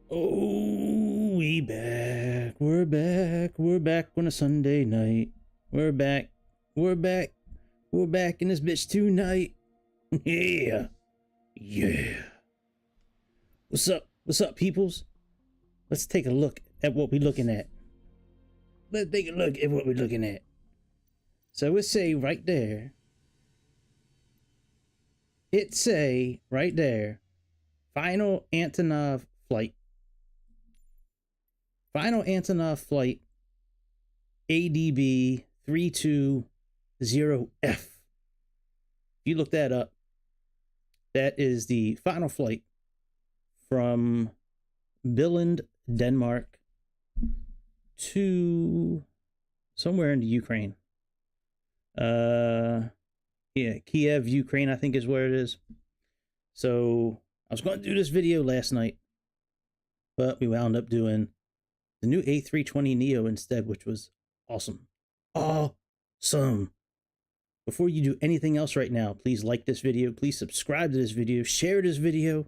Oh, we back. We're back. We're back on a Sunday night. We're back. We're back. We're back in this bitch tonight. Yeah. Yeah. What's up? What's up, peoples? Let's take a look at what we're looking at. Let's take a look at what we're looking at. So it say right there. It say right there. Final Antonov flight. Final Antonov flight ADB 320F. If you look that up, that is the final flight from Billund, Denmark to somewhere in the Ukraine. Yeah, Kiev, Ukraine, I think is where it is. So I was going to do this video last night, but we wound up doing the new A320neo instead, which was awesome. Awesome. Before you do anything else right now, please like this video, please subscribe to this video, share this video.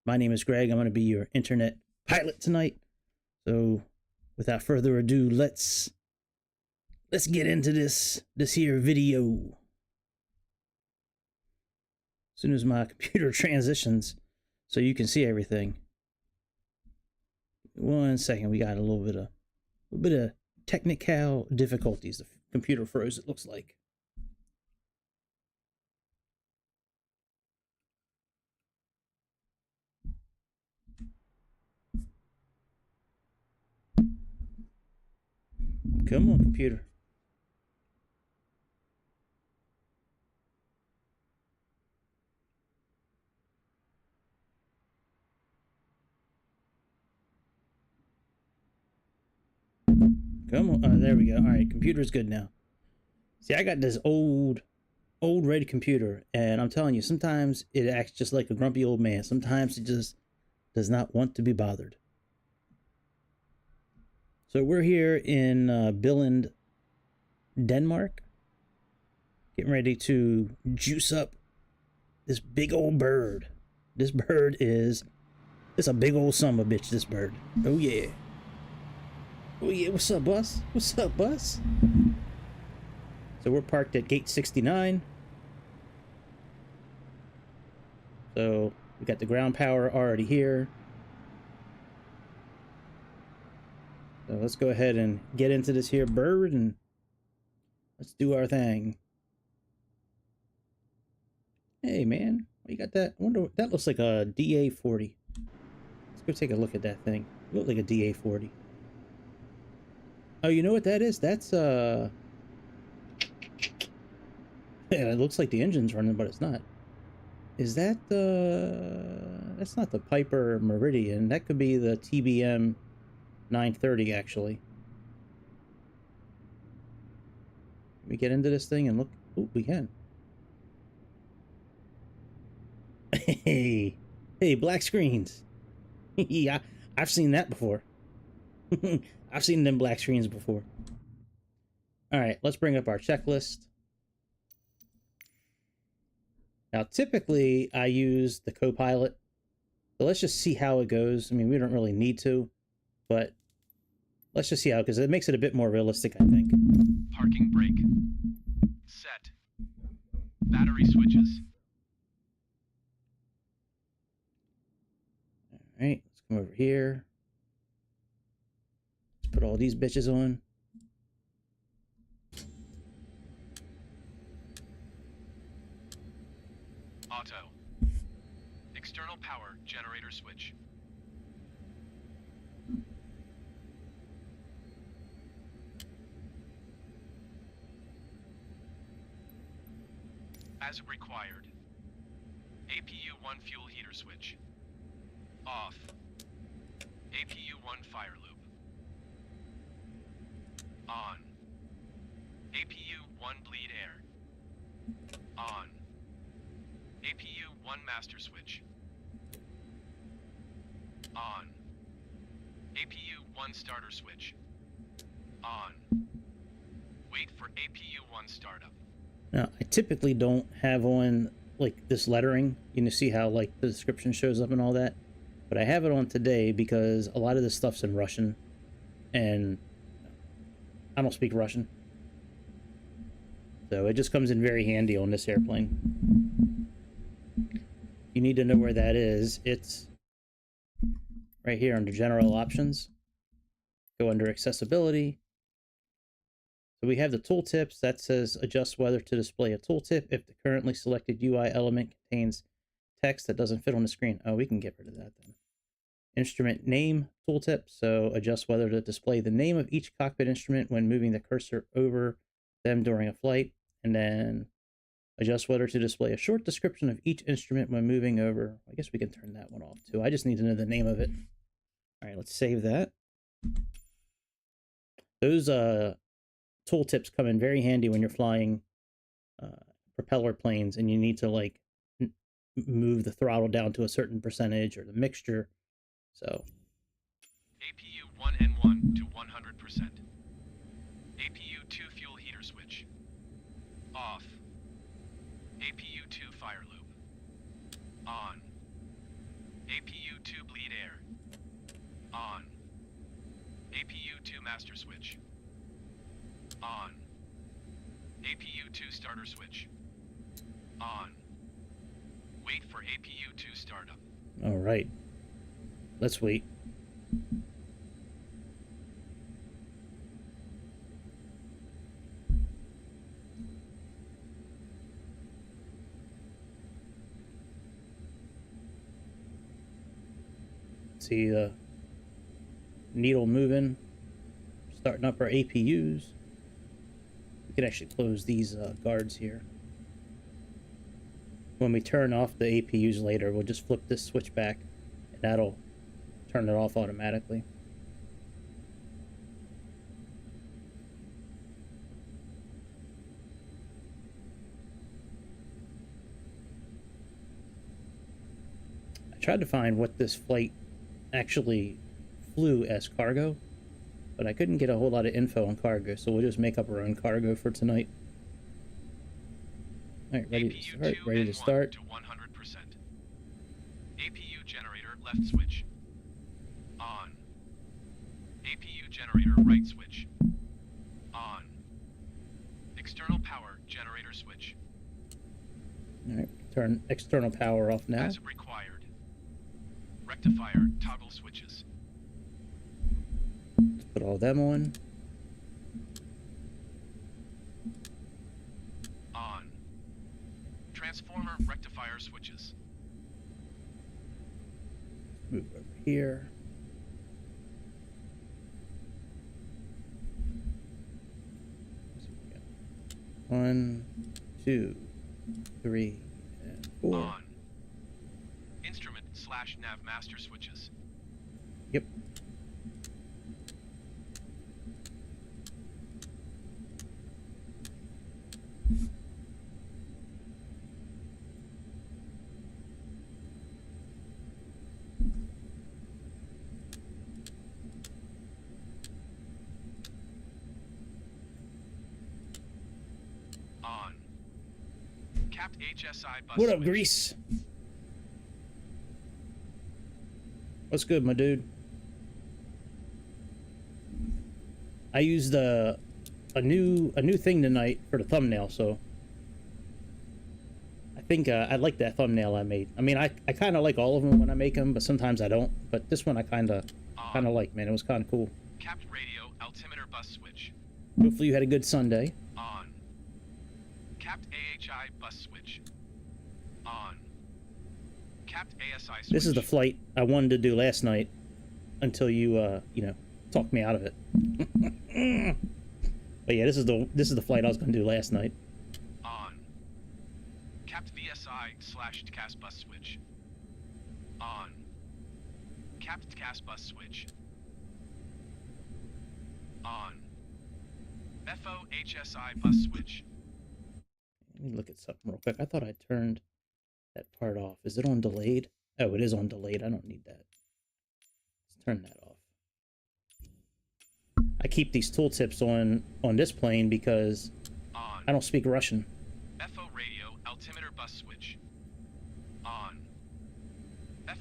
My name is Greg. I'm going to be your internet pilot tonight. So without further ado, let's get into this here video. As soon as my computer transitions so you can see everything. 1 second, we got a little bit of technical difficulties. The computer froze, it looks like. Come on, computer. Come on. Oh, there we go. All right, computer's good now. See, I got this old red computer, and I'm telling you, sometimes it acts just like a grumpy old man. Sometimes it just does not want to be bothered. So we're here in Billund, Denmark, getting ready to juice up this big old bird. This bird it's a big old son of a bitch, this bird. Oh yeah. Oh yeah, what's up, bus? What's up, bus? So we're parked at gate 69. So we got the ground power already here. So let's go ahead and get into this here bird and let's do our thing. Hey man, you got that? I wonder, that looks like a DA-40. Let's go take a look at that thing. It looks like a DA-40. Oh, you know what that is? That's yeah, it looks like the engine's running, but it's not. Is that that's not the Piper Meridian. That could be the TBM 930 actually. Can we get into this thing and look? Oh, we can. Hey, black screens. Yeah, I've seen that before. I've seen them black screens before. All right, let's bring up our checklist. Now, typically, I use the co-pilot. So let's just see how it goes. I mean, we don't really need to, but let's just see how, because it makes it a bit more realistic, I think. Parking brake. Set. Battery switches. All right, let's come over here. Let's put all these bitches on. Auto. External power generator switch. As required. APU-1 fuel heater switch. Off. APU-1 fire loop. On. APU-1 bleed air. On. APU-1 master switch. On. APU-1 starter switch. On. Wait for APU-1 startup. Now, I typically don't have on like this lettering. You can see how like the description shows up and all that. But I have it on today because a lot of this stuff's in Russian, and I don't speak Russian. So it just comes in very handy on this airplane. You need to know where that is. It's right here under General Options. Go under Accessibility. So we have the tooltips that says adjust weather to display a tooltip if the currently selected UI element contains text that doesn't fit on the screen. Oh, we can get rid of that then. Instrument name tooltip. So adjust weather to display the name of each cockpit instrument when moving the cursor over them during a flight. And then adjust weather to display a short description of each instrument when moving over. I guess we can turn that one off too. I just need to know the name of it. All right, let's save that. Those tooltips come in very handy when you're flying propeller planes and you need to like move the throttle down to a certain percentage or the mixture. So APU 1N1 to 100%. APU 2 fuel heater switch. Off. APU 2 fire loop. On. APU 2 bleed air. On. APU 2 master switch. On. APU 2 starter switch. On. Wait for APU 2 startup. all right, let's wait. See the needle moving, starting up our APUs. We can actually close these guards here. When we turn off the APUs later, we'll just flip this switch back and that'll turn it off automatically. I tried to find what this flight actually flew as cargo, but I couldn't get a whole lot of info on cargo, so we'll just make up our own cargo for tonight. All right, ready to start. Ready to start. To 100%. APU generator left switch. On. APU generator right switch. On. External power generator switch. All right, turn external power off now. As required. Rectifier toggle switches. Let's put all them on. On. Transformer rectifier switches. Move over here. One, two, three, and four. On. Instrument / nav master switches. Yep. On. Capped HSI bus What up, switch. Grease? What's good, my dude? I used a new thing tonight for the thumbnail, so I think I like that thumbnail I made. I mean, I kind of like all of them when I make them, but sometimes I don't. But this one I kind of like, man. It was kind of cool. Capped radio altimeter bus switch. Hopefully you had a good Sunday. On. Capped AHI bus switch. On. Capped ASI switch. This is the flight I wanted to do last night until you you know, talked me out of it. But yeah, this is the flight I was going to do last night. On. Capped VSI / CAS bus switch. On. Capped CAS bus switch. On. FO HSI bus switch. Let me look at something real quick. I thought I turned that part off. Is it on delayed? Oh, it is on delayed. I don't need that. Let's turn that off. I keep these tooltips on this plane because On. I don't speak Russian. FO radio altimeter bus switch. On.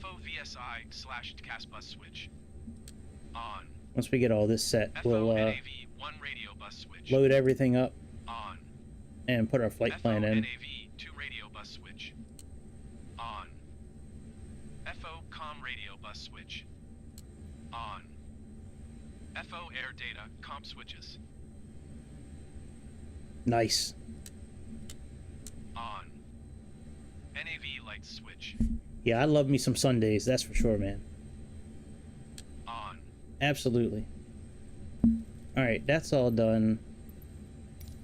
FOVSI/CAS bus switch. On. Once we get all this set, we'll FONAV1 radio bus switch. load everything up On. and put our flight plan in. FONAV2 radio bus switch. On. FO-COM radio bus switch. On. FO air data comp switches. Nice. On. NAV light switch. Yeah, I love me some Sundays, that's for sure, man. On. Absolutely. Alright, that's all done.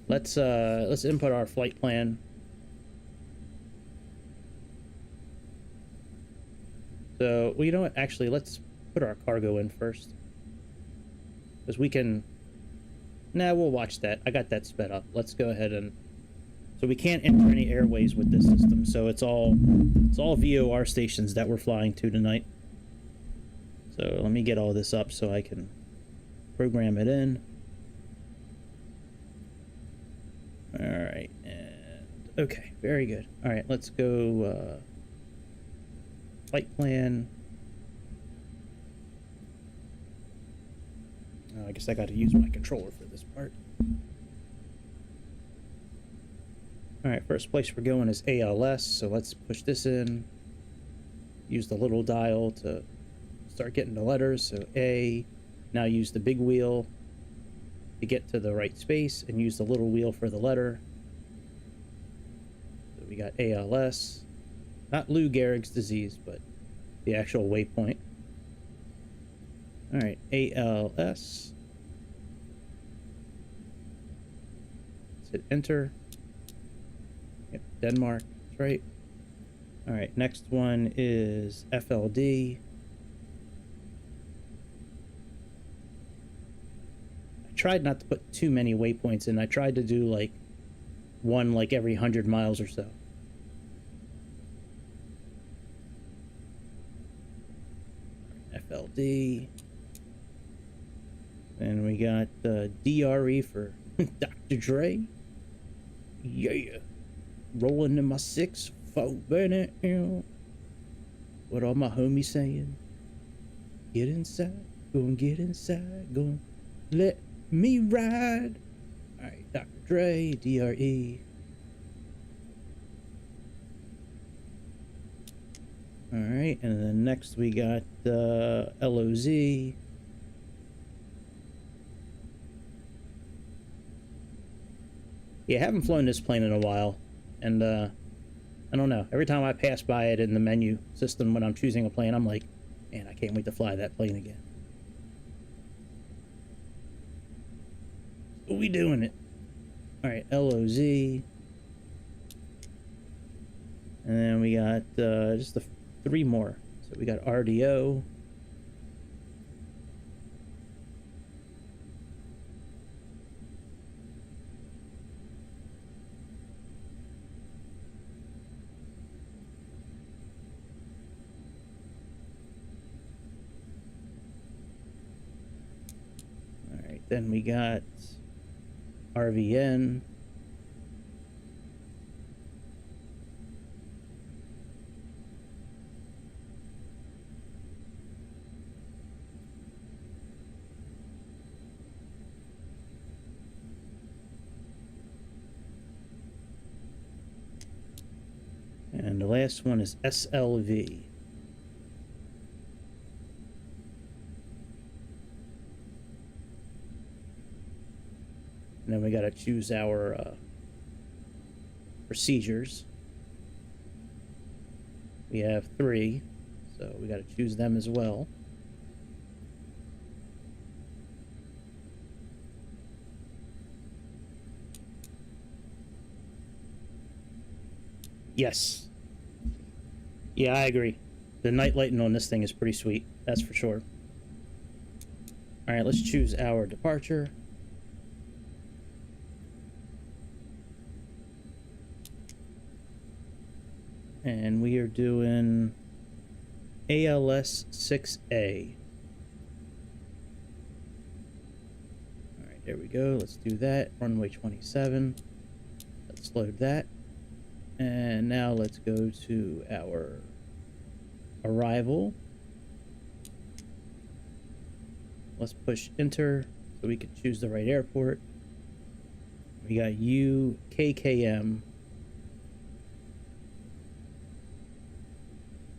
Let's input our flight plan. So, well, you know what? Actually, let's put our cargo in first. Because we can... Nah, we'll watch that. I got that sped up. Let's go ahead and... So we can't enter any airways with this system, so it's all VOR stations that we're flying to tonight. So let me get all this up so I can program it in. Alright, and... Okay, very good. Alright, let's go... flight plan. Oh, I guess I gotta use my controller for this part. Alright, first place we're going is ALS, so let's push this in. Use the little dial to start getting the letters, so A. Now use the big wheel to get to the right space, and use the little wheel for the letter. So we got ALS. Not Lou Gehrig's disease, but the actual waypoint. Alright, ALS. Let's hit enter. Yep, Denmark, that's right. Alright, next one is FLD. I tried not to put too many waypoints in. I tried to do like one like every 100 miles or so. FLD. And we got DRE for Dr. Dre. Yeah. Rolling in my 6-4 Bennett. What all my homies saying? Get inside. Go and get inside. Go and let me ride. Alright, Dr. Dre, DRE. Alright, and then next we got LOZ. Yeah, I haven't flown this plane in a while, and I don't know. Every time I pass by it in the menu system when I'm choosing a plane, I'm like, man, I can't wait to fly that plane again. So we doing it. Alright, LOZ. And then we got just the 3 more. So we got RDO. Alright, then we got RVN. And the last one is SLV. And then we got to choose our procedures. We have 3, so we got to choose them as well. Yes. Yeah, I agree. The night lighting on this thing is pretty sweet. That's for sure. Alright, let's choose our departure. And we are doing ALS 6A. Alright, there we go. Let's do that. Runway 27. Let's load that. And now let's go to our arrival. Let's push enter so we can choose the right airport. We got UKKM.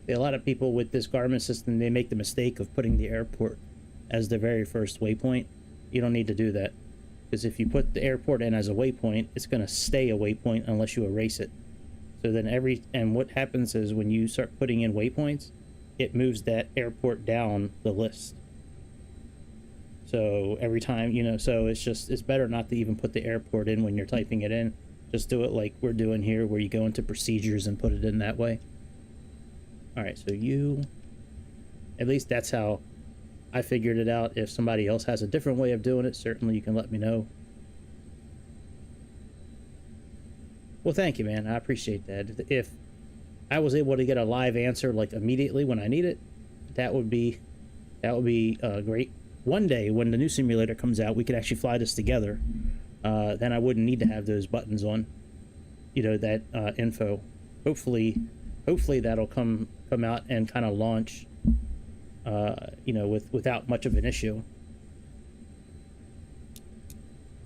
A lot of people with this Garmin system, they make the mistake of putting the airport as the very first waypoint. You don't need to do that, because if you put the airport in as a waypoint, it's going to stay a waypoint unless you erase it. So then and what happens is when you start putting in waypoints, it moves that airport down the list. So every time, you know, so it's better not to even put the airport in when you're typing it in. Just do it like we're doing here, where you go into procedures and put it in that way. All right, so at least that's how I figured it out. If somebody else has a different way of doing it, certainly you can let me know. Well, thank you, man. I appreciate that. If I was able to get a live answer like immediately when I need it, that would be great. One day when the new simulator comes out, we could actually fly this together. Then I wouldn't need to have those buttons on, you know, that info. Hopefully that'll come out and kind of launch, you know, without much of an issue.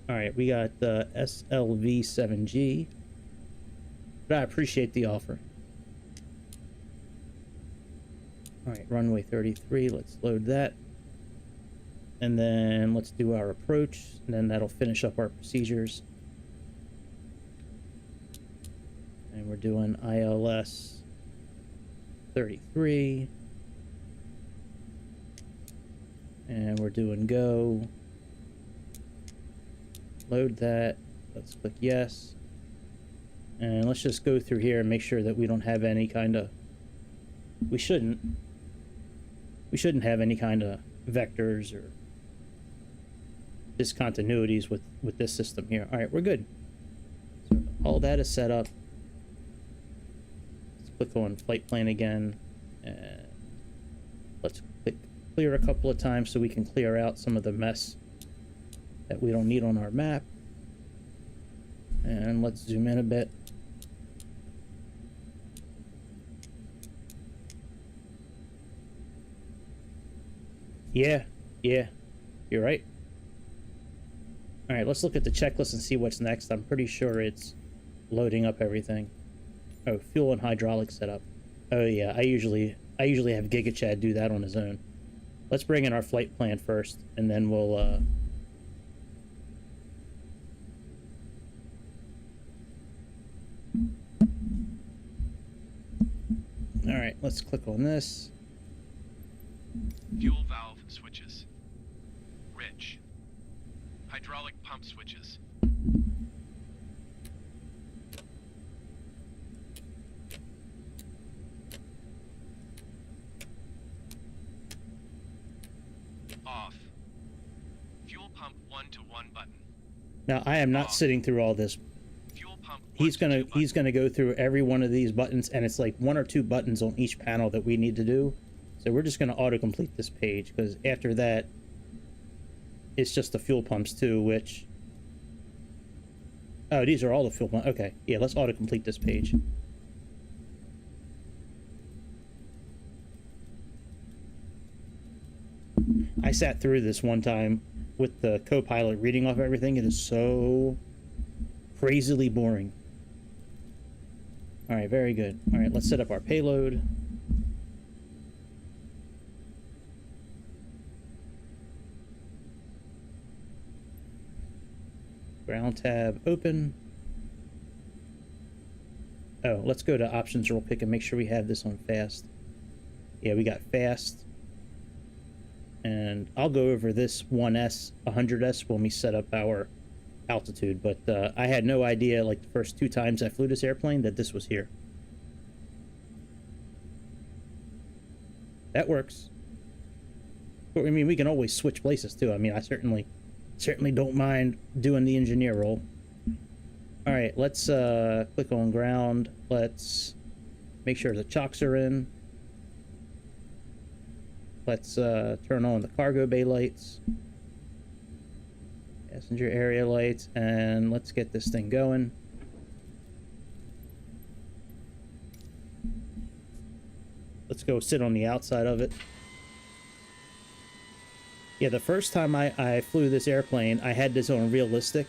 All right, we got the SLV-7G, but I appreciate the offer. All right, runway 33, let's load that. And then let's do our approach, and then that'll finish up our procedures. And we're doing ILS 33. And we're doing go. Load that. Let's click yes. And let's just go through here and make sure that we don't have any kind of... We shouldn't have any kind of vectors or discontinuities with this system here. All right, we're good. So all that is set up. Let's click on flight plan again, and let's click clear a couple of times so we can clear out some of the mess that we don't need on our map. And let's zoom in a bit. Yeah, you're right. All right, let's look at the checklist and see what's next. I'm pretty sure it's loading up everything. Oh, fuel and hydraulic setup. Oh yeah, I usually have GigaChad do that on his own. Let's bring in our flight plan first, and then we'll all right, let's click on this. Fuel valve switches. Rich. Hydraulic pump switches. Off. Fuel pump 1-to-1 button. Now I am not Off. sitting through all this. Fuel pump He's 1-to-2 gonna go through every one of these buttons, and it's like 1 or 2 buttons on each panel that we need to do. So we're just gonna autocomplete this page, because after that, it's just the fuel pumps too, which... Oh, these are all the fuel pumps. Okay, yeah, let's autocomplete this page. I sat through this one time with the co-pilot reading off everything. It is so crazily boring. All right, very good. All right, let's set up our payload. Ground tab open. Oh, let's go to options real quick and make sure we have this on fast. Yeah, we got fast. And I'll go over this 1S, 100S when we set up our altitude, but I had no idea, like the first 2 times I flew this airplane, that this was here. That works. But I mean, we can always switch places too. I mean, I certainly don't mind doing the engineer role. All right, let's click on ground. Let's make sure the chocks are in. Let's turn on the cargo bay lights, passenger area lights, and let's get this thing going. let's go sit on the outside of it. Yeah, the first time I flew this airplane, I had this on realistic.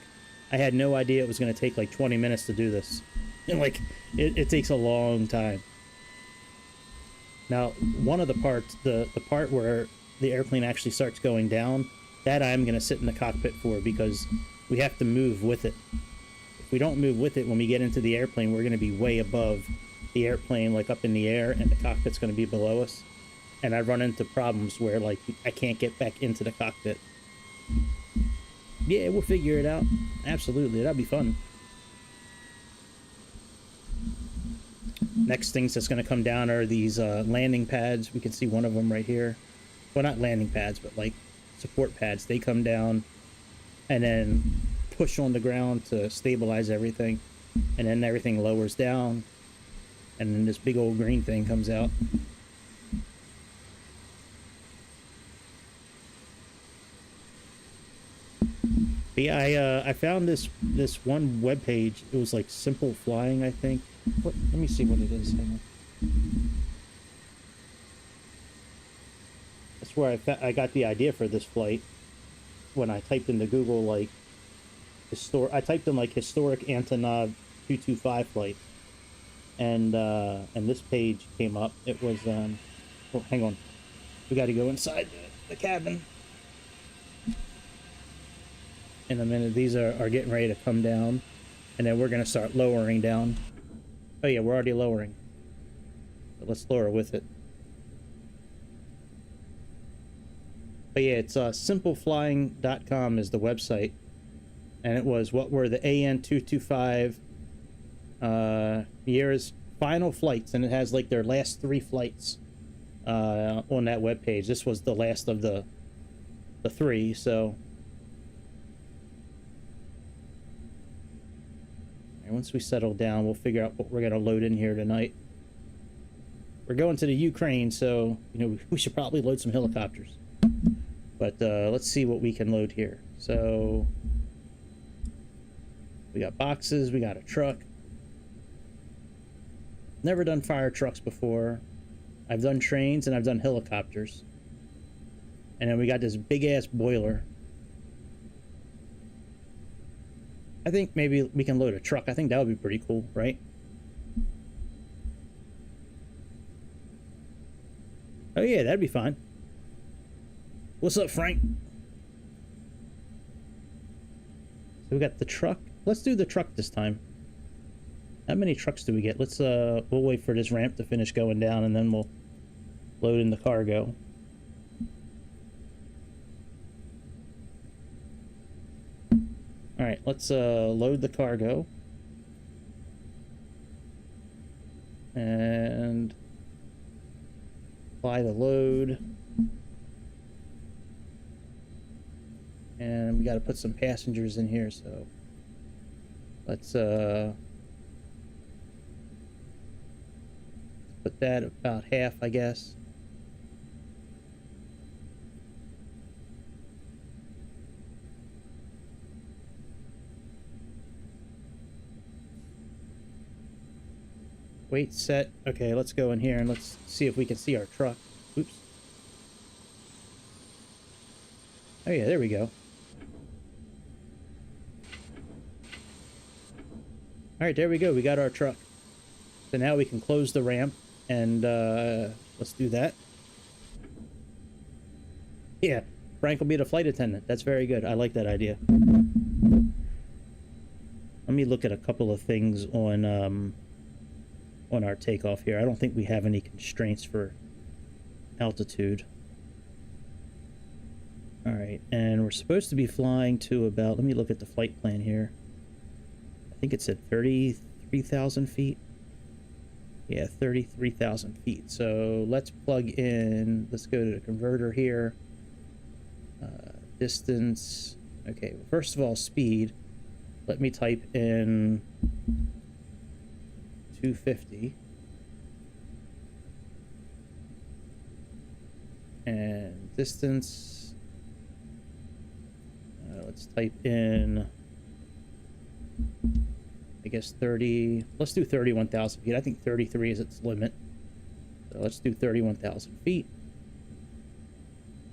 I had no idea it was going to take like 20 minutes to do this. And like, it takes a long time. Now, one of the parts, the part where the airplane actually starts going down, that I'm going to sit in the cockpit for because we have to move with it. If we don't move with it when we get into the airplane, we're going to be way above the airplane, like up in the air, and the cockpit's going to be below us. And I run into problems where, like, I can't get back into the cockpit. Yeah, we'll figure it out. Absolutely, that'll be fun. Next things that's going to come down are these landing pads. We can see one of them right here. Well, not landing pads, but like support pads. They come down and then push on the ground to stabilize everything. And then everything lowers down. And then this big old green thing comes out. But yeah, I found this one web page. It was like Simple Flying, I think. Let me see what it is. Hang on. That's where I got the idea for this flight. When I typed into Google like I typed in like historic Antonov 225 flight, and this page came up. It was oh, hang on, we got to go inside the cabin. In a minute, these are getting ready to come down, and then we're gonna start lowering down. Oh yeah, we're already lowering. But let's lower with it. But yeah, it's simpleflying.com is the website, and it was what were the AN-225 year's final flights, and it has like their last 3 flights on that webpage. This was the last of the 3, so. Once we settle down, we'll figure out what we're going to load in here tonight. We're going to the Ukraine, so, you know, we should probably load some helicopters. But let's see what we can load here. So, we got boxes, we got a truck. Never done fire trucks before. I've done trains and I've done helicopters. And then we got this big-ass boiler. I think maybe we can load a truck. I think that would be pretty cool, right? Oh yeah, that'd be fine. What's up, Frank? So we got the truck. Let's do the truck this time. How many trucks do we get? Let's we'll wait for this ramp to finish going down, and then we'll load in the cargo. All right, let's load the cargo. And apply the load. And we got to put some passengers in here, so let's put that about half, I guess. Wait, set. Okay, let's go in here and let's see if we can see our truck. Oops. Oh yeah, there we go. Alright, there we go. We got our truck. So now we can close the ramp and let's do that. Yeah, Frank will be the flight attendant. That's very good. I like that idea. Let me look at a couple of things on our takeoff here. I don't think we have any constraints for altitude. All right, and we're supposed to be flying to about, let me look at the flight plan here. I think it's at 33,000 feet. Yeah, 33,000 feet. So let's plug in, let's go to the converter here. Distance. Okay, well, first of all, speed. Let me type in 250. And distance. Let's type in, I guess 30. Let's do 31,000 feet. I think 33 is its limit. So let's do 31,000 feet.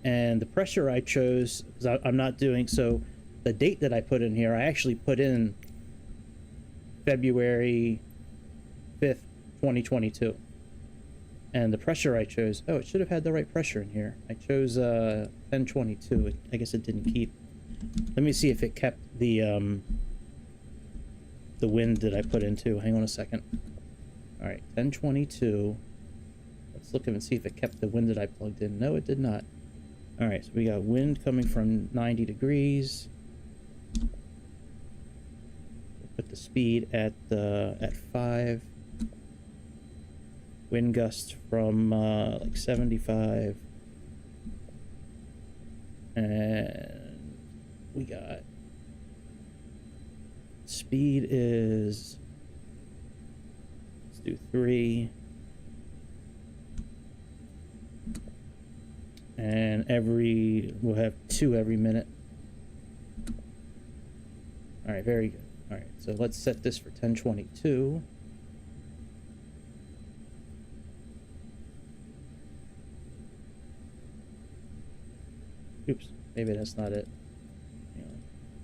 And the pressure I chose, because I'm not doing, so the date that I put in here, I actually put in February 5th, 2022. And the pressure I chose, oh, it should have had the right pressure in here. I chose 1022. I guess it didn't keep. Let me see if it kept the wind that I put into. Hang on a second. All right, 1022. Let's look and see if it kept the wind that I plugged in. No, it did not. All right, so we got wind coming from 90 degrees. We'll put the speed at 5. Wind gust from like 75. And we got speed is, let's do 3. And we'll have 2 every minute. All right, very good. All right, so let's set this for 1022. Oops, maybe that's not it. Hang on.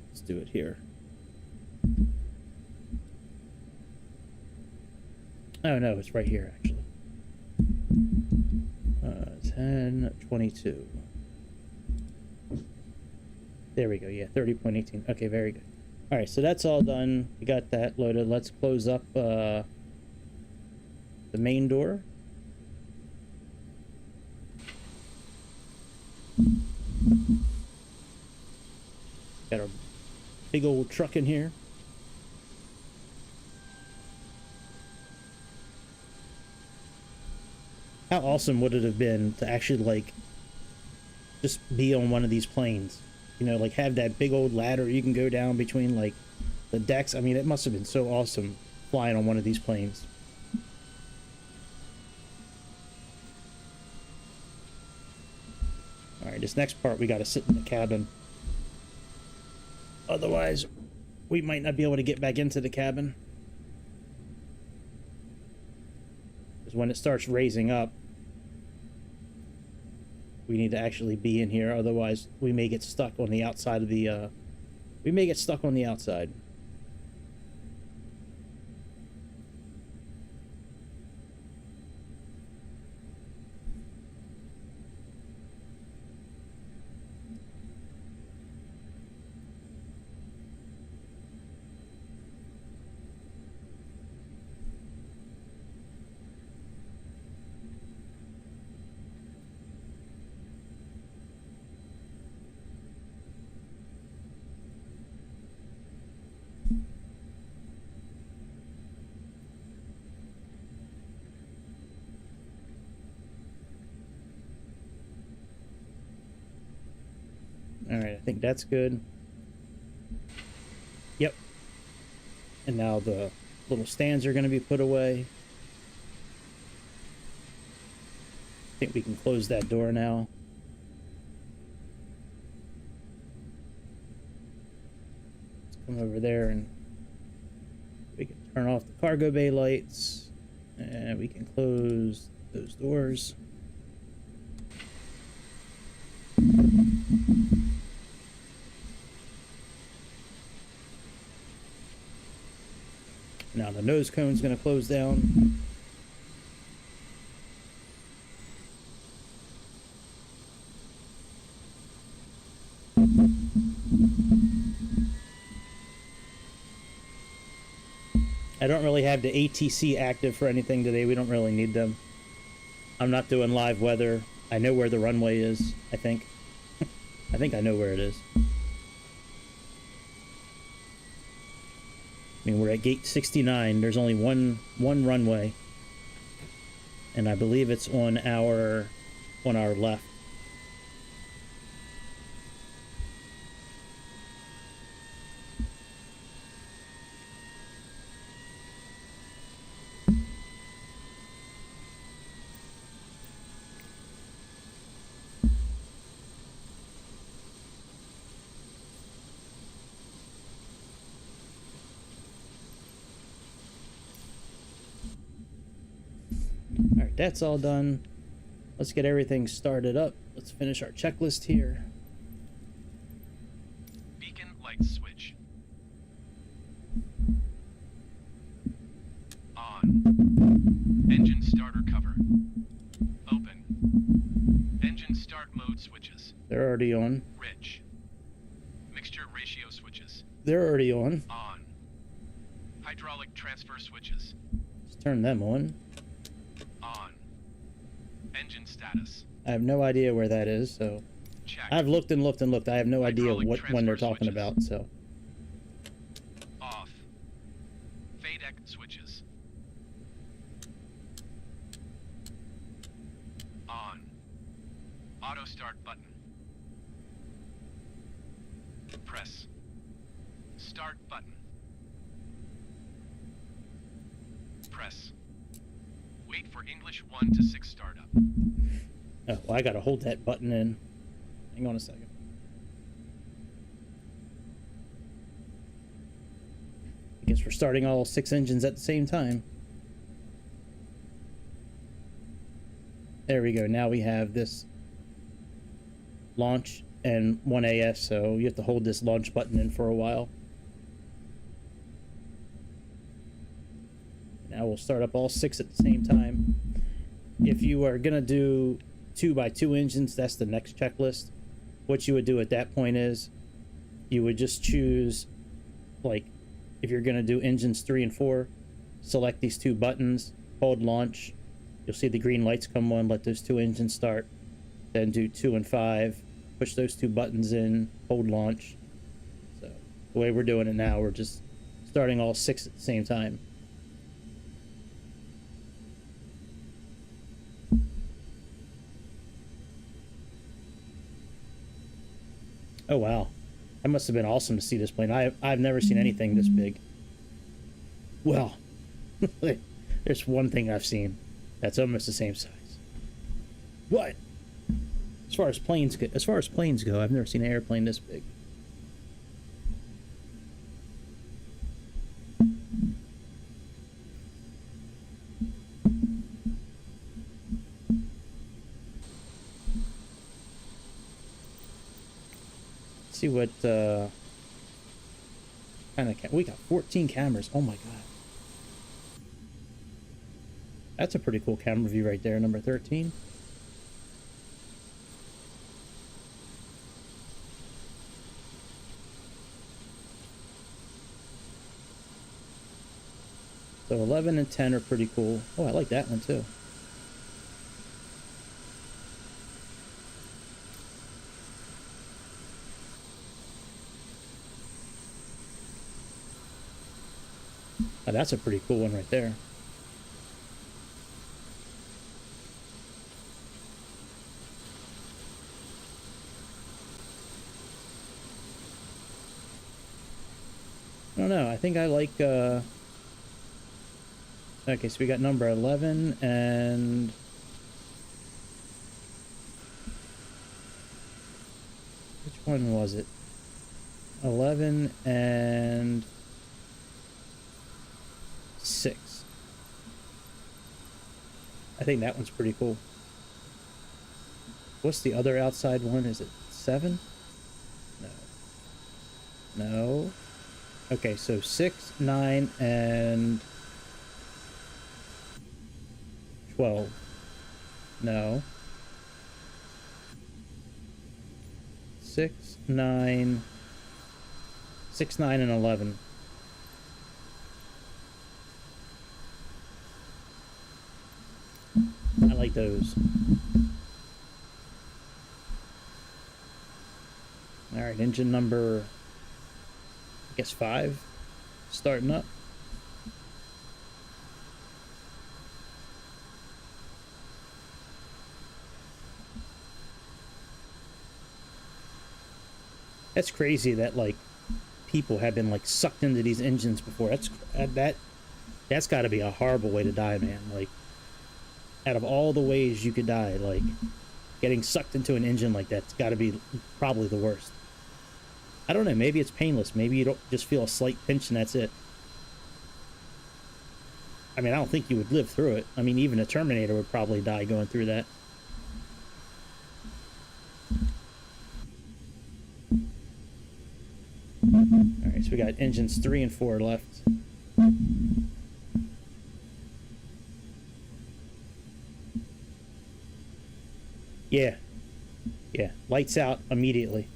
Let's do it here. Oh no, it's right here actually. 1022. There we go. Yeah, 30.18. Okay, very good. All right, so that's all done. We got that loaded. Let's close up the main door. Got our big old truck in here. How awesome would it have been to actually, like, just be on one of these planes? You know, like, have that big old ladder you can go down between, like, the decks. I mean, it must have been so awesome flying on one of these planes. Alright, this next part, we gotta sit in the cabin. Otherwise, we might not be able to get back into the cabin. Because when it starts raising up, we need to actually be in here. Otherwise, we may get stuck on the outside of the, we may get stuck on the outside. Alright, I think that's good. Yep. And now the little stands are going to be put away. I think we can close that door now. Let's come over there and we can turn off the cargo bay lights. And we can close those doors. Now the nose cone's going to close down. I don't really have the ATC active for anything today. We don't really need them. I'm not doing live weather. I know where the runway is, I think. I think I know where it is. I mean, we're at gate 69. There's only one runway. And I believe it's on our left. Alright, right, that's all done. Let's get everything started up. Let's finish our checklist here. Beacon light switch. On. Engine starter cover. Open. Engine start mode switches. They're already on. Rich. Mixture ratio switches. They're already on. On. Hydraulic transfer switches. Let's turn them on. On. Engine status. I have no idea where that is, so... Check. I've looked and looked and looked. I have no idea Hydraulic when they're transfer talking switches. about, so... Off. FADEC switches. On. Auto start button. Press. Start button. Press. Wait for English 1 to 6 startup. Oh, well, I gotta hold that button in. Hang on a second. I guess we're starting all 6 engines at the same time. There we go. Now we have this launch and 1 AS, so you have to hold this launch button in for a while. Now we'll start up all 6 at the same time. If you are gonna do 2x2 engines, that's the next checklist. What you would do at that point is you would just choose, like, if you're gonna do engines 3 and 4, select these 2 buttons, hold launch, you'll see the green lights come on, let those 2 engines start, then do 2 and 5, push those 2 buttons in, hold launch. So the way we're doing it now, we're just starting all 6 at the same time. Oh wow, that must have been awesome to see this plane. I've never seen anything this big. Well, there's one thing I've seen that's almost the same size. What? As far as planes go, I've never seen an airplane this big. See what kind of we got 14 cameras. Oh my god, that's a pretty cool camera view right there, number 13. So 11 and 10 are pretty cool. Oh, I like that one too. Oh, that's a pretty cool one right there. I don't know. I think I like, okay, so we got number 11 and... which one was it? 11 and... 6. I think that one's pretty cool. What's the other outside one? Is it 7? No. No. Okay, so 6, 9, and 12. No. 6, 9, 6, 9, and 11. I like those. Alright, engine number, I guess 5, starting up. That's crazy that, like, people have been, like, sucked into these engines before. That's got to be a horrible way to die, man. Like, out of all the ways you could die, like, getting sucked into an engine like that's got to be probably the worst. I don't know, maybe it's painless. Maybe you don't just feel a slight pinch and that's it. I mean, I don't think you would live through it. I mean, even a Terminator would probably die going through that. Alright, so we got engines 3 and 4 left. Yeah. Yeah, lights out immediately.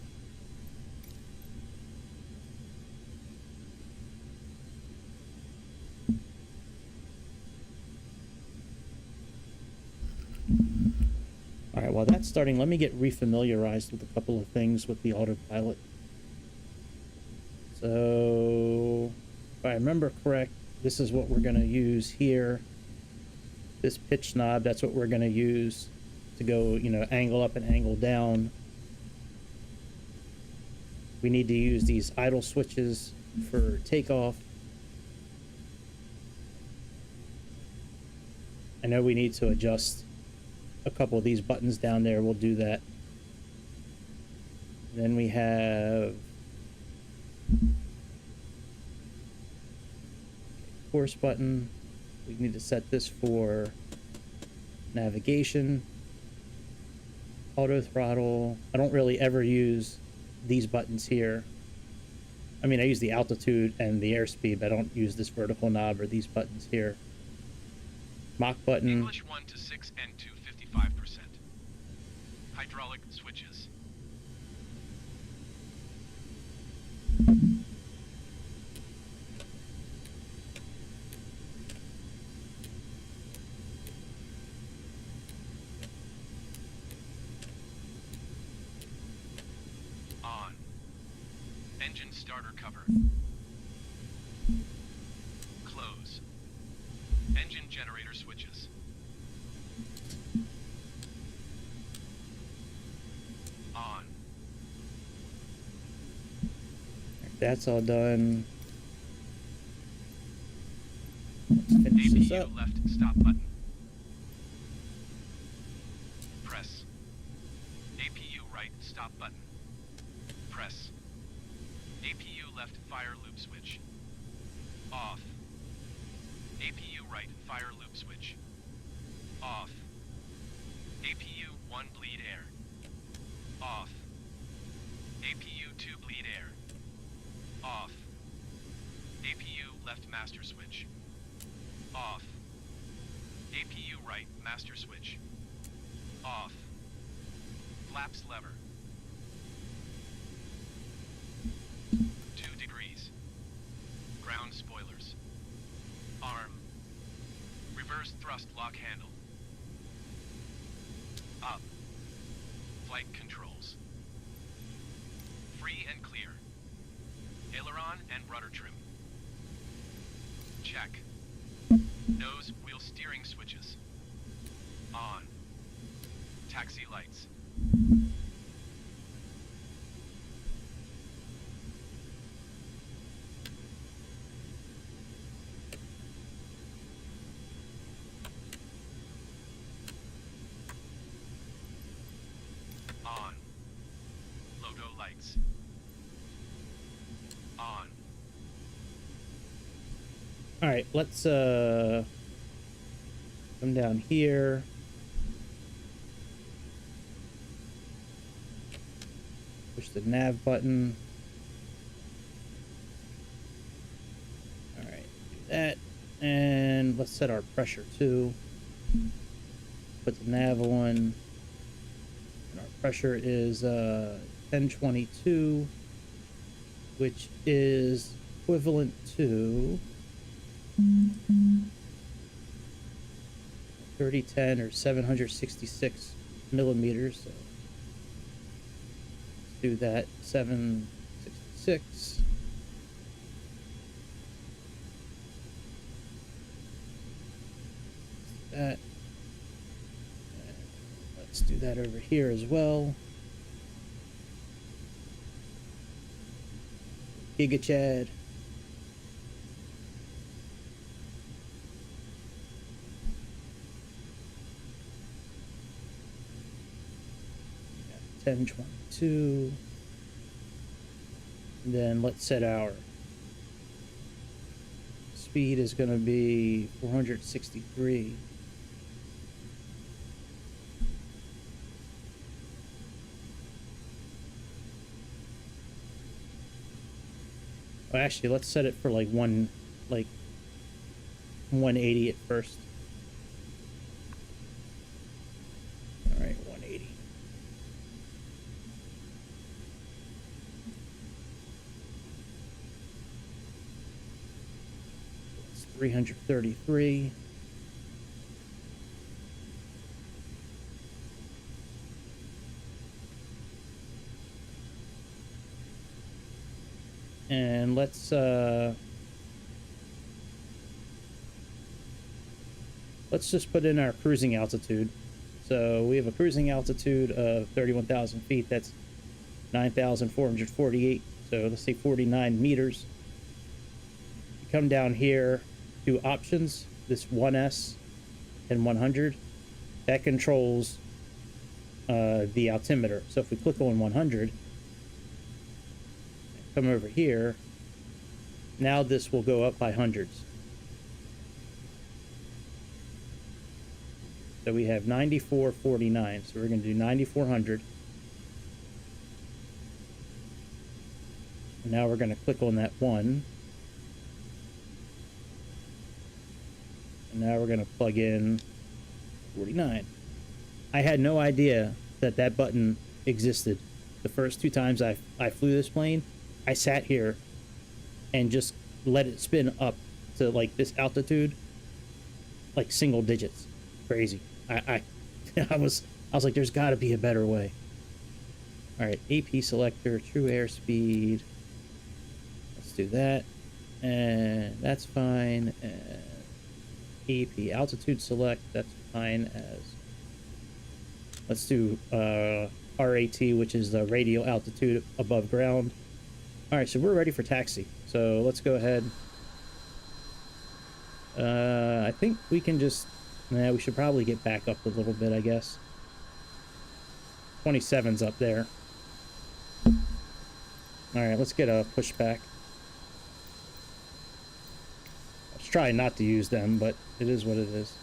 Alright, while that's starting, let me get refamiliarized with a couple of things with the autopilot. So, if I remember correct, this is what we're going to use here. This pitch knob, that's what we're going to use to go, you know, angle up and angle down. We need to use these idle switches for takeoff. I know we need to adjust a couple of these buttons down there. We'll do that. Then we have course button. We need to set this for navigation, auto throttle. I don't really ever use these buttons here. I mean, I use the altitude and the airspeed, but I don't use this vertical knob or these buttons here. Mach button. English 1 to 6 and 255%. Hydraulic switches. On. Engine starter cover. Close. Engine generator switches. On. That's all done. Let's finish this up. APU left stop button. Press. APU right stop button. Press. APU left fire loop switch. Off. APU right fire loop switch. Off. APU 1 bleed air. Off. APU 2 bleed air. Off. APU left master switch. Off. APU right master switch. Off. Flaps lever. 2 degrees. Ground spoilers. Arm. Reverse thrust lock handle. Up. Flight controls. Free and clear. Aileron and rudder trim. Check. Nose wheel steering switches. On. Taxi lights. On. Logo lights. On. All right, let's come down here. Push the nav button. All right, do that. And let's set our pressure too. Put the nav on. And our pressure is 1022, which is equivalent to 3010 or 766 millimeters. So let's do that. 766. That. Let's do that over here as well. Giga Chad. Got 1022. And then let's set our airspeed is going to be 463. Well, actually, let's set it for like 180 at first. All right, 180. It's 333. And let's just put in our cruising altitude. So we have a cruising altitude of 31,000 feet. That's 9,448. So let's say 49 meters. You come down here to options, this 1S and 100. That controls the altimeter. So if we click on 100, come over here, now this will go up by hundreds. So we have 9449, so we're going to do 9400. And now we're going to click on that 1. And now we're going to plug in 49. I had no idea that that button existed. The first 2 times I flew this plane, I sat here and just let it spin up to like this altitude, like single digits. Crazy. I was like, there's got to be a better way. All right, AP selector, true airspeed. Let's do that, and that's fine. And AP altitude select, that's fine as. Let's do RAT, which is the radial altitude above ground. All right, so we're ready for taxi. So let's go ahead. I think we can just. Yeah, we should probably get back up a little bit, I guess. 27's up there. All right, let's get a pushback. Let's try not to use them, but it is what it is.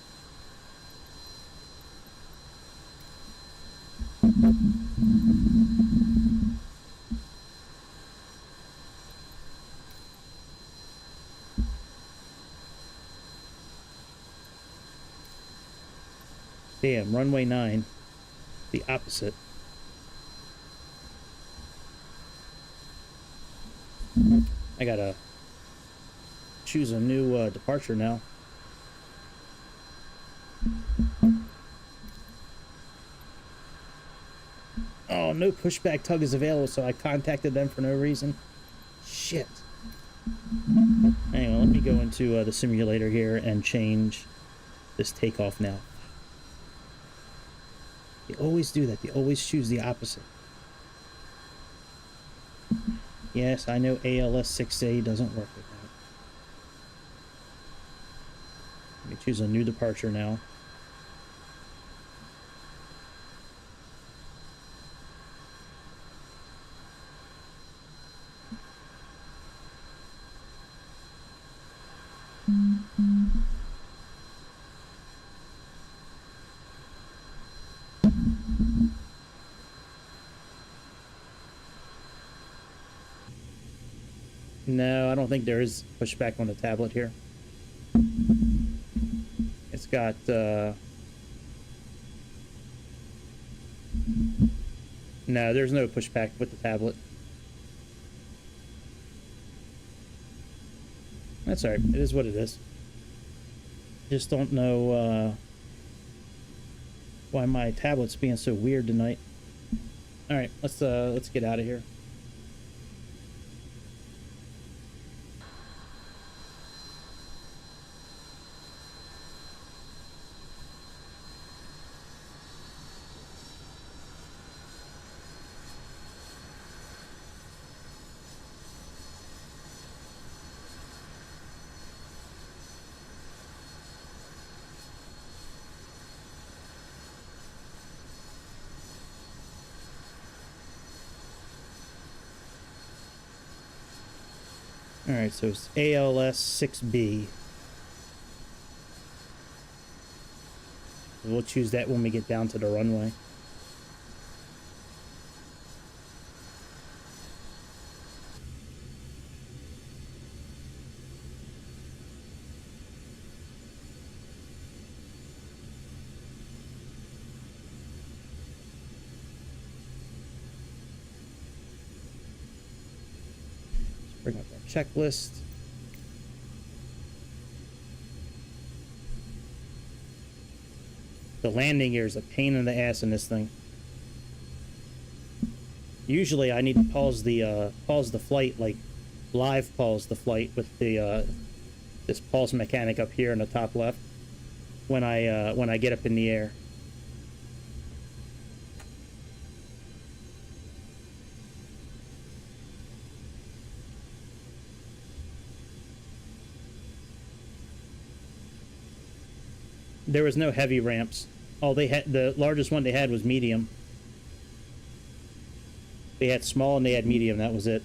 Damn, runway 9. The opposite. I gotta choose a new departure now. Oh, no pushback tug is available, so I contacted them for no reason. Shit. Hang on, let me go into the simulator here and change this takeoff now. They always do that. They always choose the opposite. Yes, I know ALS 6A doesn't work with that. Let me choose a new departure now. No, I don't think there is pushback on the tablet here. It's got, no, there's no pushback with the tablet. That's alright, it is what it is. Just don't know, why my tablet's being so weird tonight. Alright, let's get out of here. Alright, so it's ALS 6B. We'll choose that when we get down to the runway. Bring up our checklist. The landing gear is a pain in the ass in this thing. Usually I need to pause the flight, like live pause the flight with the this pause mechanic up here in the top left when I get up in the air. There was no heavy ramps. All they had, the largest one they had was medium. They had small and they had medium, that was it.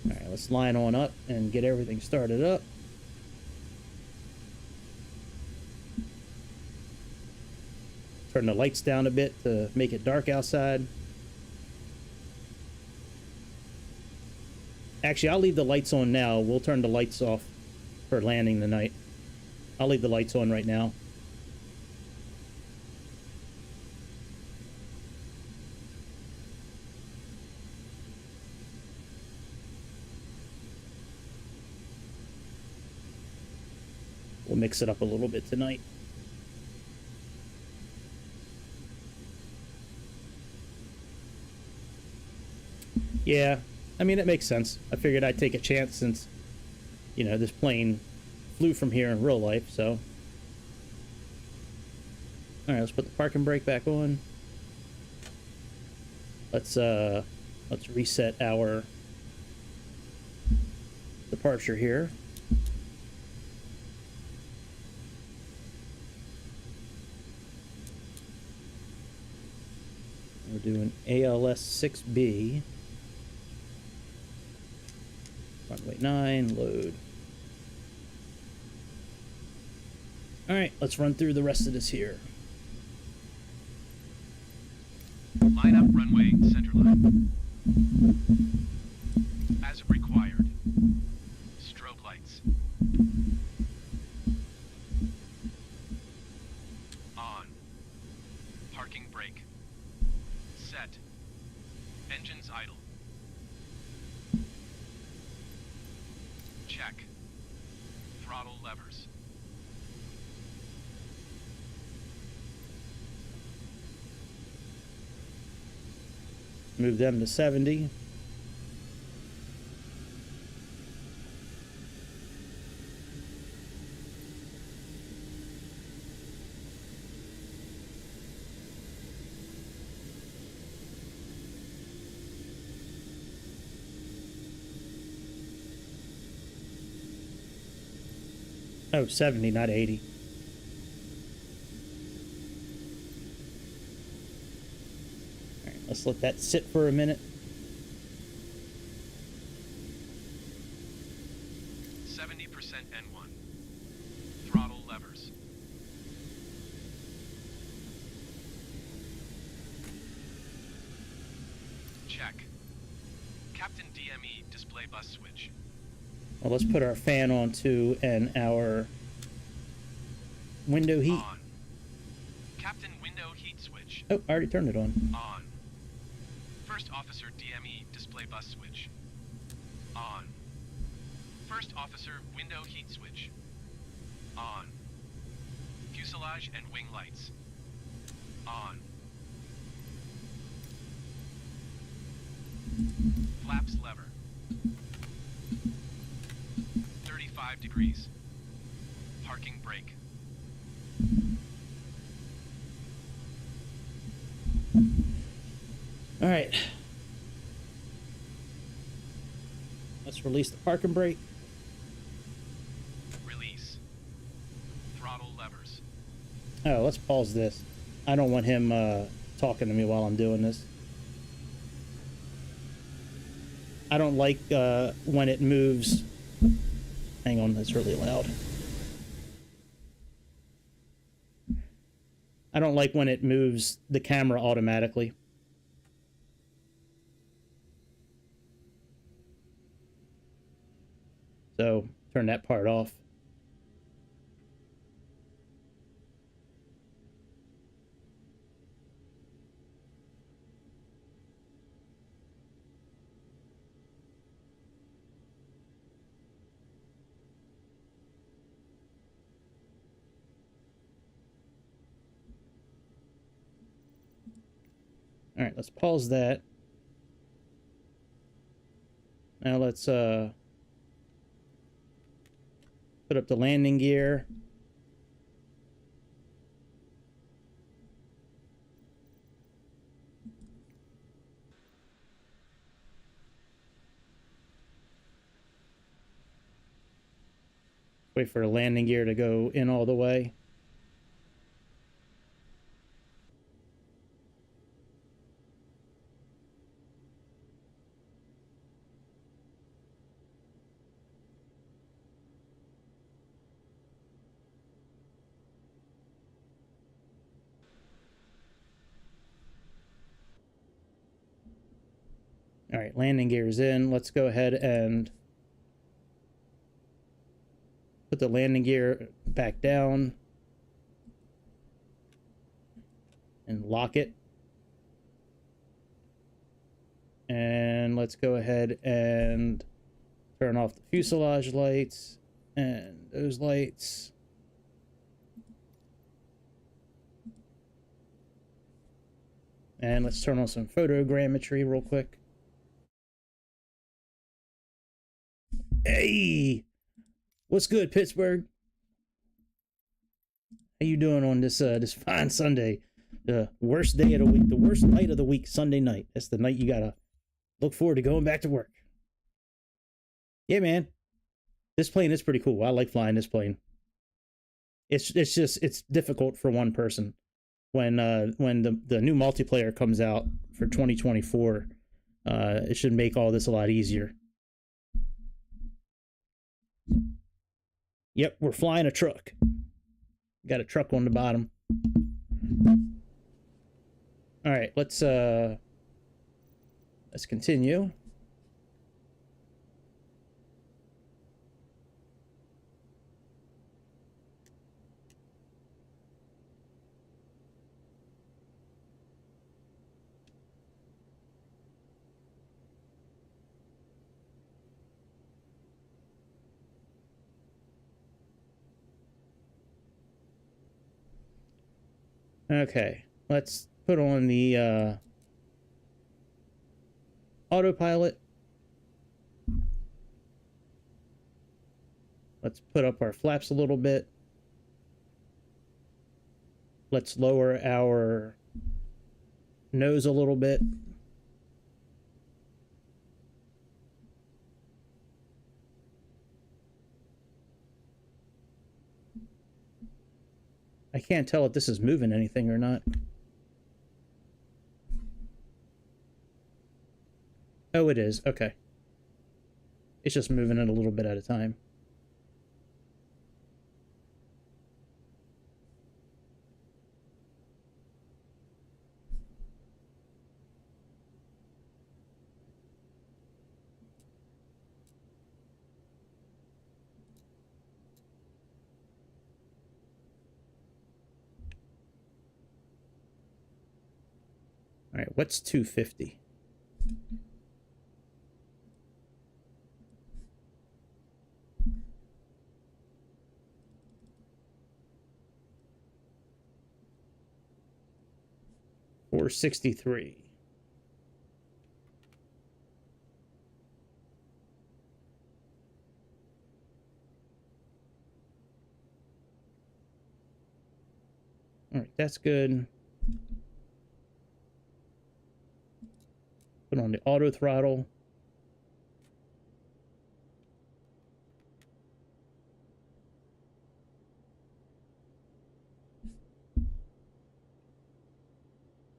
Alright, let's line on up and get everything started up. Turn the lights down a bit to make it dark outside. Actually, I'll leave the lights on now. We'll turn the lights off for landing tonight. I'll leave the lights on right now. We'll mix it up a little bit tonight. Yeah, I mean, it makes sense. I figured I'd take a chance since, you know, this plane flew from here in real life, so. Alright, let's put the parking brake back on. Let's reset our departure here. We're doing ALS 6B. Runway 9, load. Alright, let's run through the rest of this here. Line up runway center line. As required. Strobe lights. On. Parking brake. Set. Engines idle. Check. Throttle levers. Move them to 70. Oh, 70, not 80. All right, let's let that sit for a minute. 70% N1. Throttle levers. Check. Captain DME display bus switch. Well, let's put our fan on too and our window heat. On. Captain window heat switch. Oh, I already turned it on. On. First officer DME display bus switch. On. First officer window heat switch. On. Fuselage and wing lights. On. Flaps lever. 35 degrees. Parking brake. All right. Let's release the parking brake. Release. Throttle levers. Oh, let's pause this. I don't want him talking to me while I'm doing this. I don't like when it moves. Hang on, that's really loud. I don't like when it moves the camera automatically. So turn that part off. All right, let's pause that. Now let's put up the landing gear. Wait for the landing gear to go in all the way. All right, landing gear is in. Let's go ahead and put the landing gear back down and lock it. And let's go ahead and turn off the fuselage lights and those lights. And let's turn on some photogrammetry real quick. Hey, what's good, Pittsburgh? How you doing on this this fine Sunday? The worst day of the week, the worst night of the week, Sunday night. That's the night you gotta look forward to going back to work. Yeah, man. This plane is pretty cool. I like flying this plane. It's just it's difficult for one person. When the new multiplayer comes out for 2024, it should make all this a lot easier. Yep, we're flying a truck. Got a truck on the bottom. All right, let's continue. Okay, let's put on the autopilot. Let's put up our flaps a little bit. Let's lower our nose a little bit. I can't tell if this is moving anything or not. Oh, it is. Okay. It's just moving it a little bit at a time. All right, what's 250? $463. All right, that's good. Put on the auto throttle.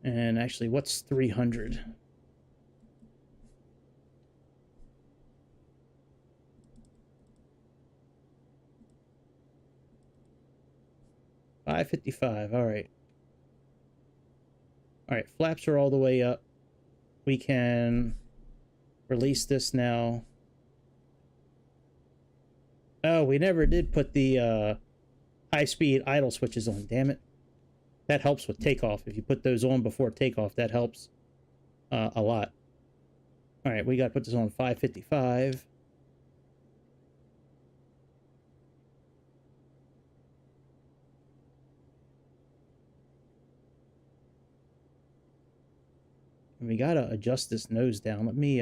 And actually, what's 300? $555. All right. All right. Flaps are all the way up. We can release this now. Oh, we never did put the high-speed idle switches on. Damn it. That helps with takeoff. If you put those on before takeoff, that helps a lot. All right, we got to put this on 555. And we got to adjust this nose down. Let me...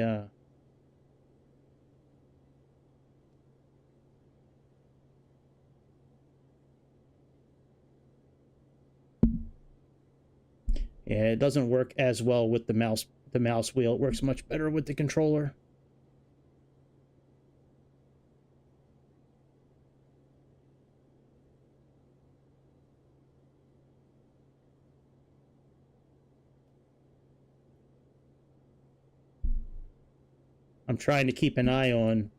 Yeah, it doesn't work as well with the mouse wheel. It works much better with the controller. I'm trying to keep an eye on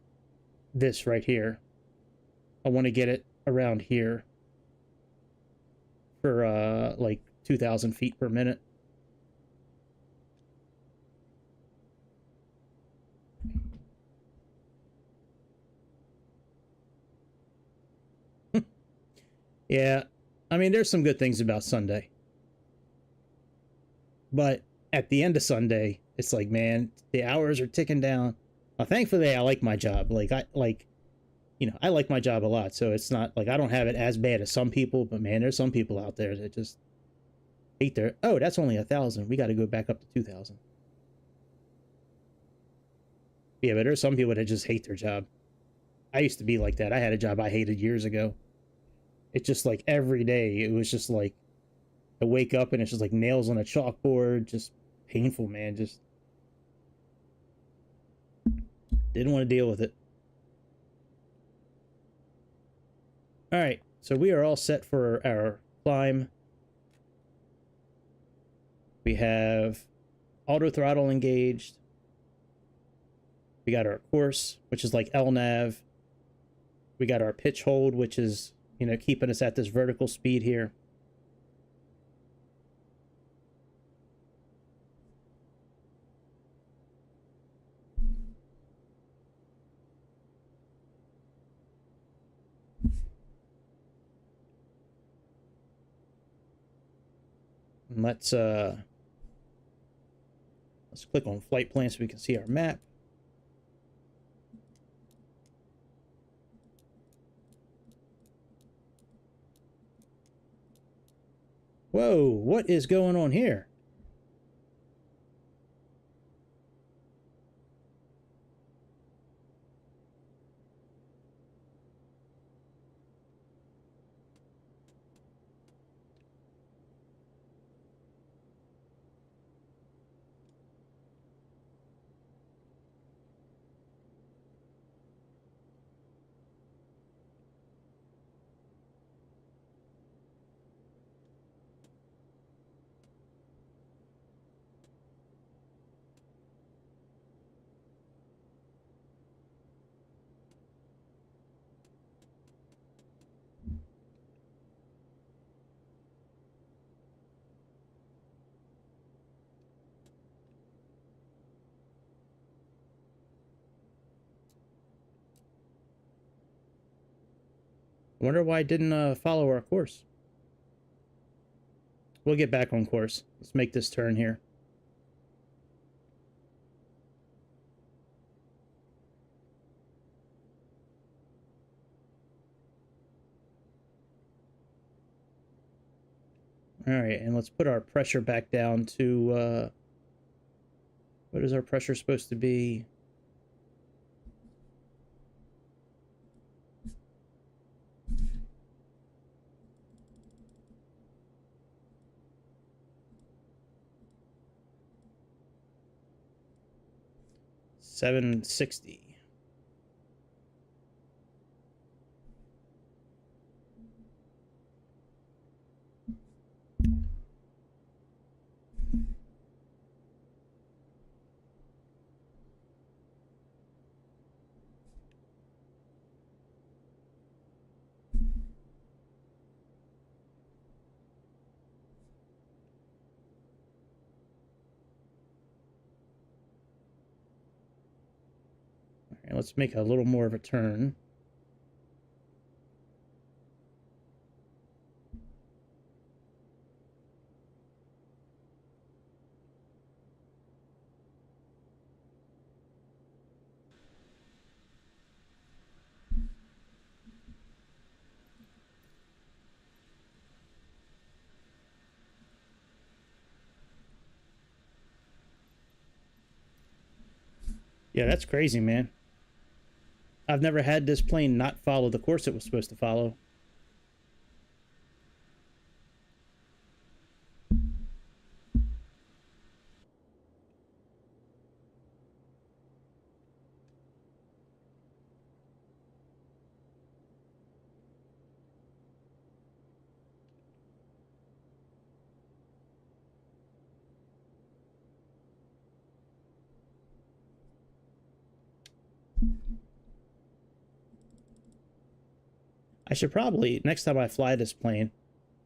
this right here. I want to get it around here for like 2,000 feet per minute. Yeah, I mean, there's some good things about Sunday. But at the end of Sunday, it's like, man, the hours are ticking down. Thankfully, I like my job. I like my job a lot. So it's not like I don't have it as bad as some people. But man, there's some people out there that just hate their. Oh, that's only 1,000. We got to go back up to 2,000. Yeah, but there's some people that just hate their job. I used to be like that. I had a job I hated years ago. It's just like every day, it was just like I wake up and it's just like nails on a chalkboard, just painful, man. Just didn't want to deal with it. All right, so we are all set for our climb. We have auto throttle engaged. We got our course, which is like LNAV. We got our pitch hold, which is, keeping us at this vertical speed here. And let's click on flight plan so we can see our map. Whoa, what is going on here? I wonder why I didn't follow our course. We'll get back on course. Let's make this turn here. All right, and let's put our pressure back down to, what is our pressure supposed to be? $760. right, let's make a little more of a turn. Yeah, that's crazy, man. I've never had this plane not follow the course it was supposed to follow. I should probably, next time I fly this plane,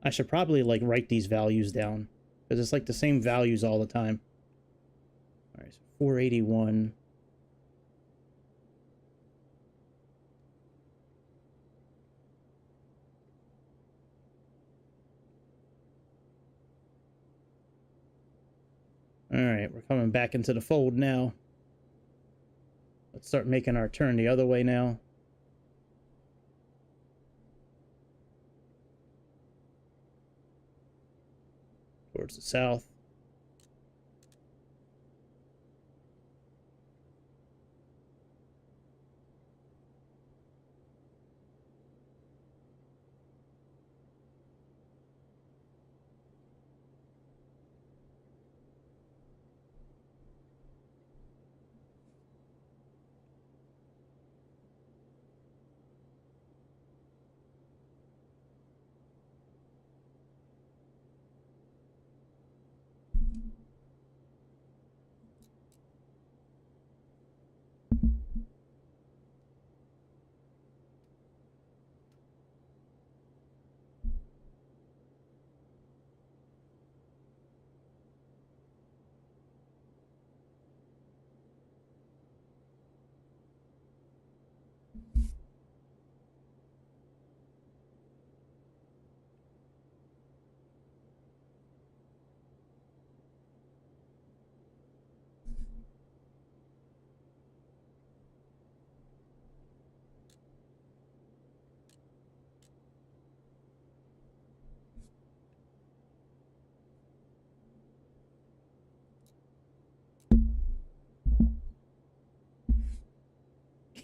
I should probably like write these values down, because it's like the same values all the time. All right, so 481. All right, we're coming back into the fold now. Let's start making our turn the other way now. Towards the south.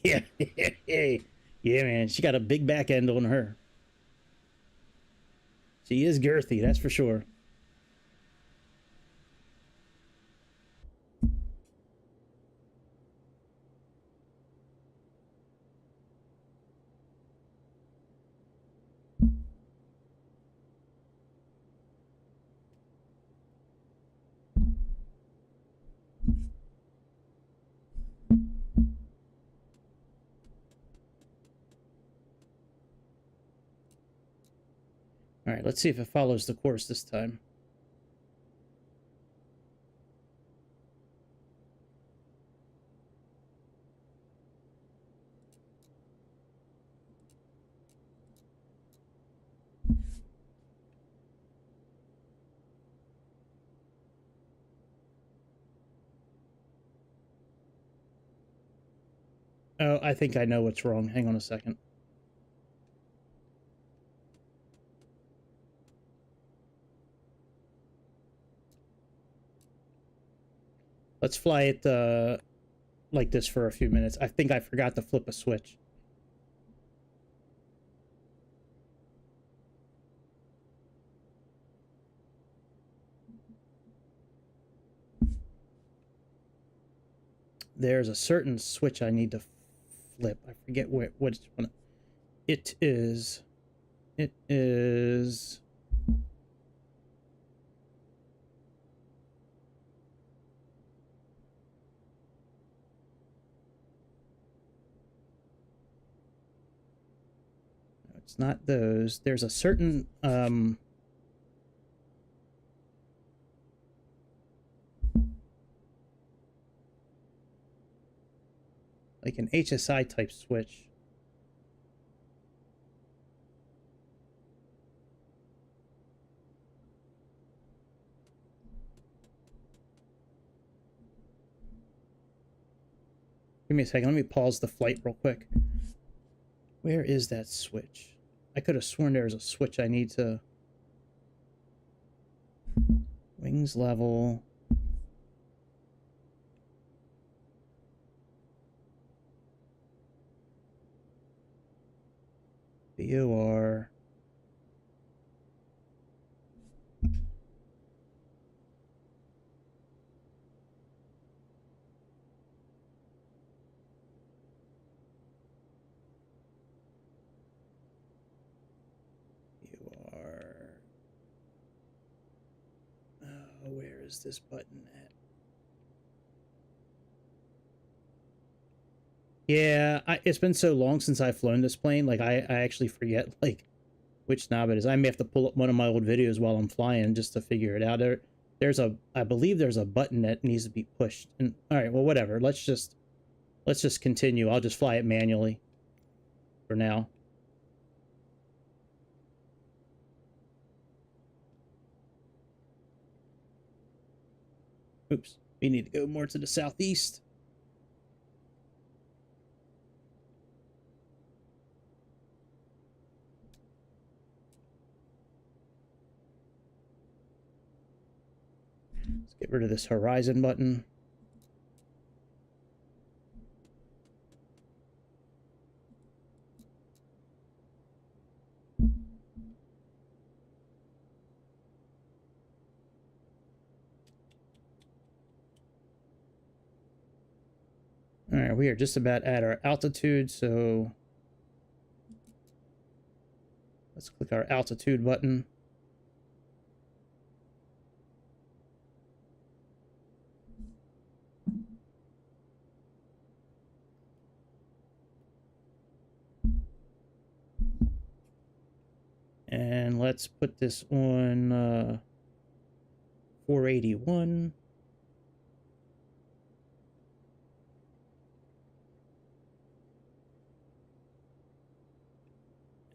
Yeah, yeah, man. She got a big back end on her. She is girthy, that's for sure. All right, let's see if it follows the course this time. Oh, I think I know what's wrong. Hang on a second. Let's fly it like this for a few minutes. I think I forgot to flip a switch. There's a certain switch I need to flip. I forget which one. It is. It is. No, it's not those. There's a certain like an HSI type switch. Give me a second. Let me pause the flight real quick. Where is that switch? I could have sworn there was a switch I need to... Wings level. VOR. Where is this button at? Yeah, it's been so long since I've flown this plane, like I actually forget like which knob it is. I may have to pull up one of my old videos while I'm flying just to figure it out. I believe there's a button that needs to be pushed. And all right, well whatever. Let's just continue. I'll just fly it manually for now. Oops, we need to go more to the southeast. Let's get rid of this horizon button. All right, we are just about at our altitude, so let's click our altitude button. And let's put this on 481.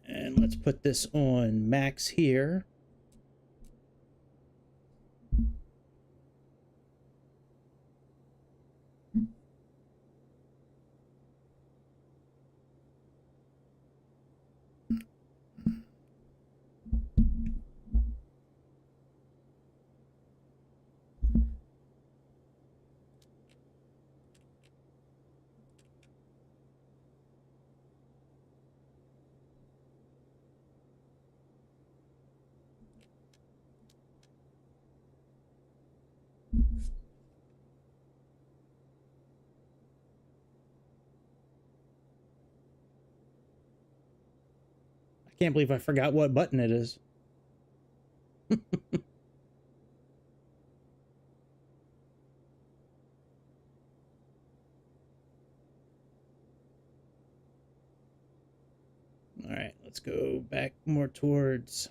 And let's put this on max here. I can't believe I forgot what button it is. All right, let's go back more towards...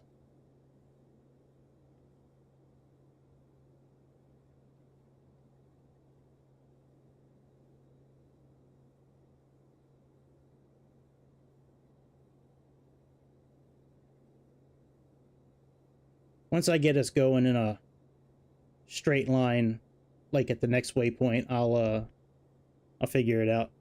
Once I get us going in a straight line, like at the next waypoint, I'll figure it out.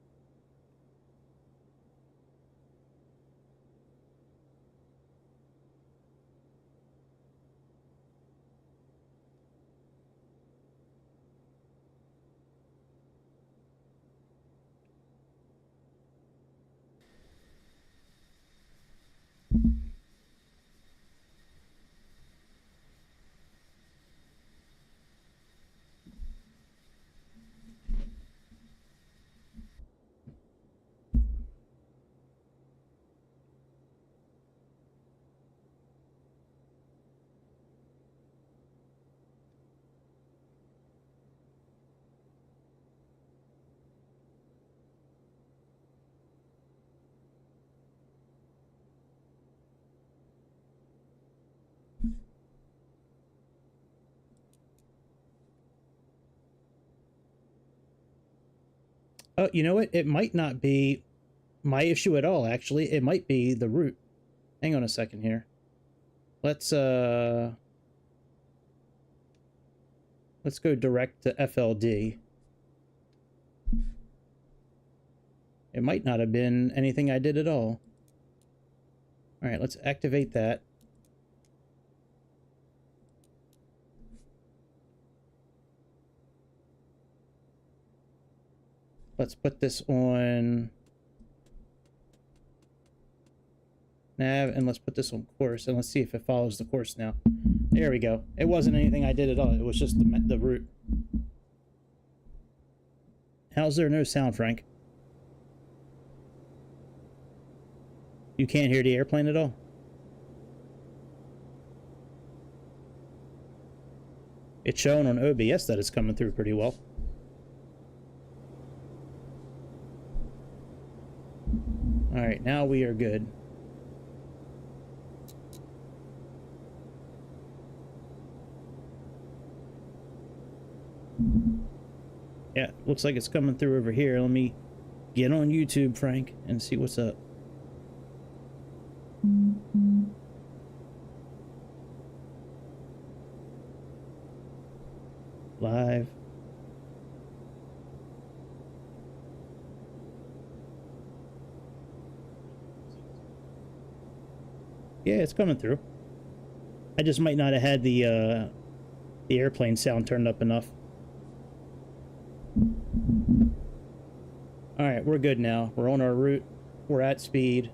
Oh, you know what? It might not be my issue at all, actually. It might be the route. Hang on a second here. Let's go direct to FLD. It might not have been anything I did at all. All right, let's activate that. Let's put this on nav, and let's put this on course, and let's see if it follows the course now. There we go. It wasn't anything I did at all. It was just the route. How's there no sound, Frank? You can't hear the airplane at all? It's showing on OBS that it's coming through pretty well. Alright, now we are good. Yeah, looks like it's coming through over here. Let me get on YouTube, Frank, and see what's up. Live. Yeah, it's coming through. I just might not have had the airplane sound turned up enough. Alright, we're good now. We're on our route. We're at speed.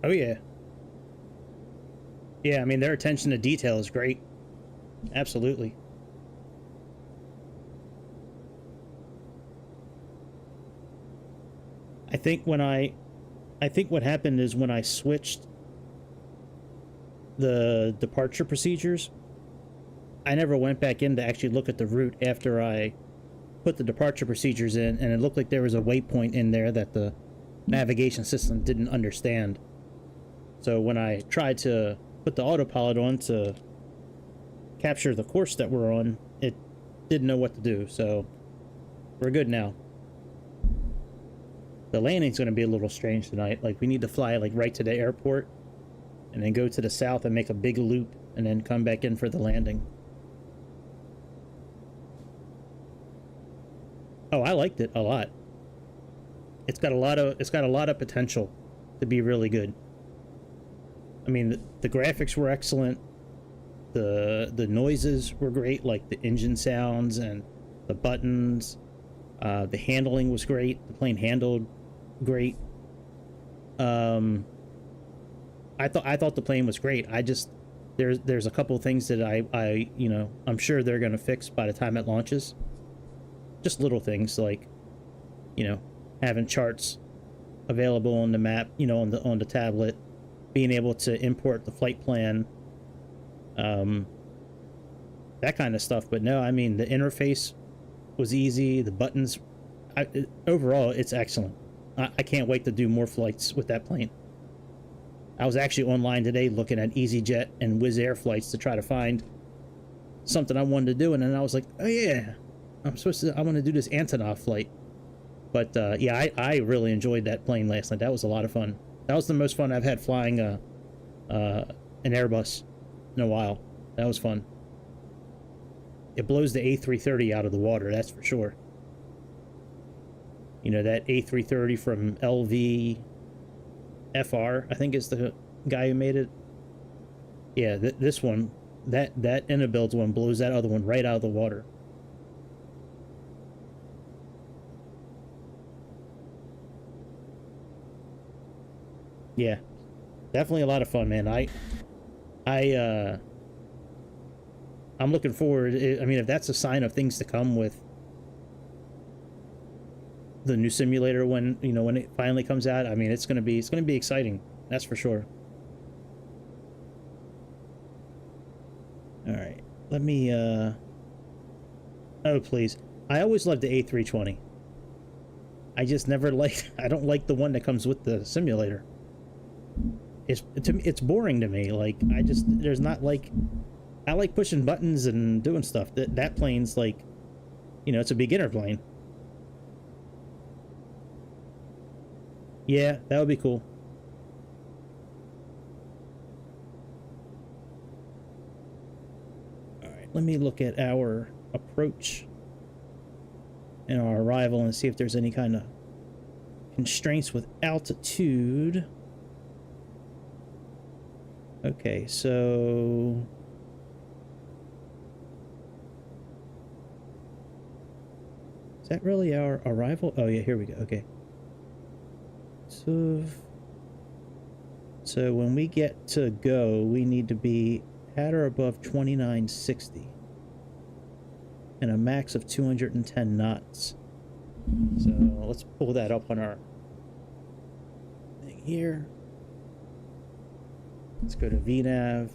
Oh yeah. Yeah, I mean, their attention to detail is great. Absolutely. I think what happened is when I switched the departure procedures, I never went back in to actually look at the route after I put the departure procedures in, and it looked like there was a waypoint in there that the navigation system didn't understand. So when I tried to put the autopilot on to capture the course that we're on, it didn't know what to do, so we're good now. The landing's going to be a little strange tonight. Like, we need to fly like right to the airport and then go to the south and make a big loop and then come back in for the landing. Oh, I liked it a lot. It's got a lot of potential to be really good. I mean, the graphics were excellent. The noises were great, like the engine sounds and the buttons. The handling was great. The plane handled great. I thought the plane was great. I just there's a couple of things that I you know, I'm sure they're gonna fix by the time it launches. Just little things like, you know, having charts available on the map, you know, on the tablet, being able to import the flight plan, that kind of stuff. But no, I mean, the interface was easy. The buttons, overall, it's excellent. I can't wait to do more flights with that plane. I was actually online today looking at EasyJet and Wizz Air flights to try to find something I wanted to do, and then I was like, oh yeah, I want to do this Antonov flight. But yeah, I really enjoyed that plane last night. That was a lot of fun. That was the most fun I've had flying an Airbus in a while. That was fun. It blows the A330 out of the water, that's for sure. You know, that A330 from LV FR, I think is the guy who made it. Yeah, this one, that Innobuild one blows that other one right out of the water. Yeah, definitely a lot of fun, man. I'm looking forward. I mean, if that's a sign of things to come with the new simulator when, you know, when it finally comes out, I mean, it's gonna be exciting. That's for sure. All right, let me. Oh please! I always loved the A320. I just never liked. I don't like the one that comes with the simulator. It's boring to me. Like, there's not like, I like pushing buttons and doing stuff. That plane's like, you know, it's a beginner plane. Yeah, that would be cool. All right, let me look at our approach and our arrival and see if there's any kind of constraints with altitude. Okay, so is that really our arrival? Oh yeah, here we go. Okay. So when we get to go, we need to be at or above 2960 and a max of 210 knots. So let's pull that up on our thing here. Let's go to VNav.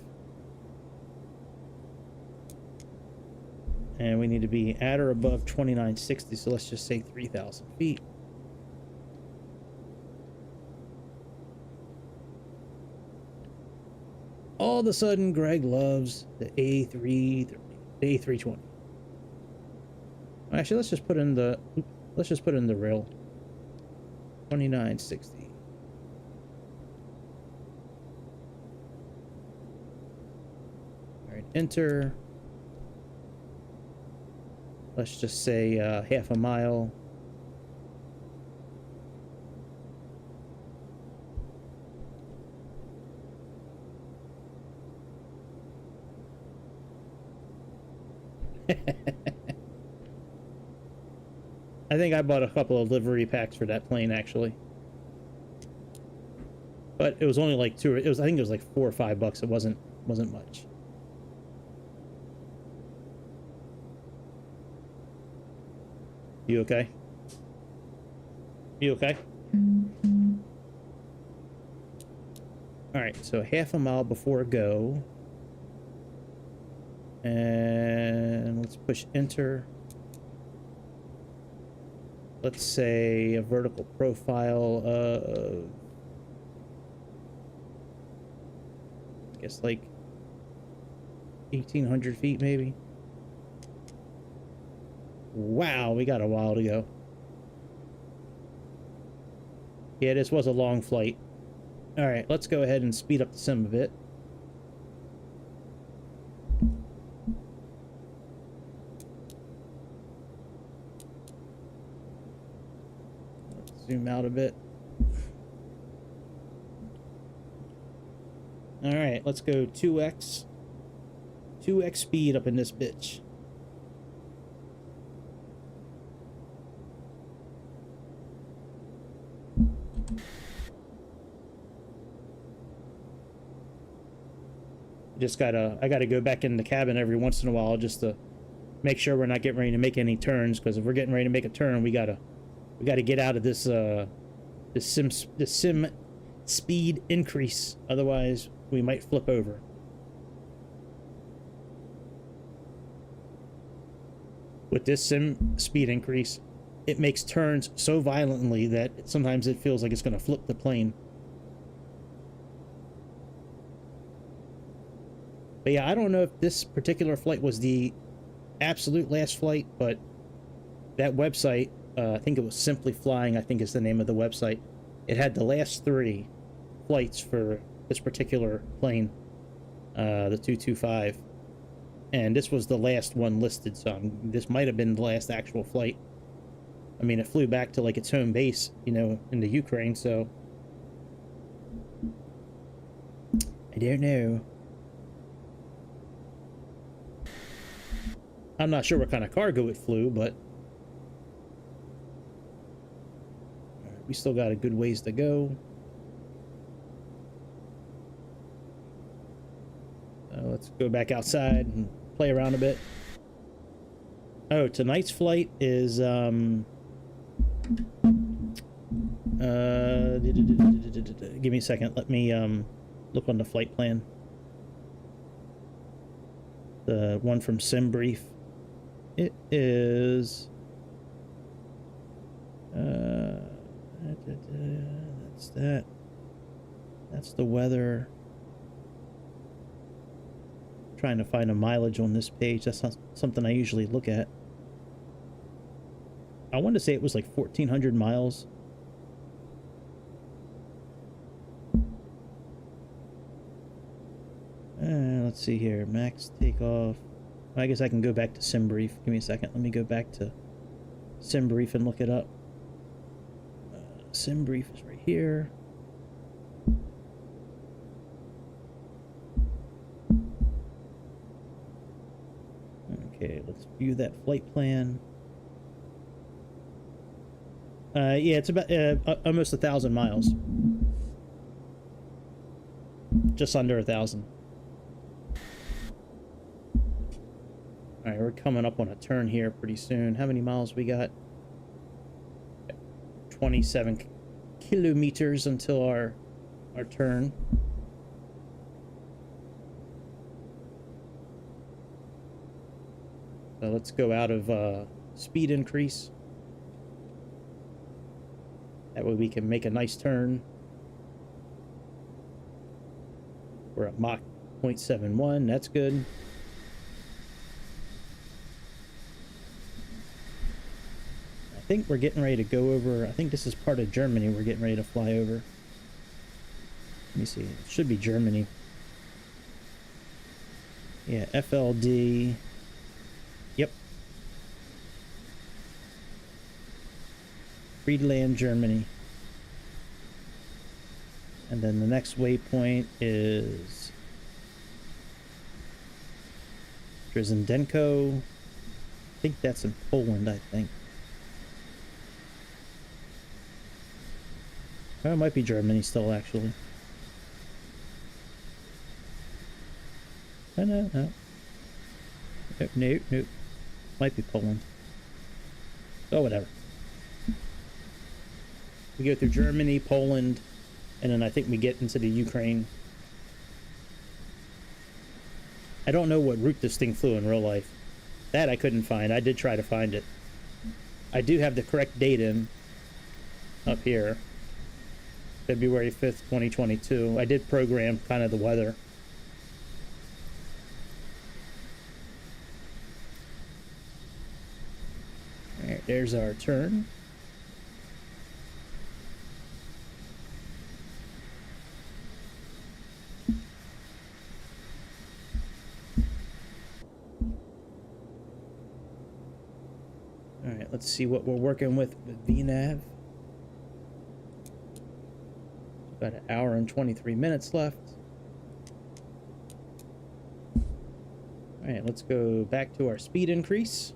And we need to be at or above 2960, so let's just say 3,000 feet. All of a sudden, Greg loves the A330, the A320. Actually, let's just put in the rail. 2960. All right, enter. Let's just say half a mile. I think I bought a couple of livery packs for that plane, actually. But it was only like I think it was like $4 or $5. It wasn't much. You okay? You okay? All right, so half a mile before go. And let's push enter. Let's say a vertical profile of, I guess, like 1,800 feet maybe. Wow, we got a while to go. Yeah, this was a long flight. All right, let's go ahead and speed up the sim a bit. Let's zoom out a bit. All right, let's go 2x. 2x speed up in this bitch. I gotta go back in the cabin every once in a while just to make sure we're not getting ready to make any turns, because if we're getting ready to make a turn, we gotta get out of this sim speed increase, otherwise we might flip over. With this sim speed increase, it makes turns so violently that sometimes it feels like it's gonna flip the plane. But yeah, I don't know if this particular flight was the absolute last flight, but that website, I think it was Simply Flying, I think is the name of the website. It had the last 3 flights for this particular plane, the 225. And this was the last one listed, so this might have been the last actual flight. I mean, it flew back to, like, its home base, you know, in the Ukraine, so... I don't know. I'm not sure what kind of cargo it flew, but... we still got a good ways to go. Let's go back outside and play around a bit. Oh, tonight's flight is, give me a second. Let me, look on the flight plan. The one from SimBrief. It is... that's that. That's the weather. I'm trying to find a mileage on this page. That's not something I usually look at. I want to say it was like 1,400 miles. Let's see here. Max takeoff. I guess I can go back to SimBrief. Give me a second. Let me go back to SimBrief and look it up. SimBrief is right here. Okay, let's view that flight plan. Yeah, it's about almost 1,000 miles. Just under 1,000. All right, we're coming up on a turn here pretty soon. How many miles we got? 27 kilometers until our turn. So let's go out of speed increase. That way we can make a nice turn. We're at Mach 0.71. That's good. I think we're getting ready to go over. I think this is part of Germany we're getting ready to fly over. Let me see. It should be Germany. Yeah, FLD. Yep. Friedland, Germany. And then the next waypoint is Drzedenko. I think that's in Poland, I think. Well, it might be Germany still, actually. No. Nope. Might be Poland. Oh, whatever. We go through Germany, Poland, and then I think we get into the Ukraine. I don't know what route this thing flew in real life. That I couldn't find. I did try to find it. I do have the correct date in up here. February 5th, 2022. I did program kind of the weather. Alright, there's our turn. Alright, let's see what we're working with VNAV. About 1 hour and 23 minutes left. Alright, let's go back to our speed increase.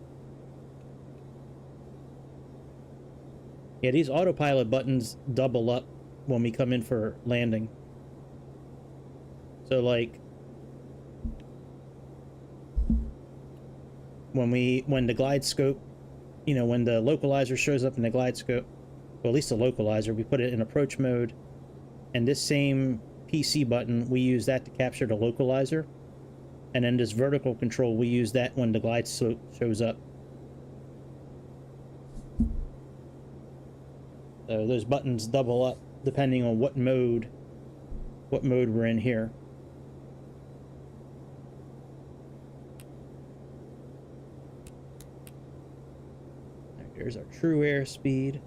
Yeah, these autopilot buttons double up when we come in for landing. So, like, when the glide scope, you know, when the localizer shows up in the glide scope, well, at least the localizer, we put it in approach mode. And this same PC button, we use that to capture the localizer. And then this vertical control, we use that when the glide slope shows up. So those buttons double up depending on what mode we're in here. There's our true airspeed.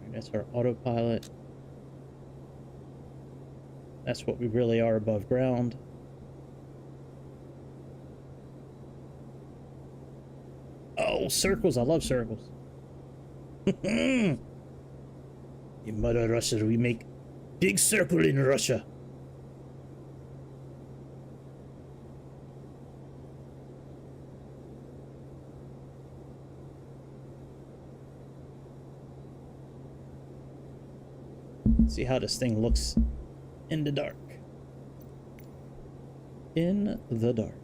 And that's our autopilot. That's what we really are above ground. Oh, circles. I love circles. In Mother Russia, we make big circle in Russia. See how this thing looks in the dark. In the dark.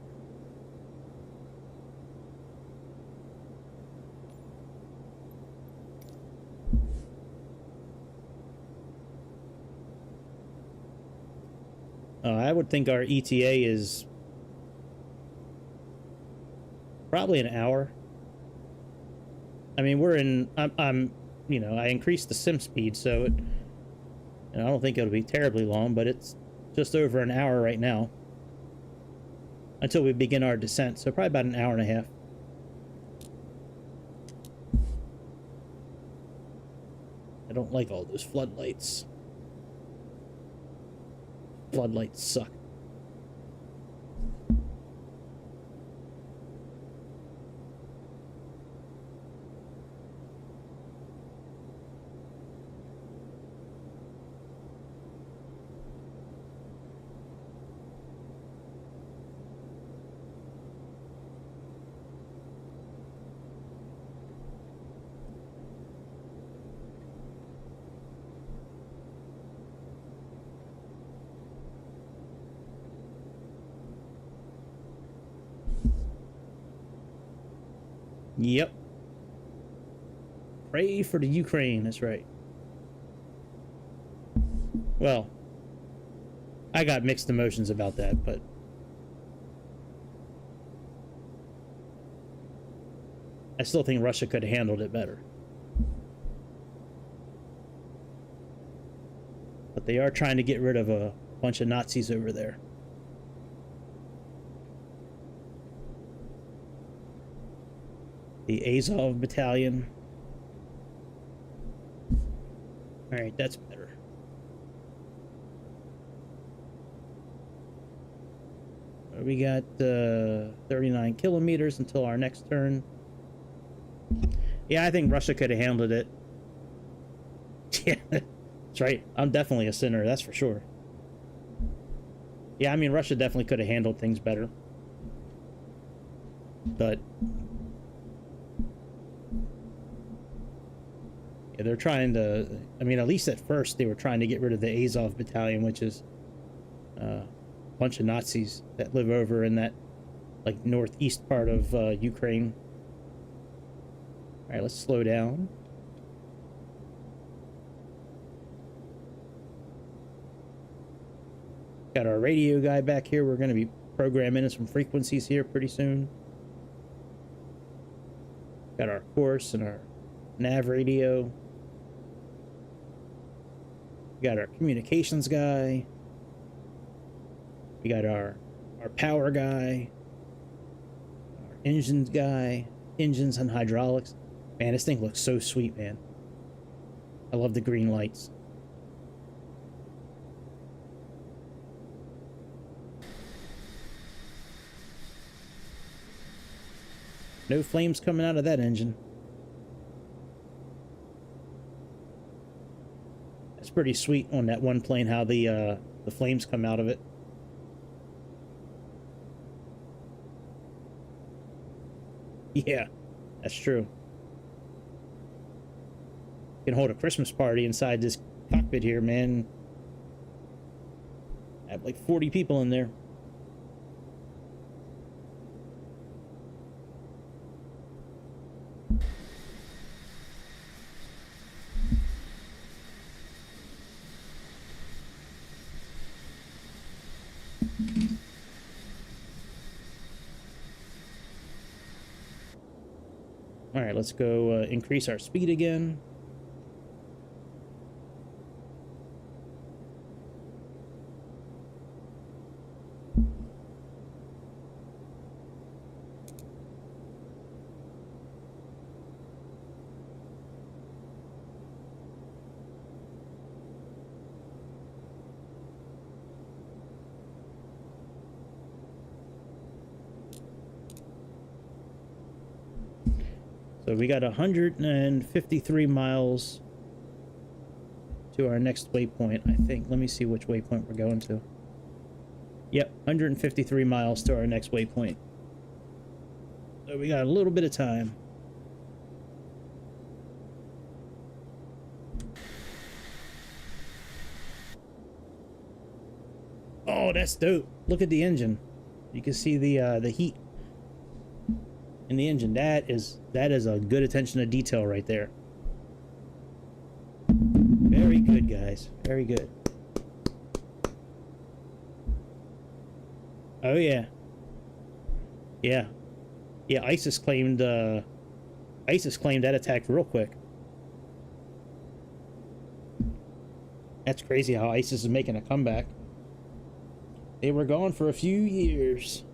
I would think our ETA is probably an hour. I mean, we're in. I'm you know, I increased the sim speed, so it. And I don't think it'll be terribly long, but it's just over an hour right now until we begin our descent. So probably about an hour and a half. I don't like all those floodlights. Floodlights suck. Yep. Pray for the Ukraine, that's right. Well, I got mixed emotions about that, but I still think Russia could have handled it better. But they are trying to get rid of a bunch of Nazis over there. The Azov battalion. Alright, that's better. We got 39 kilometers until our next turn. Yeah, I think Russia could have handled it. Yeah, that's right. I'm definitely a sinner, that's for sure. Yeah, I mean, Russia definitely could have handled things better. But yeah, they're trying to, I mean, at least at first they were trying to get rid of the Azov battalion, which is a bunch of Nazis that live over in that like northeast part of Ukraine. All right, let's slow down. Got our radio guy back here. We're going to be programming in some frequencies here pretty soon. Got our course and our nav radio. We got our communications guy. We got our power guy. Our engines guy. Engines and hydraulics. Man, this thing looks so sweet, man. I love the green lights. No flames coming out of that engine. That's pretty sweet on that one plane, how the flames come out of it. Yeah, that's true. You can hold a Christmas party inside this cockpit here, man. I have like 40 people in there. All right, let's go increase our speed again. So we got 153 miles to our next waypoint, I think. Let me see which waypoint we're going to. Yep, 153 miles to our next waypoint. So we got a little bit of time. Oh, that's dope. Look at the engine. You can see the heat in the engine. That is a good attention to detail right there. Very good, guys. Very good. Oh yeah. Yeah. Yeah, ISIS claimed that attack real quick. That's crazy how ISIS is making a comeback. They were gone for a few years.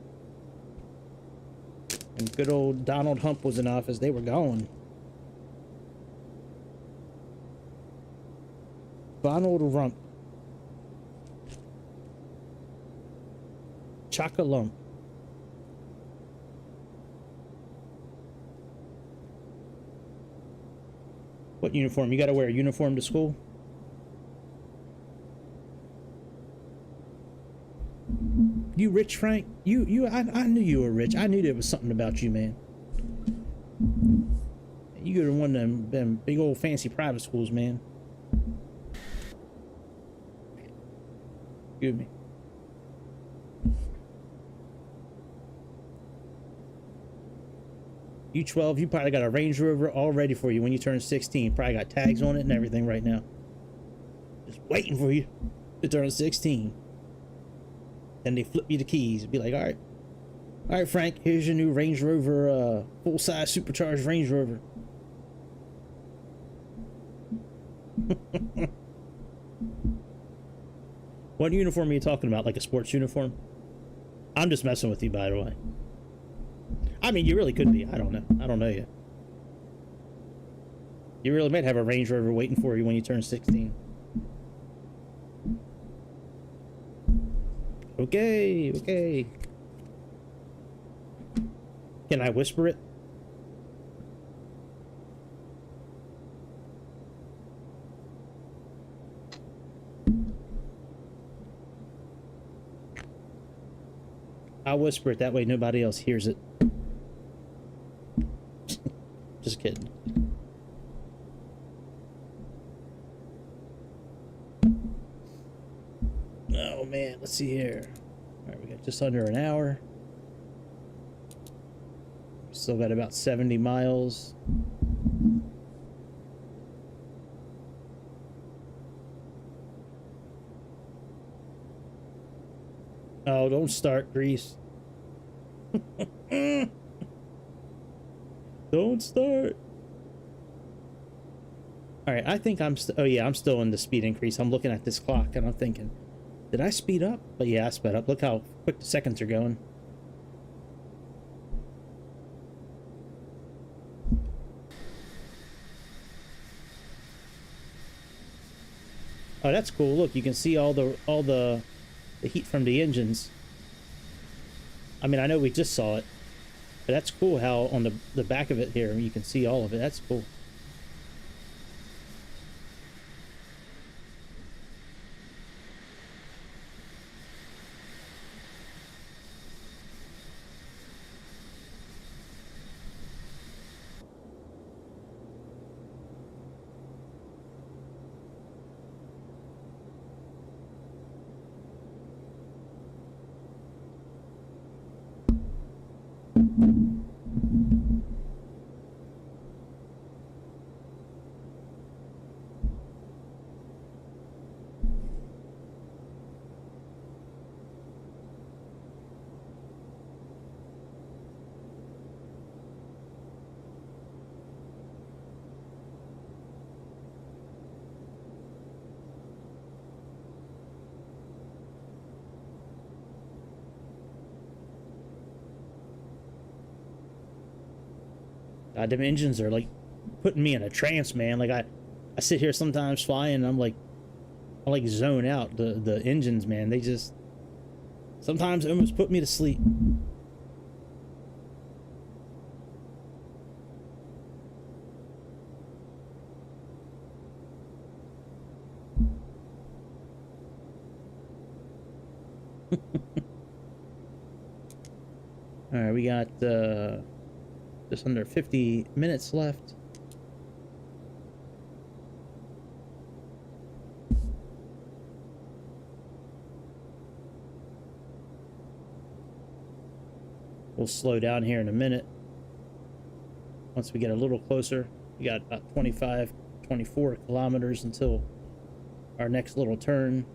And good old Donald Hump was in office. They were gone. Donald Rump. Chocolump. What uniform? You gotta wear a uniform to school? You rich, Frank? I knew you were rich. I knew there was something about you, man. You go to one of them big old fancy private schools, man. Excuse me. You 12, you probably got a Range Rover all ready for you when you turn 16. Probably got tags on it and everything right now. Just waiting for you to turn 16. Then they flip you the keys. Be like, all right, Frank, here's your new Range Rover, full-size supercharged Range Rover. What uniform are you talking about? Like a sports uniform? I'm just messing with you, by the way. I mean, you really could be. I don't know. I don't know yet. You really might have a Range Rover waiting for you when you turn 16. Okay, okay. Can I whisper it? I'll whisper it, that way nobody else hears it. Just kidding. Oh man, let's see here. Alright, we got just under an hour. Still got about 70 miles. Oh, don't start, Grease. Don't start. All right, I think I'm oh yeah, I'm still in the speed increase. I'm looking at this clock and I'm thinking, did I speed up? But yeah, I sped up. Look how quick the seconds are going. Oh, that's cool. Look, you can see all the heat from the engines. I mean, I know we just saw it, but that's cool how on the back of it here you can see all of it. That's cool. Them engines are like putting me in a trance, man. Like I sit here sometimes flying and I like zone out. The engines, man, they just sometimes almost put me to sleep. All right, we got just under 50 minutes left. We'll slow down here in a minute. Once we get a little closer, we got about 25, 24 kilometers until our next little turn.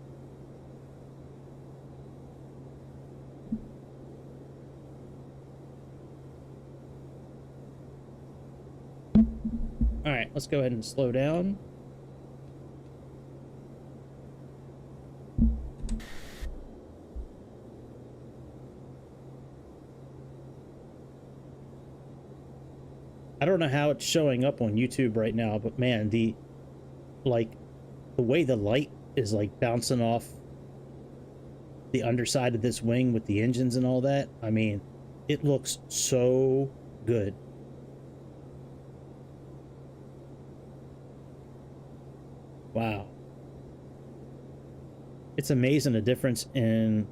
All right, let's go ahead and slow down. I don't know how it's showing up on YouTube right now, but man, the way the light is like bouncing off the underside of this wing with the engines and all that, I mean, it looks so good. Wow. It's amazing the difference in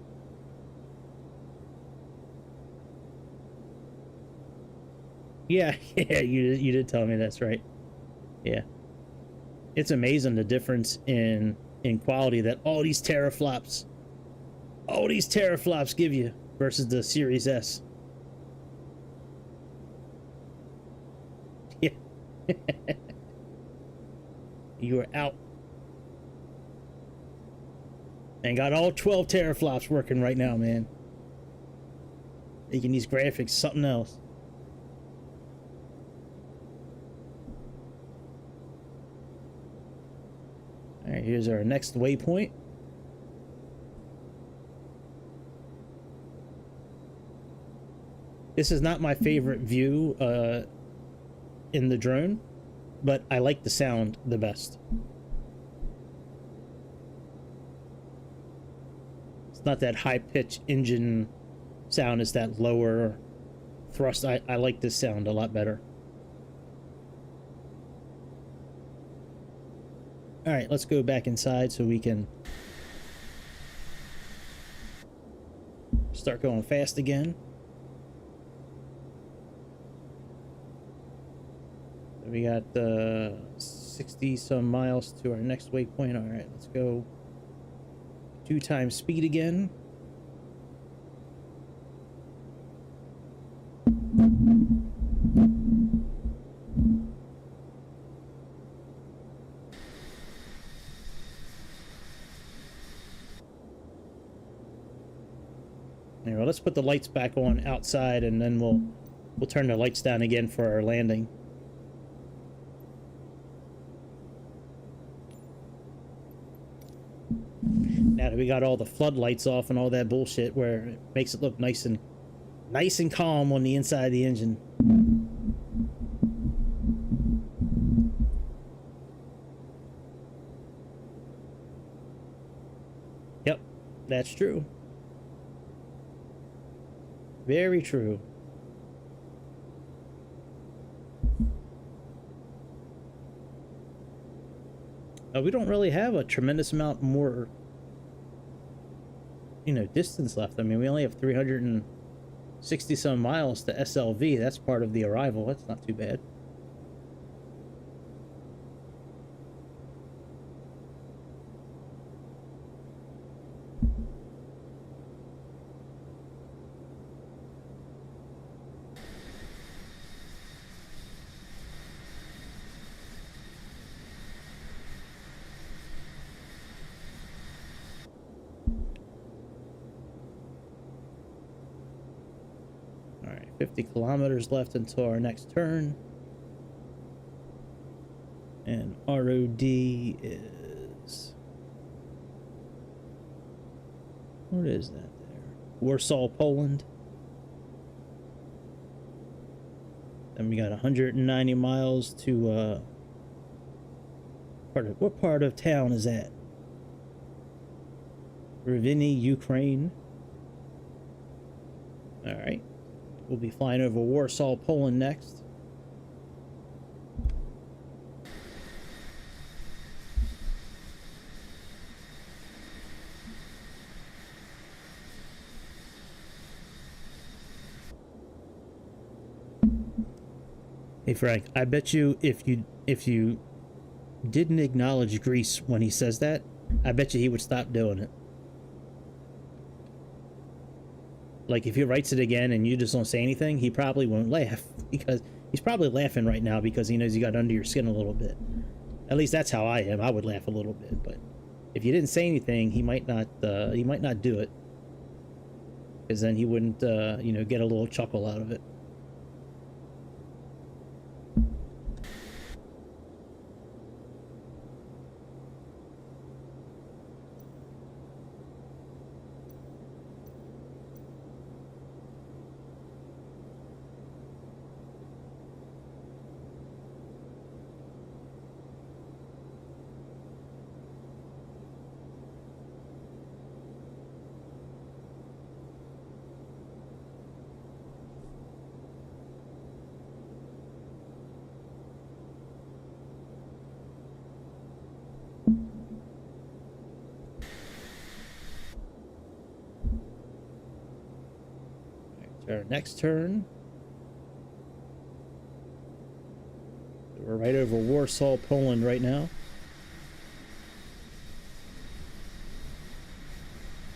yeah, you did tell me that's right. Yeah. It's amazing the difference in quality that all these teraflops give you versus the Series S. Yeah. You are out. And got all 12 teraflops working right now, man. Making these graphics something else. All right, here's our next waypoint. This is not my favorite view in the drone, but I like the sound the best. It's not that high-pitched engine sound, it's that lower thrust. I like this sound a lot better. All right, let's go back inside so we can start going fast again. We got 60 some miles to our next waypoint. All right, let's go 2 times speed again. Anyway, let's put the lights back on outside, and then we'll turn the lights down again for our landing. Now that we got all the floodlights off and all that bullshit, where it makes it look nice and calm on the inside of the engine. Yep, that's true. Very true. We don't really have a tremendous amount more, distance left. I mean, we only have 360 some miles to SLV. That's part of the arrival. That's not too bad. All right, 50 kilometers left until our next turn. And ROD is... what is that there? Warsaw, Poland. Then we got 190 miles to what part of town is that? Rivne, Ukraine. All right. We'll be flying over Warsaw, Poland next. Hey Frank, I bet you if you didn't acknowledge Grease when he says that, I bet you he would stop doing it. Like if he writes it again and you just don't say anything, he probably won't laugh because he's probably laughing right now because he knows you got under your skin a little bit. At least that's how I am. I would laugh a little bit, but if you didn't say anything, he might not do it because then he wouldn't you know, get a little chuckle out of it. Our next turn. We're right over Warsaw, Poland right now.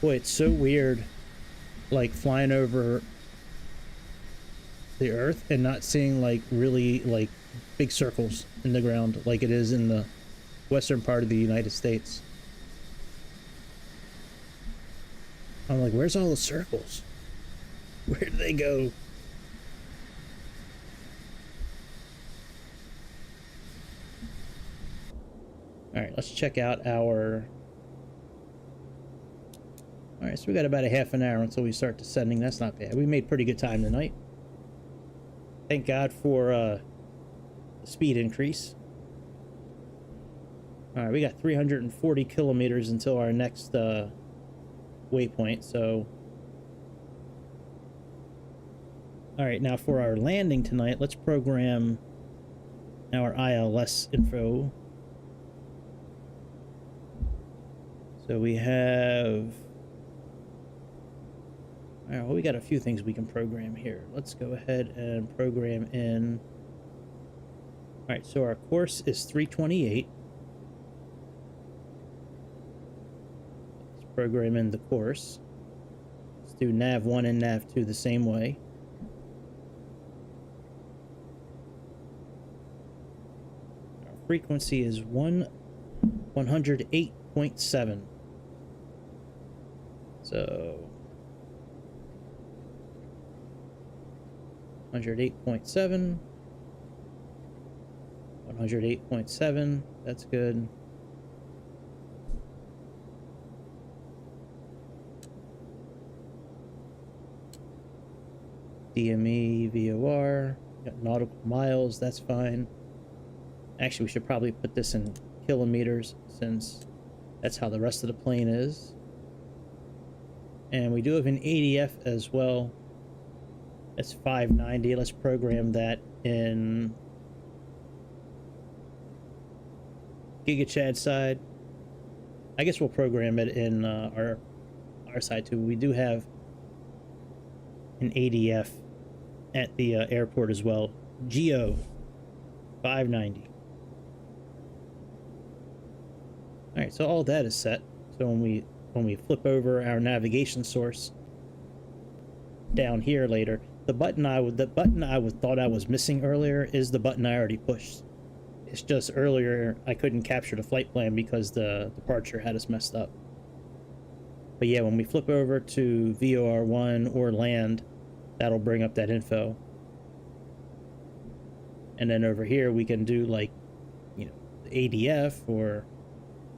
Boy, it's so weird, like flying over the Earth and not seeing like really like big circles in the ground like it is in the western part of the United States. I'm like, where's all the circles? Where did they go? All right, let's check out our... All right, so we got about a half an hour until we start descending. That's not bad. We made pretty good time tonight. Thank God for the speed increase. All right, we got 340 kilometers until our next waypoint, so... All right, now for our landing tonight, let's program our ILS info. So we have... All right, well, we got a few things we can program here. Let's go ahead and program in... All right, so our course is 328. Let's program in the course. Let's do nav1 and nav2 the same way. Frequency is 108.7. So 108.7. 108.7. That's good. DME, VOR, got nautical miles, that's fine. Actually, we should probably put this in kilometers since that's how the rest of the plane is. And we do have an ADF as well. That's 590. Let's program that in GigaChad side. I guess we'll program it in our side too. We do have an ADF at the airport as well. Geo 590. All right, so all that is set. So when we flip over our navigation source down here later, the button I thought I was missing earlier is the button I already pushed. It's just earlier I couldn't capture the flight plan because the departure had us messed up. But yeah, when we flip over to VOR1 or land, that'll bring up that info. And then over here we can do like, you know, the ADF, or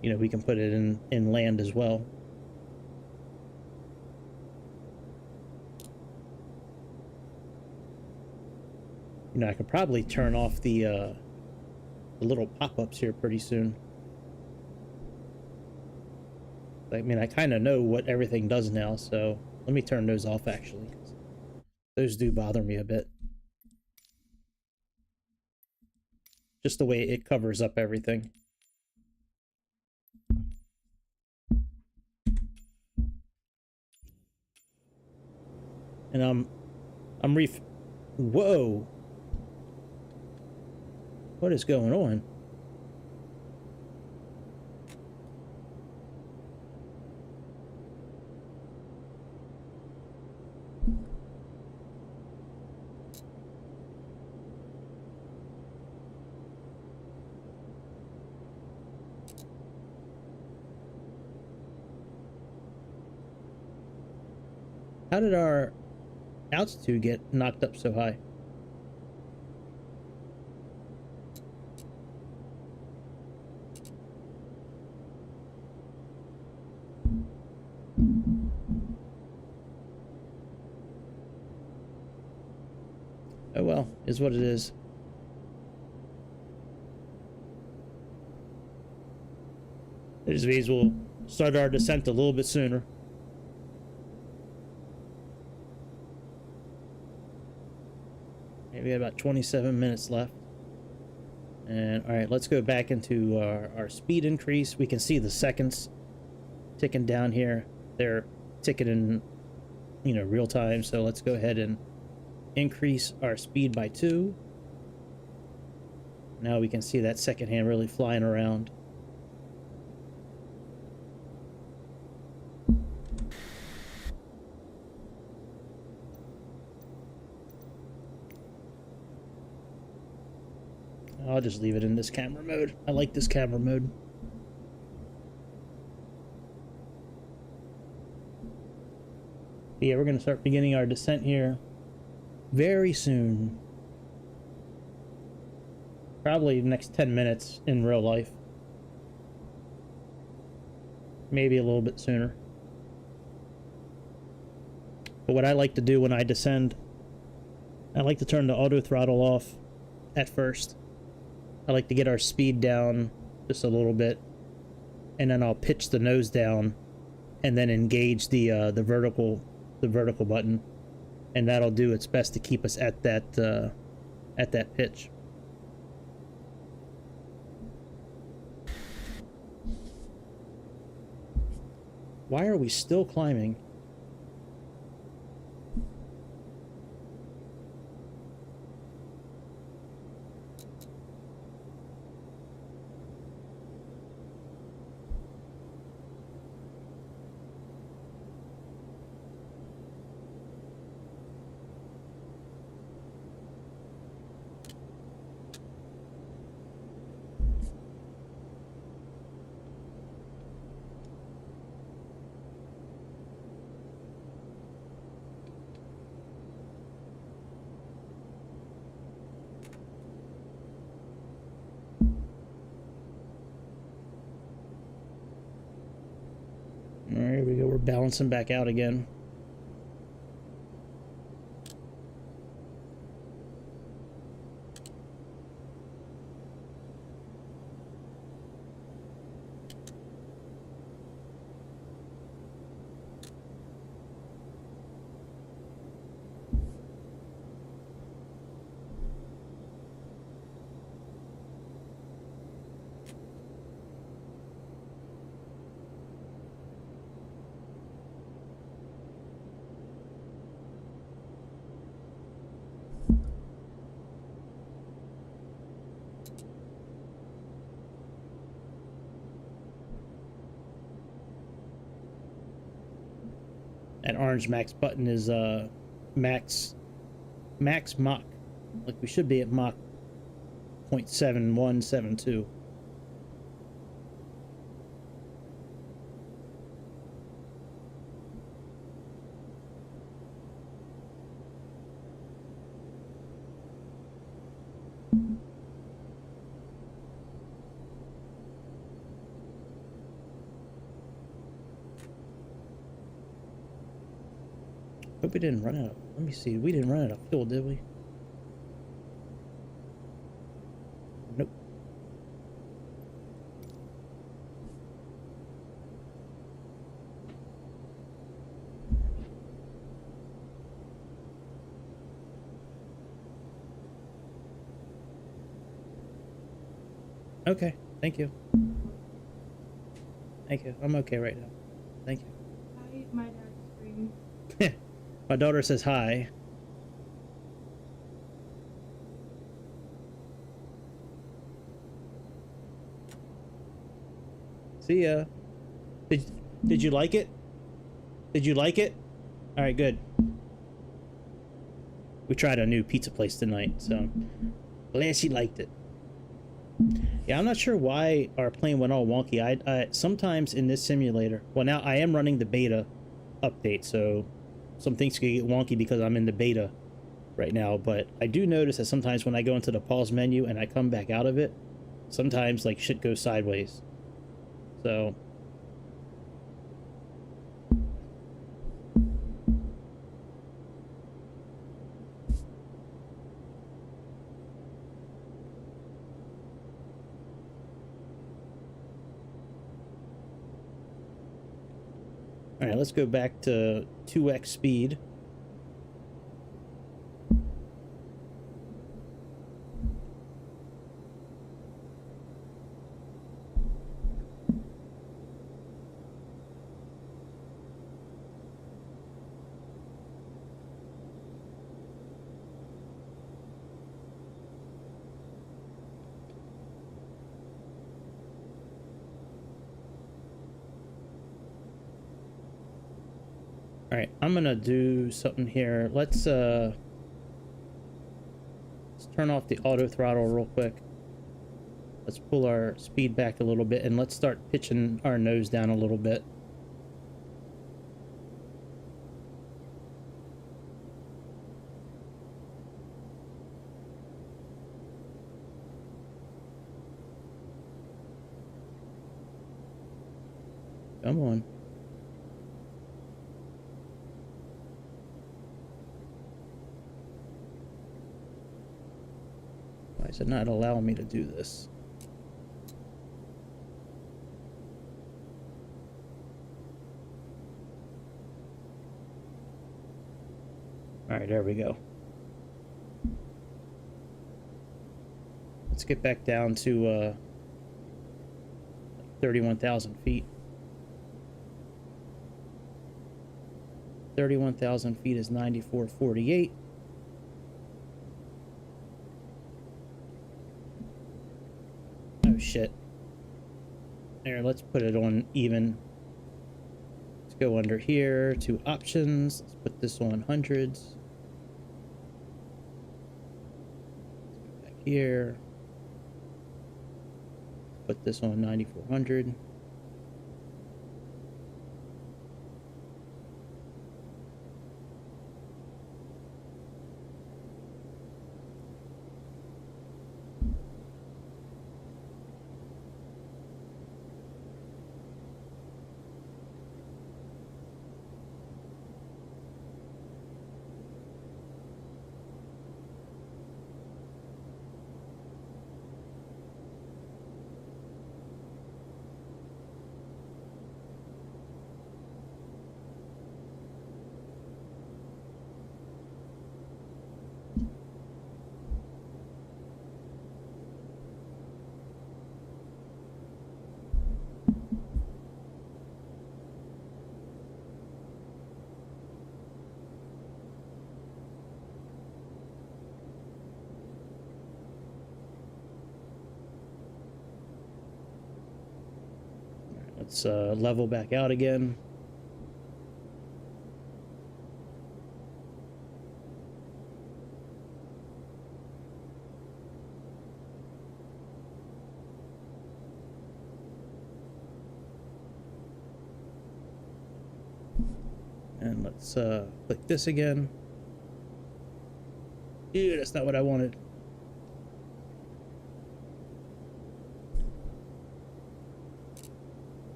you know, we can put it in land as well. You know, I could probably turn off the little pop-ups here pretty soon. I mean, I kind of know what everything does now, so let me turn those off actually. Those do bother me a bit. Just the way it covers up everything. And whoa. What is going on? How did our altitude get knocked up so high? Oh well, is what it is. It just means we'll start our descent a little bit sooner. We got about 27 minutes left. And all right, let's go back into our speed increase. We can see the seconds ticking down here. They're ticking in, you know, real time. So let's go ahead and increase our speed by 2. Now we can see that second hand really flying around. I'll just leave it in this camera mode. I like this camera mode. But yeah, we're going to start beginning our descent here very soon. Probably the next 10 minutes in real life. Maybe a little bit sooner. But what I like to do when I descend, I like to turn the auto throttle off at first. I like to get our speed down just a little bit, and then I'll pitch the nose down, and then engage the vertical button, and that'll do its best to keep us at that pitch. Why are we still climbing? Alright, here we go. We're balancing back out again. That orange max button is max Mach. Like we should be at Mach 0.7172. Hope we didn't run out. Let me see. We didn't run out of fuel, did we? Nope. Okay. Thank you. Thank you. I'm okay right now. Thank you. Hi, my dad screamed. My daughter says hi. See ya. Did you like it? Did you like it? All right, good. We tried a new pizza place tonight, so glad she liked it. Yeah, I'm not sure why our plane went all wonky. I sometimes in this simulator, well, now I am running the beta update, so some things can get wonky because I'm in the beta right now, but I do notice that sometimes when I go into the pause menu and I come back out of it, sometimes like shit goes sideways. So all right, let's go back to 2x speed. All right, I'm gonna do something here. Let's turn off the auto throttle real quick. Let's pull our speed back a little bit and let's start pitching our nose down a little bit. Come on. Why is it not allowing me to do this? All right, there we go. Let's get back down to 31,000 feet. 31,000 feet is 94.48. Oh shit. There, let's put it on even. Let's go under here to options. Let's put this on hundreds. Let's go back here. Put this on 9400. Let's level back out again. And let's click this again. Ew, that's not what I wanted.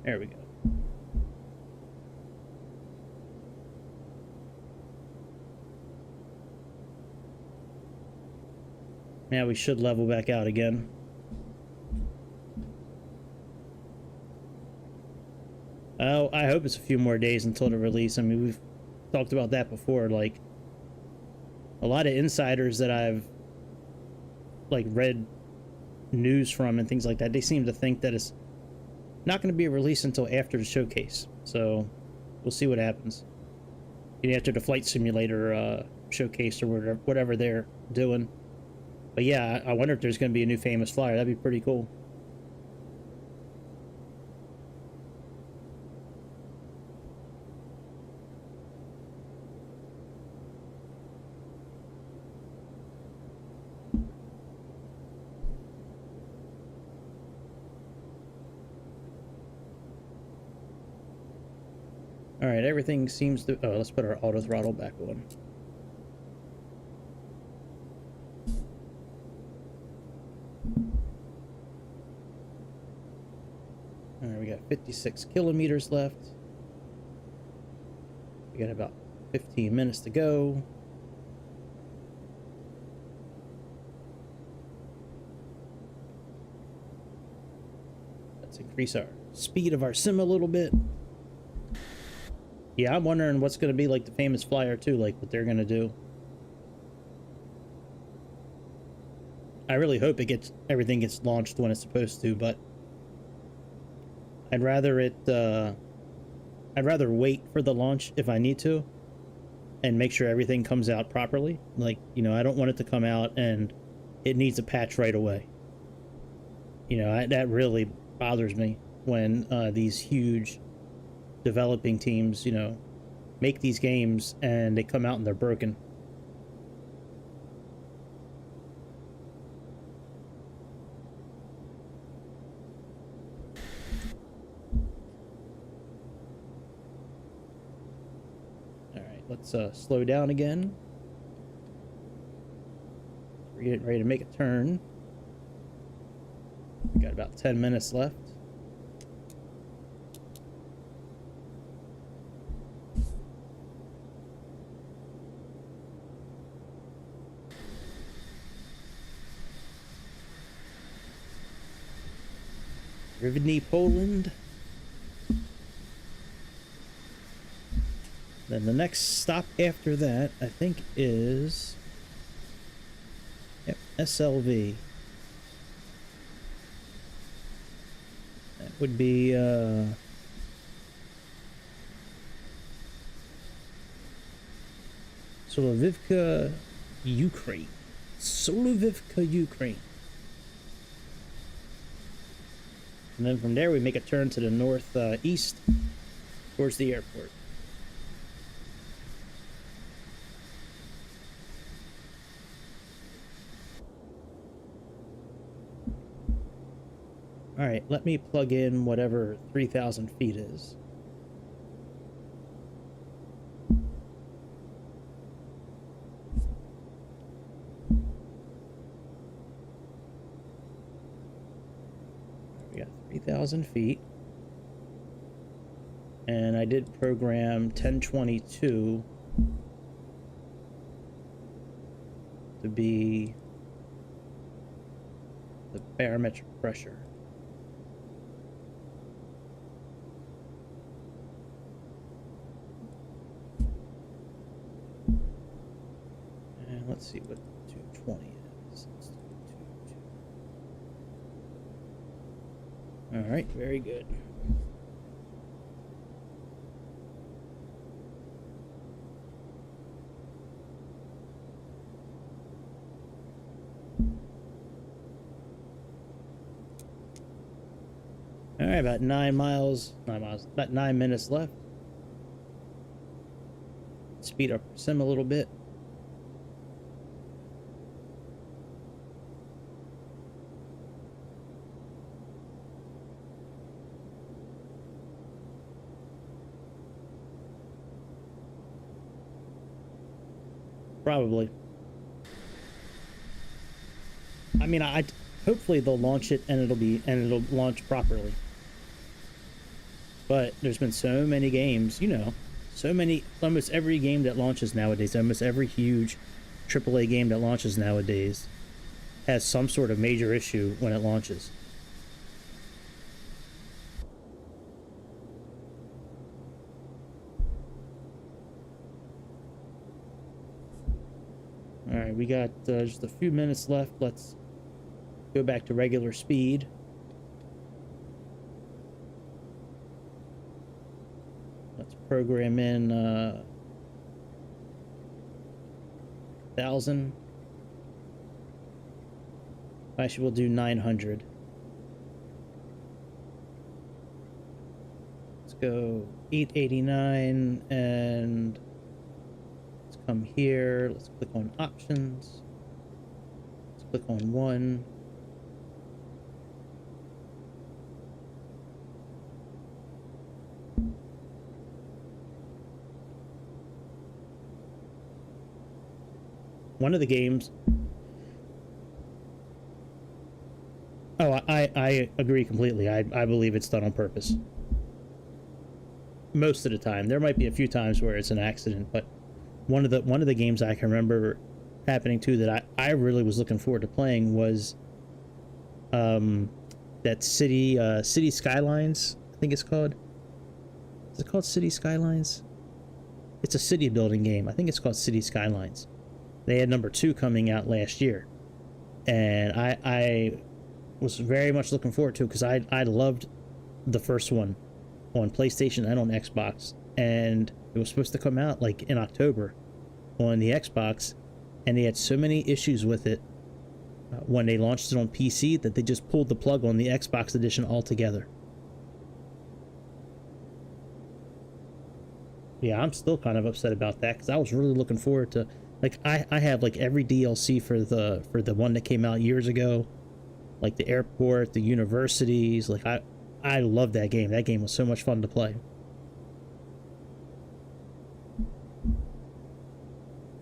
There we go. Now we should level back out again. Oh, I hope it's a few more days until the release. I mean, we've talked about that before. Like, a lot of insiders that I've like read news from and things like that, they seem to think that it's not going to be released until after the showcase. So we'll see what happens. After the flight simulator showcase or whatever they're doing. But yeah, I wonder if there's going to be a new famous flyer. That'd be pretty cool. All right, everything seems to... Oh, let's put our auto throttle back on. All right, we got 56 kilometers left. We got about 15 minutes to go. Let's increase our speed of our sim a little bit. Yeah, I'm wondering what's going to be like the famous flyer too, like what they're going to do. I really hope everything gets launched when it's supposed to, but I'd rather wait for the launch if I need to and make sure everything comes out properly. Like, you know, I don't want it to come out and it needs a patch right away. You know, that really bothers me when these huge developing teams, you know, make these games and they come out and they're broken. Let's slow down again. We're getting ready to make a turn. We got about 10 minutes left. Rivne, Poland. Then the next stop after that, I think, is... Yep, SLV. That would be, Solovivka, Ukraine. Solovivka, Ukraine. And then from there, we make a turn to the northeast towards the airport. Alright, let me plug in whatever 3,000 feet is. We got 3,000 feet. And I did program 1022 to be the barometric pressure. Let's see what 220 is. All right, very good. All right, about 9 miles, about 9 minutes left. Speed up sim a little bit. Probably. I mean, hopefully they'll launch it and it'll launch properly. But there's been so many games, you know, almost every game that launches nowadays, almost every huge AAA game that launches nowadays has some sort of major issue when it launches. Alright, we got just a few minutes left. Let's go back to regular speed. Let's program in 1,000. Actually, we'll do 900. Let's go 889 and come here. Let's click on options. Let's click on 1. one of the games. Oh, I agree completely. I believe it's done on purpose. Most of the time, there might be a few times where it's an accident, but one of the games I can remember happening to that I really was looking forward to playing was that City Skylines, I think it's called. Is it called City Skylines? It's a city building game. I think it's called City Skylines. They had number 2 coming out last year, and I was very much looking forward to it because I loved the first one on PlayStation and on Xbox, and it was supposed to come out like in October on the Xbox, and they had so many issues with it when they launched it on PC that they just pulled the plug on the Xbox edition altogether. Yeah, I'm still kind of upset about that because I was really looking forward to, like, I have like every DLC for the one that came out years ago, like the airport, the universities. Like I love that game. That game was so much fun to play.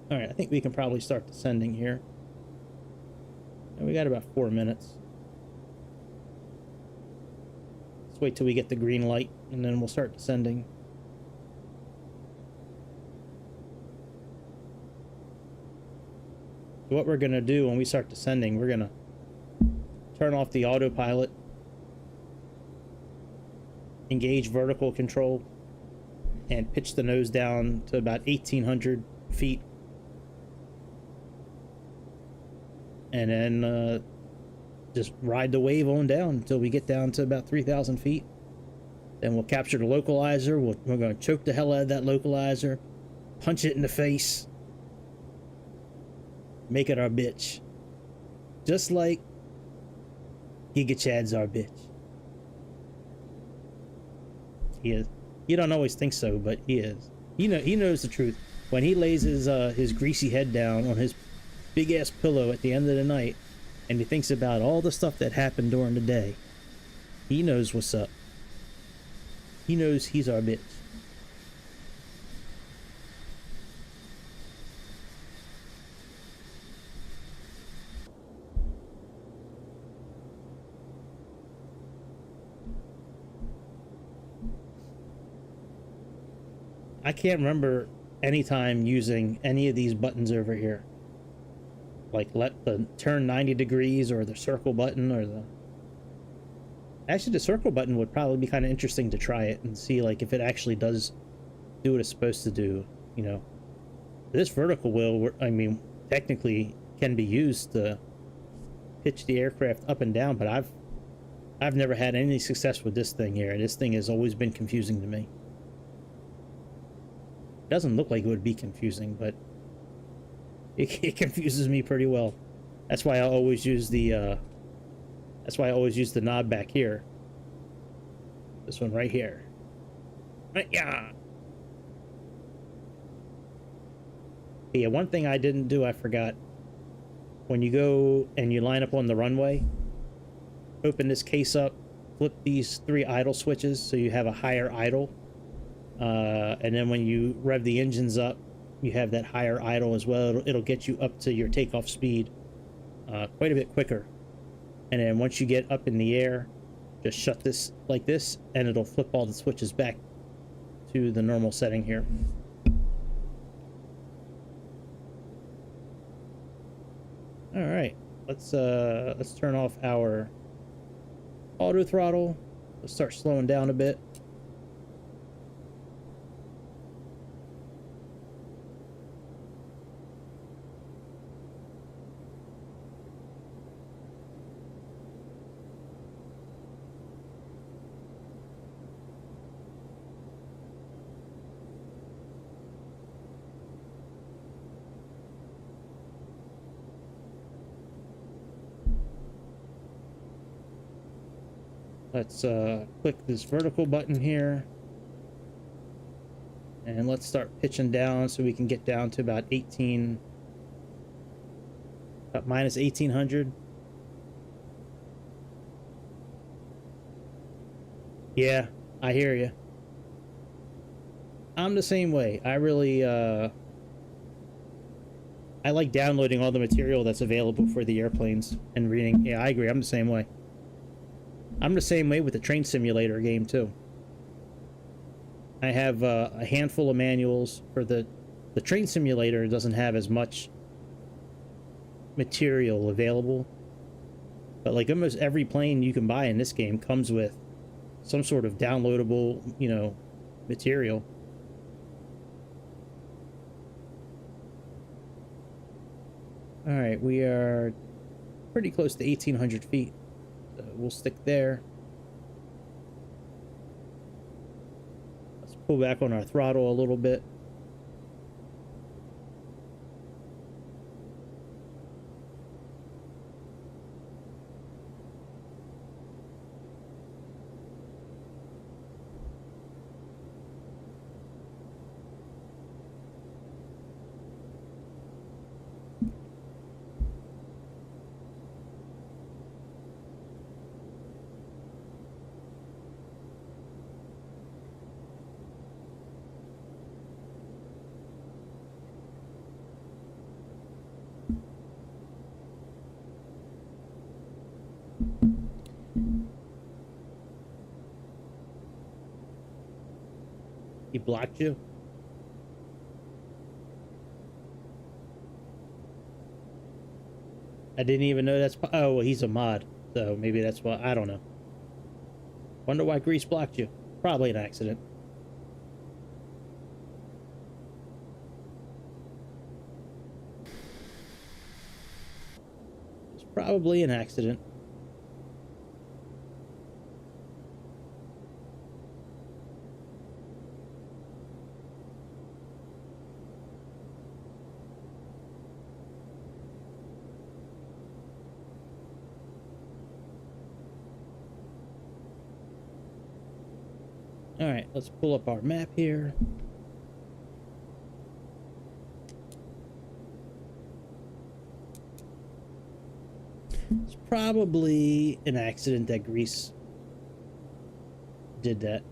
All right, I think we can probably start descending here. And we got about 4 minutes. Let's wait till we get the green light, and then we'll start descending. So what we're gonna do when we start descending, we're gonna turn off the autopilot, engage vertical control, and pitch the nose down to about 1,800 feet. And then just ride the wave on down until we get down to about 3,000 feet. Then we'll capture the localizer. We're going to choke the hell out of that localizer, punch it in the face, make it our bitch. Just like Giga Chad's our bitch. He is. You don't always think so, but he is. You know, he knows the truth. When he lays his greasy head down on his big ass pillow at the end of the night, and he thinks about all the stuff that happened during the day, he knows what's up. He knows he's our bitch. I can't remember any time using any of these buttons over here. Like let the turn 90 degrees or the circle button or the... Actually, the circle button would probably be kind of interesting to try it and see like if it actually does do what it's supposed to do, you know. This vertical wheel, I mean, technically can be used to pitch the aircraft up and down, but I've never had any success with this thing here. This thing has always been confusing to me. It doesn't look like it would be confusing, but it confuses me pretty well. That's why I always use the knob back here. This one right here. Yeah. Yeah, one thing I didn't do, I forgot. When you go and you line up on the runway, open this case up, flip these 3 idle switches so you have a higher idle. And then when you rev the engines up, you have that higher idle as well. It'll get you up to your takeoff speed quite a bit quicker. And then once you get up in the air, just shut this like this, and it'll flip all the switches back to the normal setting here. All right, let's turn off our auto throttle. Let's start slowing down a bit. Let's click this vertical button here, and let's start pitching down so we can get down to about minus 1,800. Yeah, I hear you. I'm the same way. I I like downloading all the material that's available for the airplanes and reading. Yeah, I agree. I'm the same way. I'm the same way with the train simulator game too. I have a handful of manuals for the train simulator. Doesn't have as much material available, but like almost every plane you can buy in this game comes with some sort of downloadable, you know, material. All right, we are pretty close to 1,800 feet. So we'll stick there. Let's pull back on our throttle a little bit. He blocked you? I didn't even know that's... Oh, well, he's a mod. So maybe that's why... I don't know. Wonder why Grease blocked you. Probably an accident. It's probably an accident. All right, let's pull up our map here. It's probably an accident that Grease did that.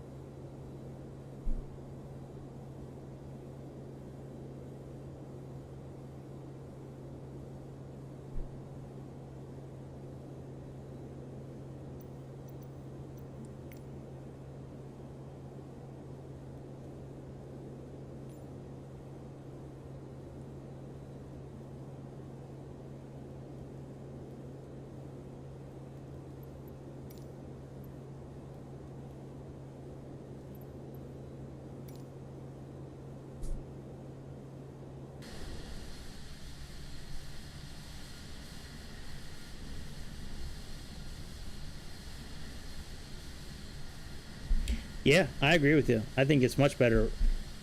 Yeah, I agree with you. I think it's much better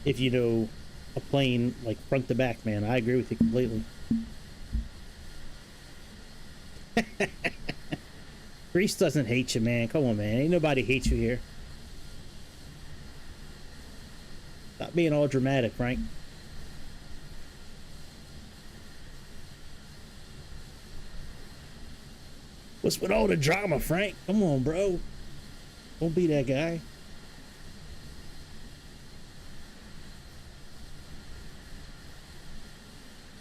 if you know a plane like front to back, man. I agree with you completely. Grease doesn't hate you, man. Come on, man. Ain't nobody hates you here. Stop being all dramatic, Frank. What's with all the drama, Frank? Come on, bro. Don't be that guy.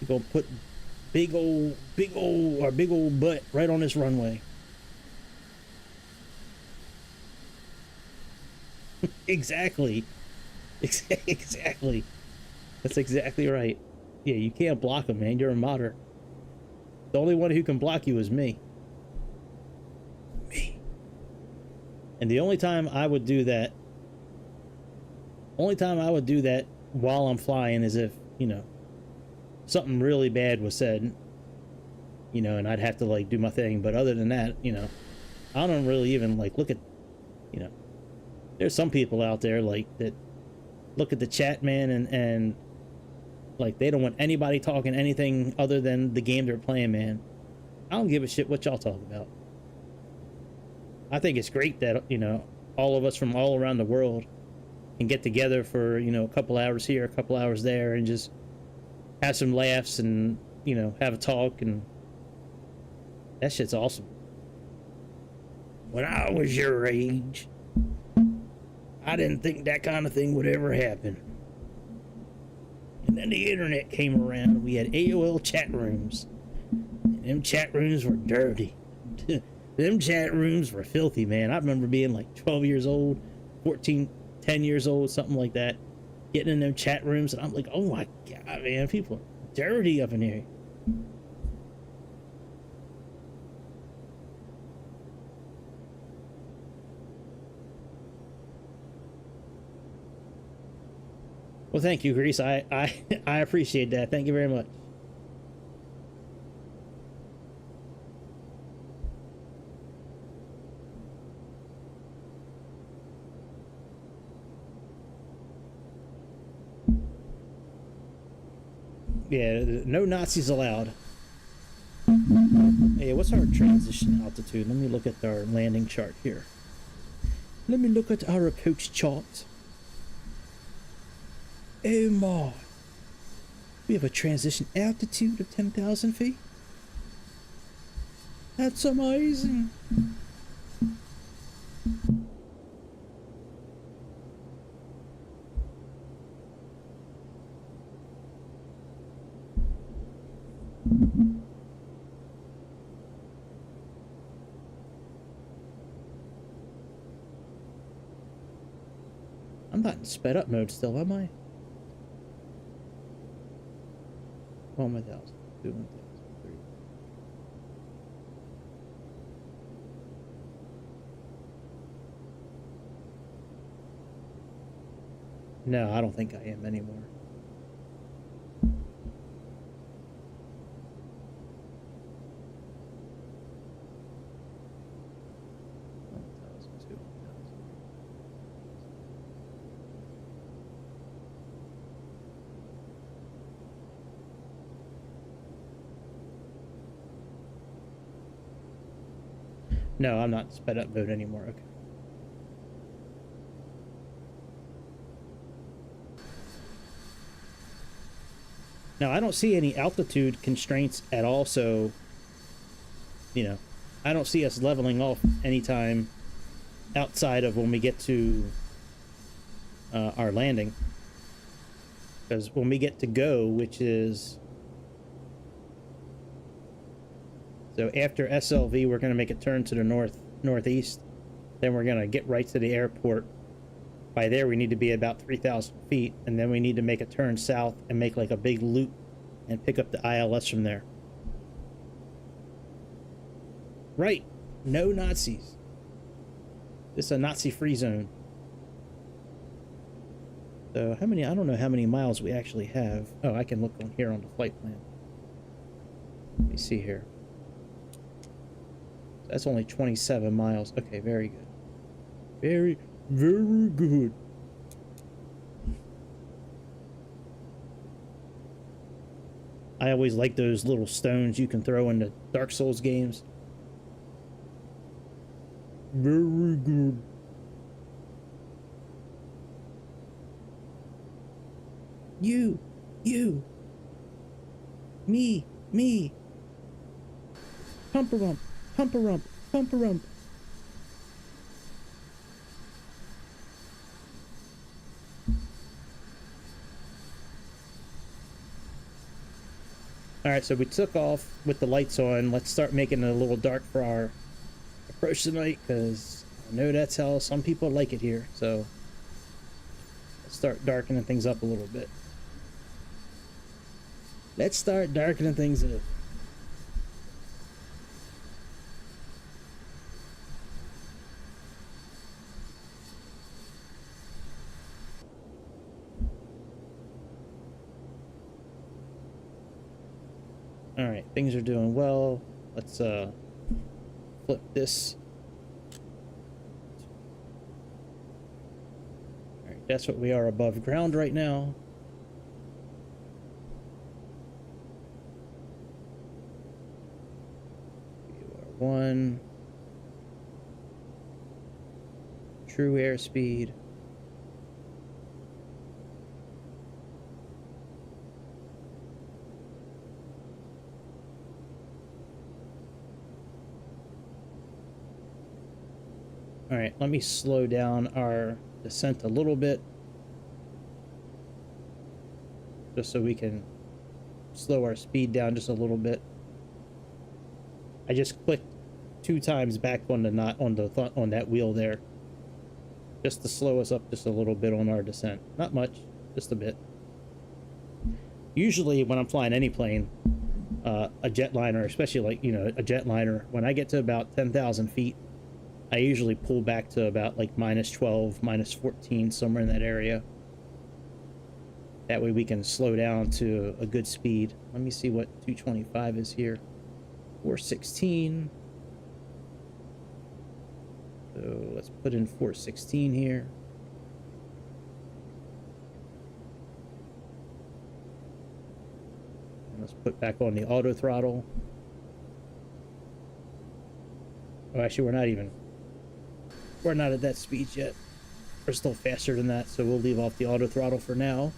You're gonna put big old butt right on this runway. Exactly. Exactly. That's exactly right. Yeah, you can't block him, man. You're a modder. The only one who can block you is me. Me. And the only time I would do that, while I'm flying is if, you know, something really bad was said, you know, and I'd have to like do my thing. But other than that, you know, I don't really even like look at, you know, there's some people out there like that look at the chat, man, and like they don't want anybody talking anything other than the game they're playing, man. I don't give a shit what y'all talk about. I think it's great that, you know, all of us from all around the world can get together for, you know, a couple hours here, a couple hours there, and just have some laughs and, you know, have a talk, and that shit's awesome. When I was your age, I didn't think that kind of thing would ever happen. And then the internet came around. We had AOL chat rooms. And them chat rooms were dirty. Them chat rooms were filthy, man. I remember being like 12 years old, 14, 10 years old, something like that. Getting in them chat rooms, and I'm like, oh my God, man, people are dirty up in here. Well, thank you, Grease. I appreciate that. Thank you very much. Yeah, no Nazis allowed. Hey, what's our transition altitude? Let me look at our landing chart here. Let me look at our approach chart. Oh my. We have a transition altitude of 10,000 feet. That's amazing. I'm not in sped up mode still, am I? 1,000, 2,000, 3. No, I don't think I am anymore. No, I'm not sped up mode anymore. Okay. Now, I don't see any altitude constraints at all, so, you know, I don't see us leveling off anytime outside of when we get to our landing. Because when we get to go, which is... So after SLV, we're going to make a turn to the northeast. Then we're going to get right to the airport. By there, we need to be about 3,000 feet. And then we need to make a turn south and make like a big loop and pick up the ILS from there. Right. No Nazis. This is a Nazi-free zone. So how many... I don't know how many miles we actually have. Oh, I can look on here on the flight plan. Let me see here. That's only 27 miles. Okay, very good. Very, very good. I always like those little stones you can throw in the Dark Souls games. Very good. You. Me. Pump-a-rump. Pump-a-rump, pump-a-rump. Alright, so we took off with the lights on. Let's start making it a little dark for our approach tonight, because I know that's how some people like it here. So let's start darkening things up a little bit. Let's start darkening things up. Alright, things are doing well. Let's flip this. Alright, that's what we are above ground right now. VR1. True airspeed. All right, let me slow down our descent a little bit. just so we can slow our speed down just a little bit. I just clicked 2 times back on the on that wheel there, just to slow us up just a little bit on our descent. Not much, just a bit. Usually when I'm flying any plane, a jetliner, especially like, you know, a jetliner, when I get to about 10,000 feet, I usually pull back to about like -12, -14, somewhere in that area. That way we can slow down to a good speed. Let me see what 225 is here. 416. So let's put in 416 here. And let's put back on the auto throttle. Oh, actually, we're not at that speed yet. We're still faster than that, so we'll leave off the auto throttle for now.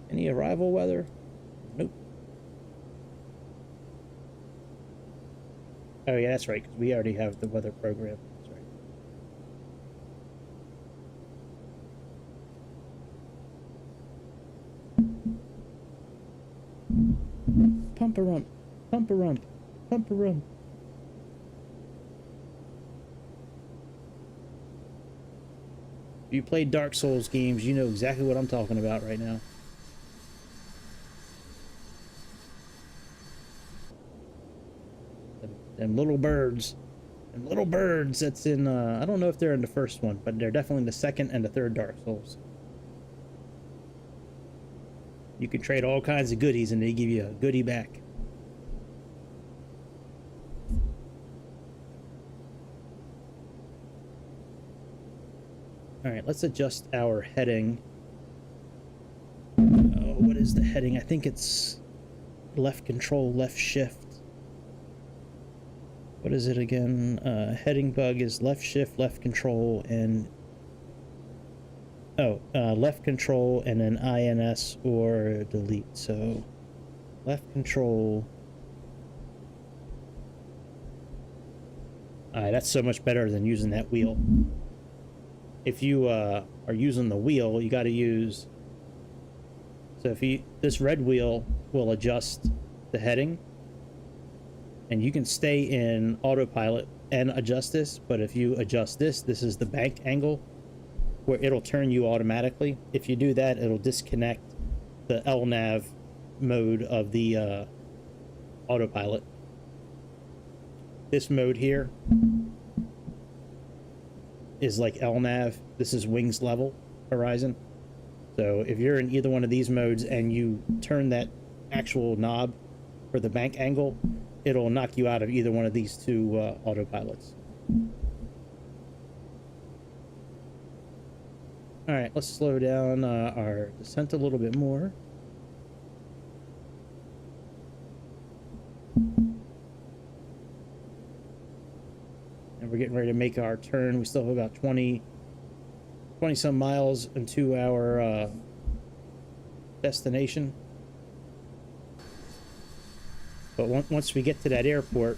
Any arrival weather? Nope. Oh yeah, that's right, because we already have the weather program. That's right. Pump-a-rump, pump-a-rump, pump-a-rump. If you play Dark Souls games, you know exactly what I'm talking about right now. Them little birds. Them little birds that's in, I don't know if they're in the first one, but they're definitely in the second and the third Dark Souls. You can trade all kinds of goodies and they give you a goodie back. Alright, let's adjust our heading. What is the heading? I think it's left control, left shift. What is it again? Heading bug is left shift, left control, and... Oh, left control and then INS or delete. So, left control. Alright, that's so much better than using that wheel. If you are using the wheel, you got to use... So if you... This red wheel will adjust the heading. And you can stay in autopilot and adjust this, but if you adjust this, this is the bank angle, where it'll turn you automatically. If you do that, it'll disconnect the LNAV mode of the autopilot. This mode here is like LNAV. This is wings level horizon. So if you're in either one of these modes and you turn that actual knob for the bank angle, it'll knock you out of either one of these two autopilots. All right, let's slow down our descent a little bit more. And we're getting ready to make our turn. We still have about 20 some miles into our destination. But once we get to that airport,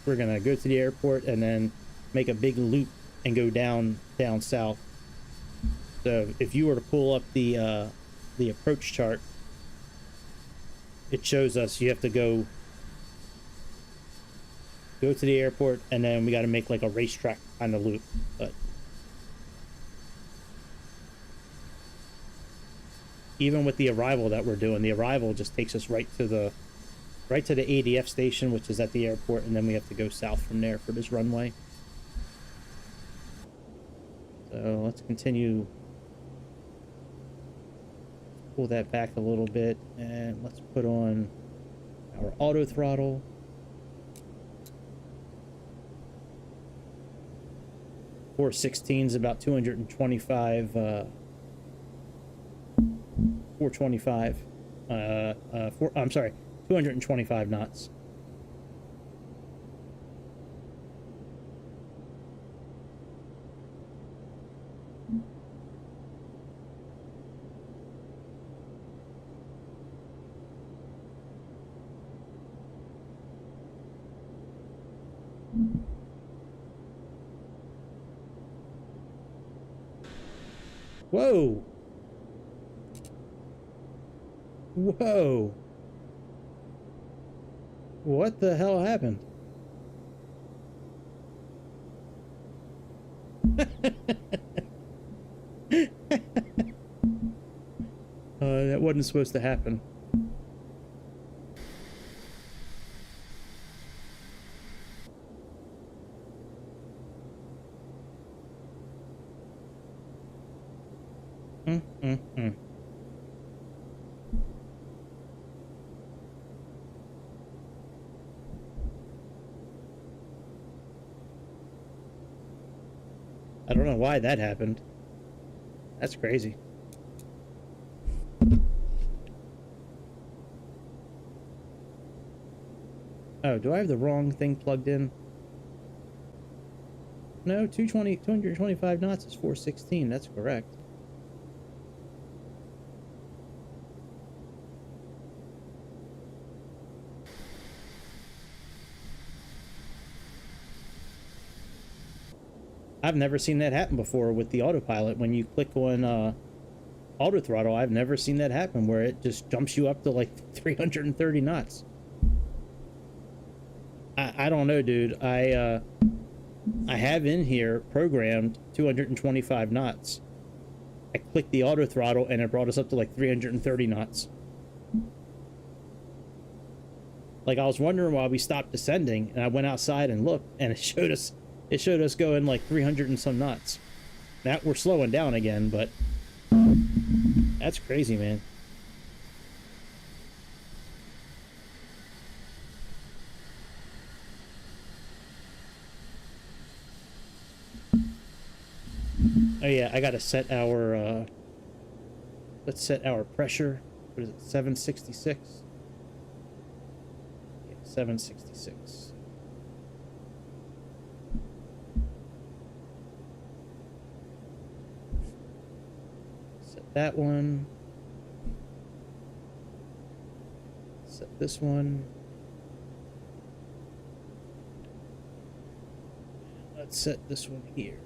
we're gonna go to the airport and then make a big loop and go down south. So if you were to pull up the approach chart, it shows us you have to go to the airport and then we got to make like a racetrack kind of loop. But even with the arrival that we're doing, the arrival just takes us right to the ADF station, which is at the airport, and then we have to go south from there for this runway. So let's continue. Pull that back a little bit, and let's put on our auto throttle. Four 16 is about 225. 425. I'm sorry. 225 knots. Whoa! Whoa! What the hell happened? That wasn't supposed to happen. Mm. I don't know why that happened. That's crazy. Oh, do I have the wrong thing plugged in? No, 225 knots is 416. That's correct. I've never seen that happen before with the autopilot. When you click on auto throttle, I've never seen that happen where it just jumps you up to like 330 knots. I don't know, dude. I have in here programmed 225 knots. I clicked the auto throttle and it brought us up to like 330 knots. Like, I was wondering why we stopped descending, and I went outside and looked, and it showed us going like 300 and some knots. Now we're slowing down again, but that's crazy, man. Oh yeah, I gotta set our let's set our pressure. What is it, 766? Yeah, 766. Set that one. Set this one. Let's set this one here.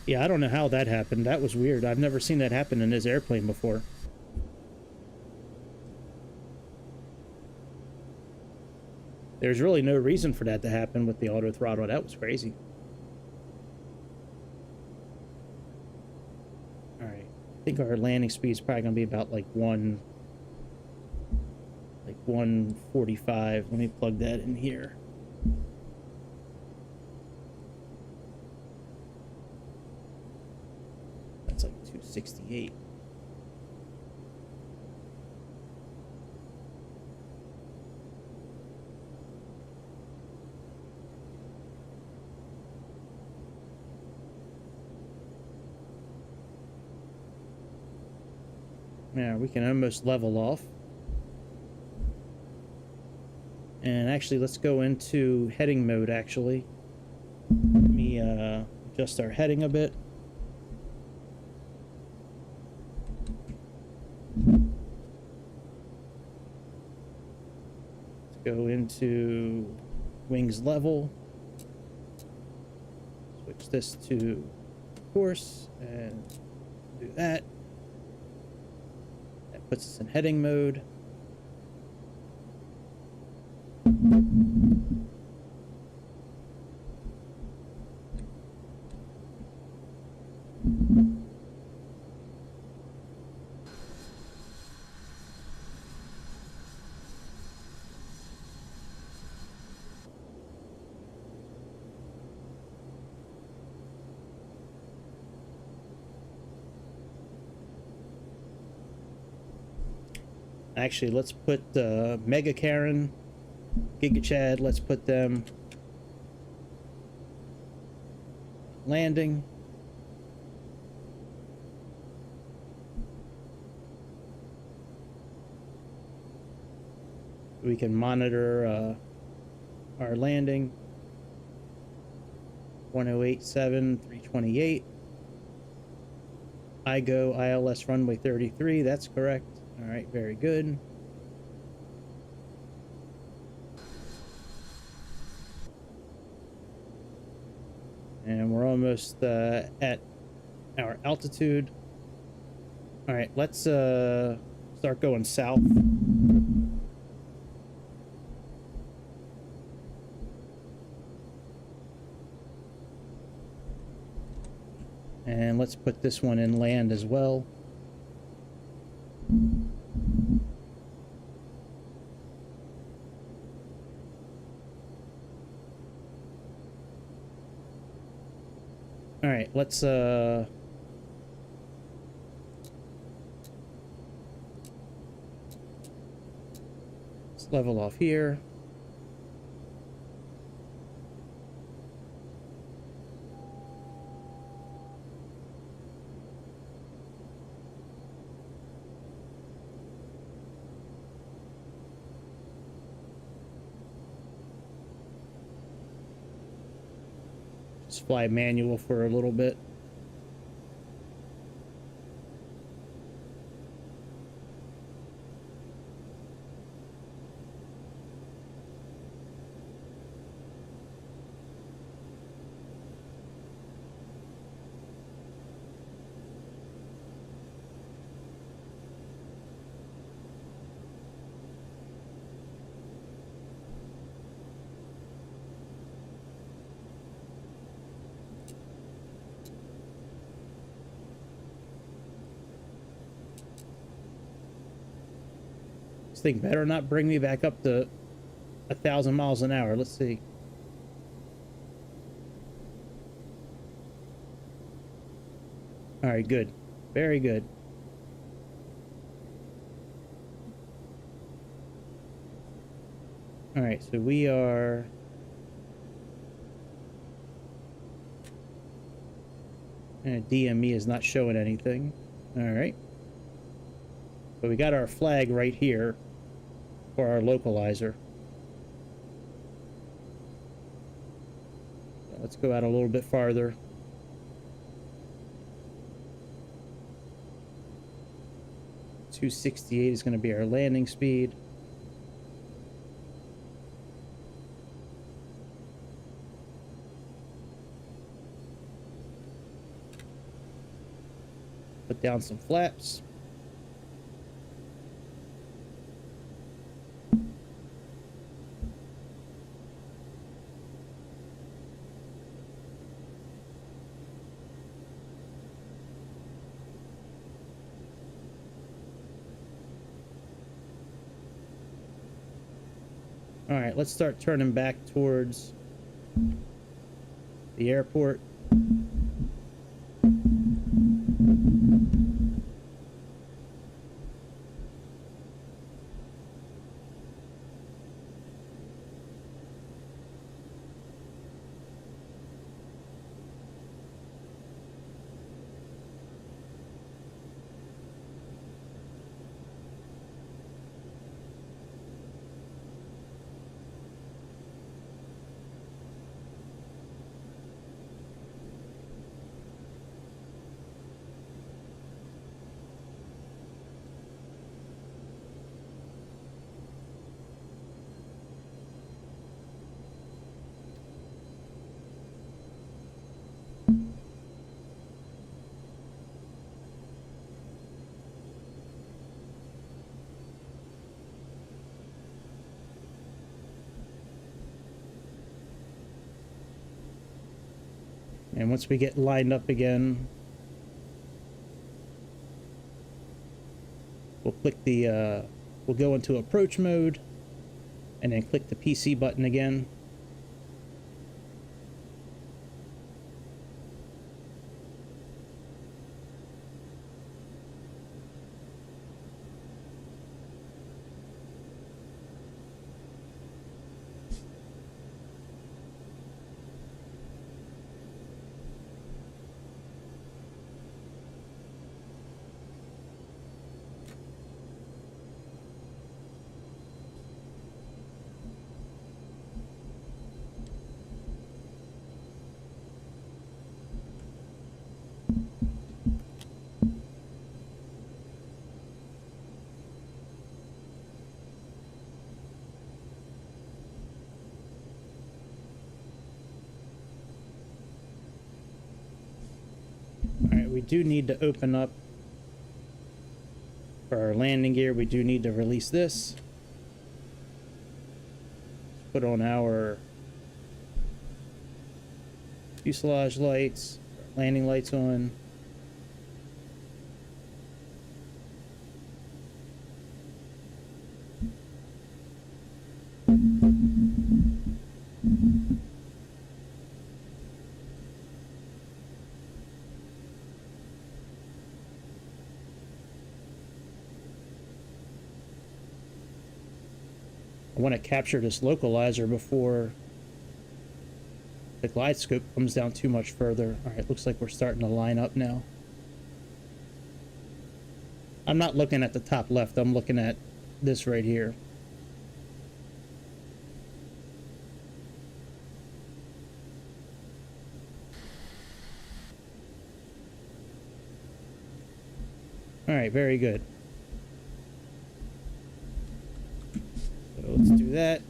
Yeah, I don't know how that happened. That was weird. I've never seen that happen in this airplane before. There's really no reason for that to happen with the auto throttle. That was crazy. All right. I think our landing speed is probably going to be about like 145. Let me plug that in here. That's like 268. Yeah, we can almost level off. And actually, let's go into heading mode, actually. Let me adjust our heading a bit. Let's go into wings level. Switch this to course and do that. That puts us in heading mode. Actually, let's put Mega Karen, Giga Chad, let's put them landing. We can monitor our landing. 1087, 328. I go ILS runway 33. That's correct. All right, very good. And we're almost at our altitude. All right, let's start going south. And let's put this one in land as well. All right, let's level off here. Just fly manual for a little bit. This thing better not bring me back up to 1,000 miles an hour. Let's see. All right, good. Very good. All right, so we are... And DME is not showing anything. All right. But we got our flag right here for our localizer. So let's go out a little bit farther. .268 is going to be our landing speed. Put down some flaps. All right, let's start turning back towards the airport. And once we get lined up again, we'll click the, we'll go into approach mode and then click the PC button again. do need to open up for our landing gear. We do need to release this. Put on our fuselage lights, landing lights on. I want to capture this localizer before the glide scope comes down too much further. All right, looks like we're starting to line up now. I'm not looking at the top left. I'm looking at this right here. All right, very good. So let's do that.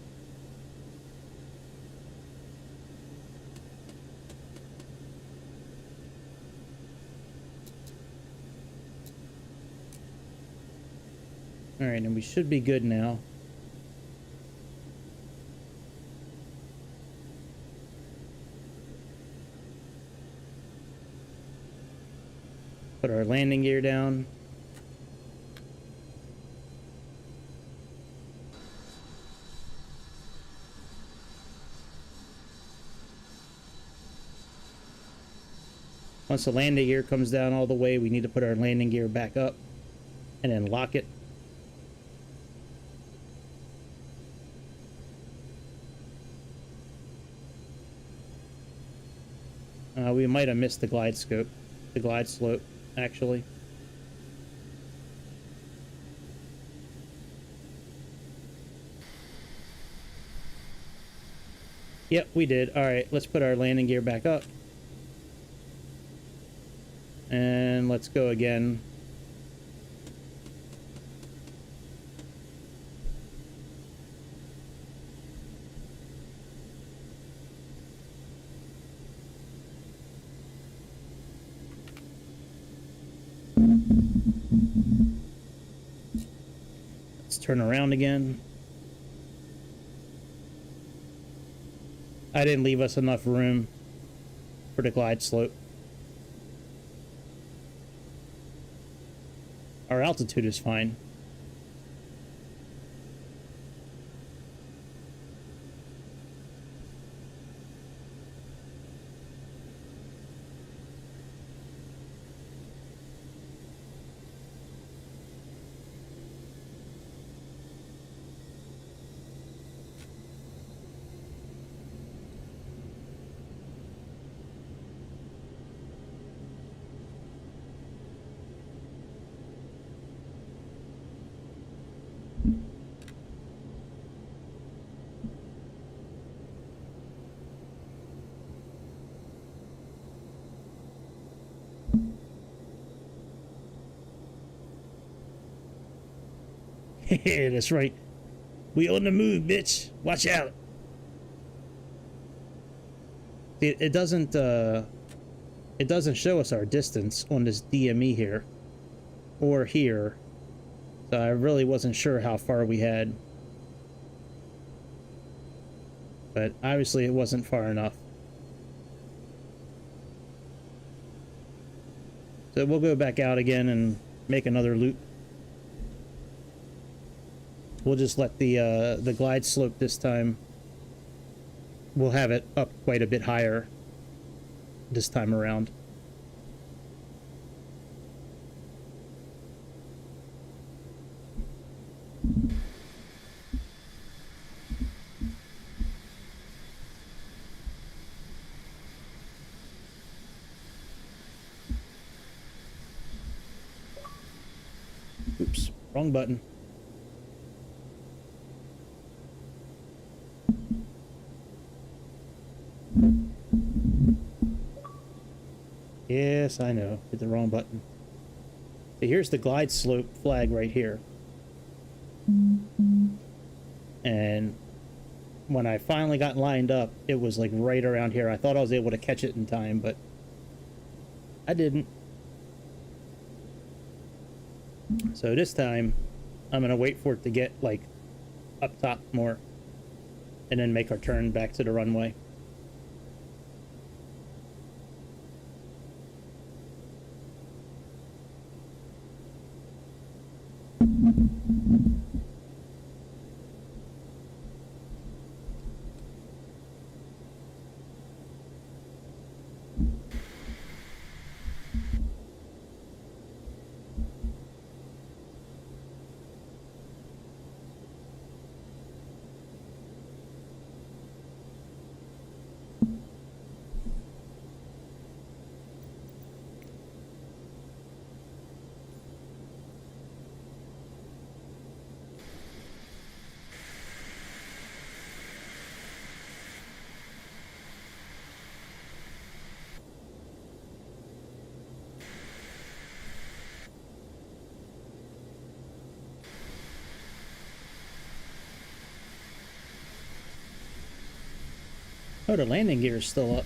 All right, and we should be good now. Put our landing gear down. Once the landing gear comes down all the way, we need to put our landing gear back up and then lock it. We might have missed the glide scope, the glide slope, actually. Yep, we did. All right, let's put our landing gear back up. And let's go again. Let's turn around again. I didn't leave us enough room for the glide slope. Our altitude is fine. That's right. We on the move, bitch. Watch out. It doesn't show us our distance on this DME here or here. So I really wasn't sure how far we had. But obviously it wasn't far enough. So we'll go back out again and make another loop. We'll just let the glide slope this time. We'll have it up quite a bit higher this time around. Oops, wrong button. Yes, I know. Hit the wrong button. So here's the glide slope flag right here. And when I finally got lined up, it was like right around here. I thought I was able to catch it in time, but I didn't. So this time, I'm gonna wait for it to get like up top more, and then make our turn back to the runway. Oh, the landing gear is still up.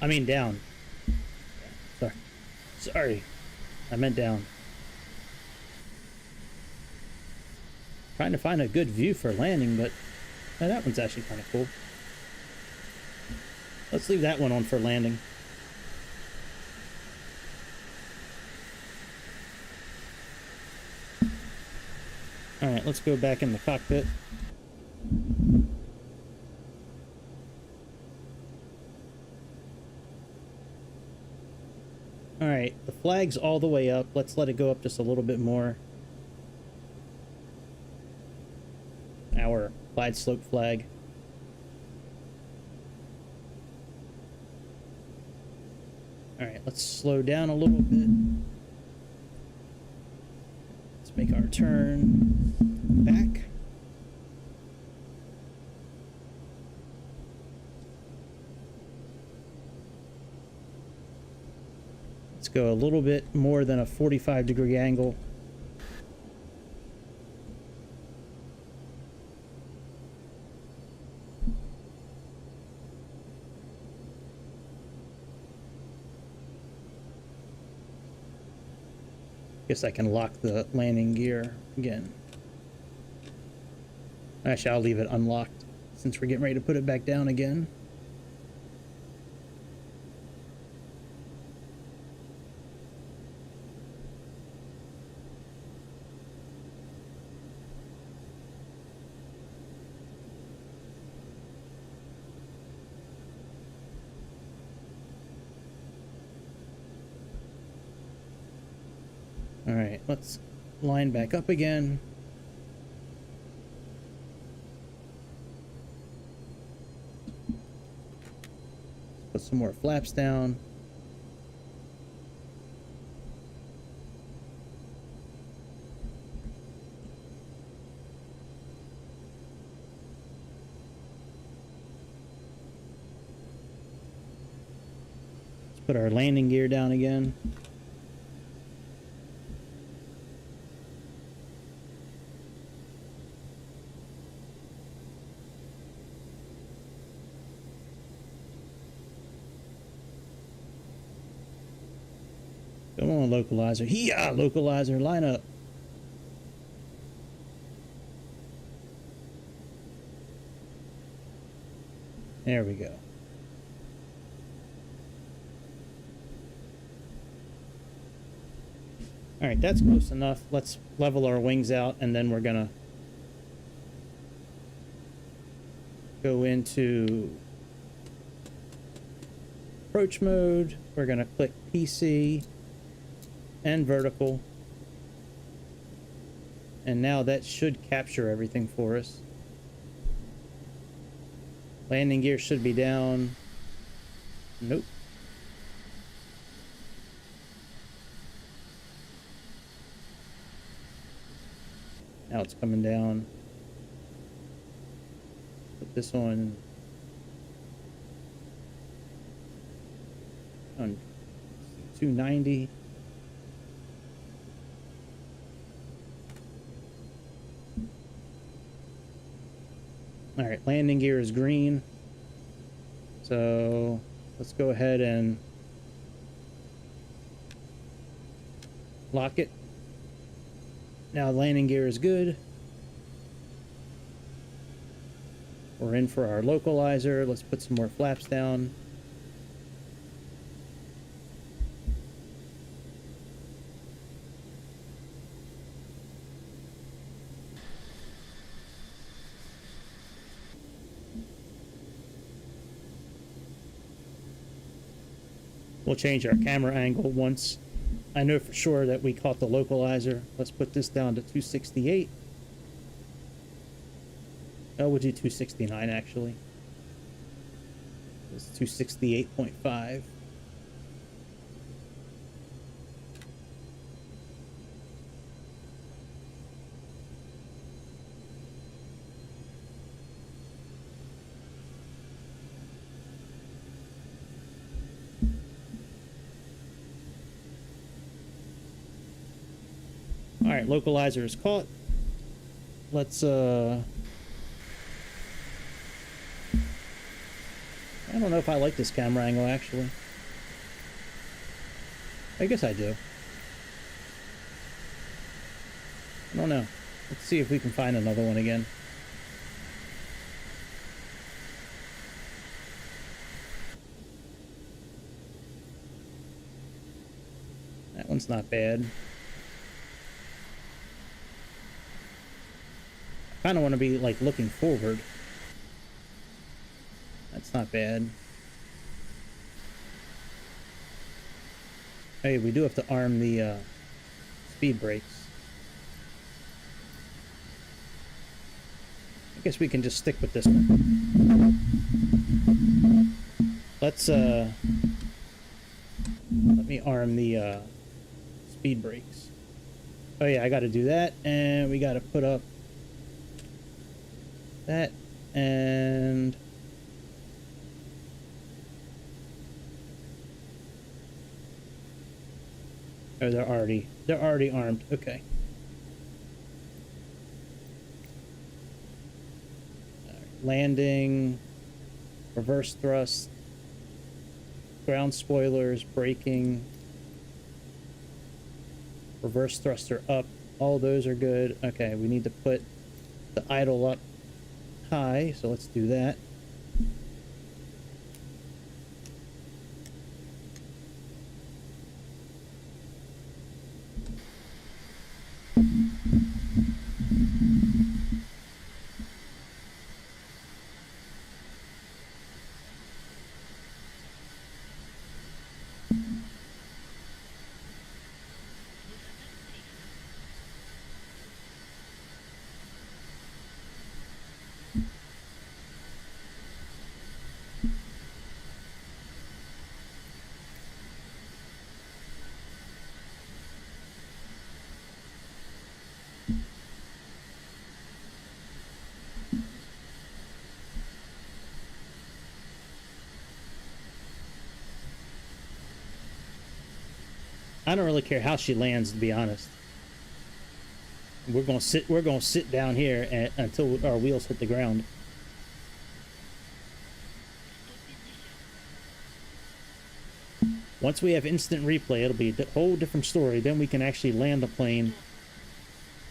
I mean down. Sorry. I meant down. Trying to find a good view for landing, but that one's actually kind of cool. Let's leave that one on for landing. Alright, let's go back in the cockpit. Alright, the flag's all the way up. Let's let it go up just a little bit more. Our glide slope flag. Alright, let's slow down a little bit. Let's make our turn back. Let's go a little bit more than a 45-degree angle. Guess I can lock the landing gear again. Actually, I'll leave it unlocked since we're getting ready to put it back down again. Alright, let's line back up again. Put some more flaps down. Let's put our landing gear down again. Come on, localizer. Yeah, localizer, line up. There we go. All right, that's close enough. Let's level our wings out, and then we're gonna go into approach mode. We're gonna click PC and vertical, and now that should capture everything for us. Landing gear should be down. Nope. Now it's coming down. Put this on 290. All right, landing gear is green. So let's go ahead and lock it. Now landing gear is good. We're in for our localizer. Let's put some more flaps down. We'll change our camera angle once I know for sure that we caught the localizer. Let's put this down to 268. Oh, we'll do 269 actually. It's 268.5. All right, localizer is caught. Let's I don't know if I like this camera angle actually. I guess I do. I don't know. Let's see if we can find another one again. That one's not bad. I kind of want to be like looking forward. That's not bad. Hey, we do have to arm the speed brakes. I guess we can just stick with this one. Let's let me arm the speed brakes. Oh yeah, I got to do that, and we got to put up that, and oh, they're already armed. Okay. Landing, reverse thrust, ground spoilers, braking, reverse thruster up. All those are good. Okay, we need to put the idle up high, so let's do that. I don't really care how she lands, to be honest. We're gonna sit down here until our wheels hit the ground. Once we have instant replay, it'll be a whole different story. Then we can actually land the plane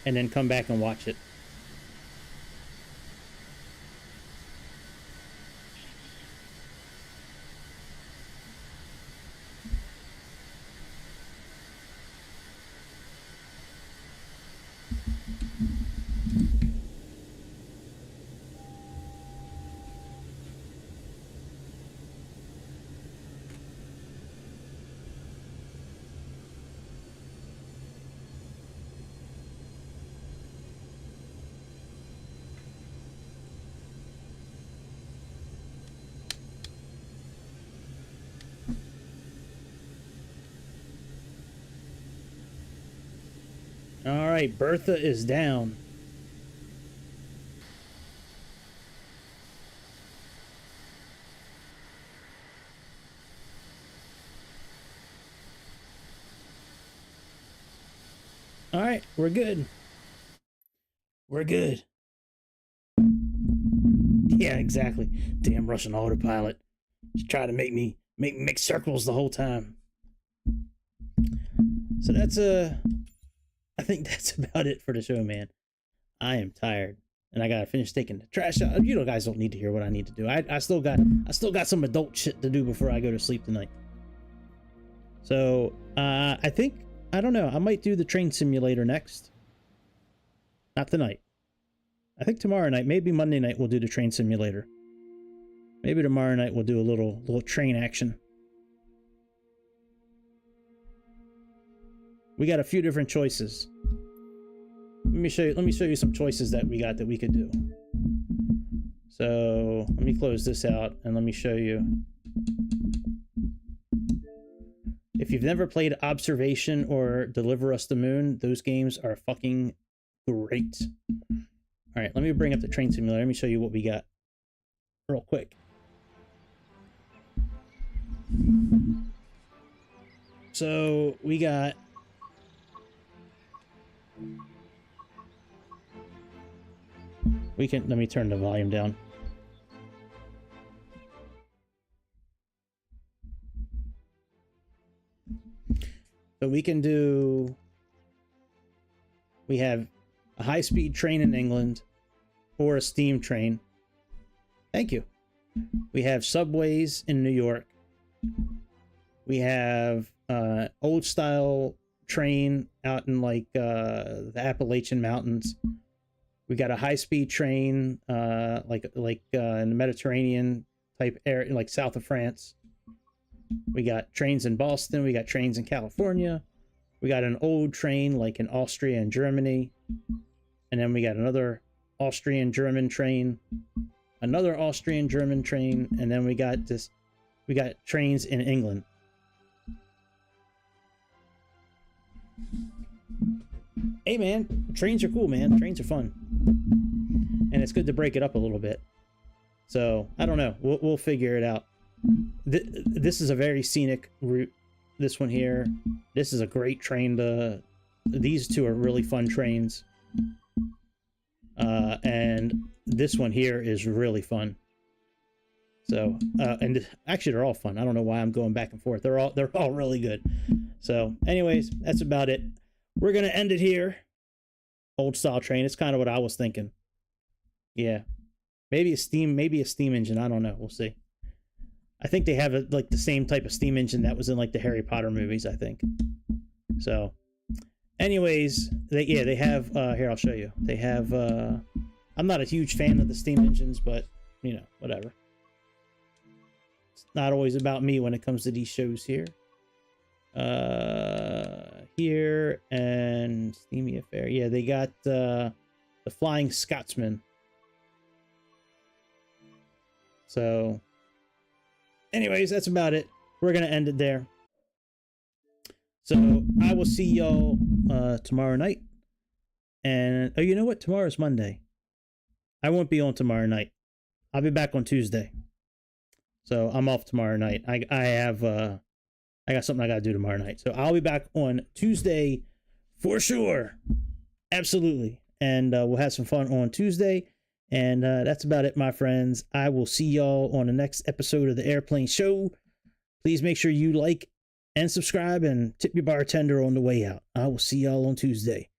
and then come back and watch it. All right, Bertha is down. All right, we're good. We're good. Yeah, exactly. Damn Russian autopilot. She tried to make me make circles the whole time. So that's I think that's about it for the show, man. I am tired, and I gotta finish taking the trash out. You know, guys don't need to hear what I need to do. I still got some adult shit to do before I go to sleep tonight. So I think, I don't know, I might do the train simulator next. Not tonight. I think tomorrow night, maybe Monday night, we'll do the train simulator. Maybe tomorrow night we'll do a little train action. We got a few different choices. Let me show you some choices that we got that we could do. So let me close this out and let me show you. If you've never played Observation or Deliver Us the Moon, those games are fucking great. All right, let me bring up the train simulator. Let me show you what we got real quick. So we got let me turn the volume down. So we have a high-speed train in England or a steam train. Thank you. We have subways in New York. We have old style train out in like the Appalachian Mountains. We got a high-speed train like in the Mediterranean type area, like south of France. We got trains in Boston. We got trains in California. We got an old train like in Austria and Germany. And then we got another Austrian-German train, another Austrian-German train, and then we got trains in England. Hey man, trains are cool, man. Trains are fun. And it's good to break it up a little bit. So, I don't know. We'll figure it out. This is a very scenic route. This one here. This is a great train to... These two are really fun trains. And this one here is really fun. So, and actually they're all fun. I don't know why I'm going back and forth. They're all really good. So, anyways, that's about it. We're gonna end it here. Old style train. It's kind of what I was thinking. Yeah. Maybe a steam engine. I don't know. We'll see. I think they have like the same type of steam engine that was in like the Harry Potter movies, I think. So, anyways, they have, here, I'll show you. They have, I'm not a huge fan of the steam engines, but, you know, whatever. It's not always about me when it comes to these shows here. Here, and Steamy Affair. Yeah, they got, the Flying Scotsman. So, anyways, that's about it. We're going to end it there. So, I will see y'all tomorrow night. And, oh, you know what? Tomorrow's Monday. I won't be on tomorrow night. I'll be back on Tuesday. So, I'm off tomorrow night. I got something I got to do tomorrow night. So, I'll be back on Tuesday for sure. Absolutely. And we'll have some fun on Tuesday. And that's about it, my friends. I will see y'all on the next episode of the Airplane Show. Please make sure you like and subscribe and tip your bartender on the way out. I will see y'all on Tuesday.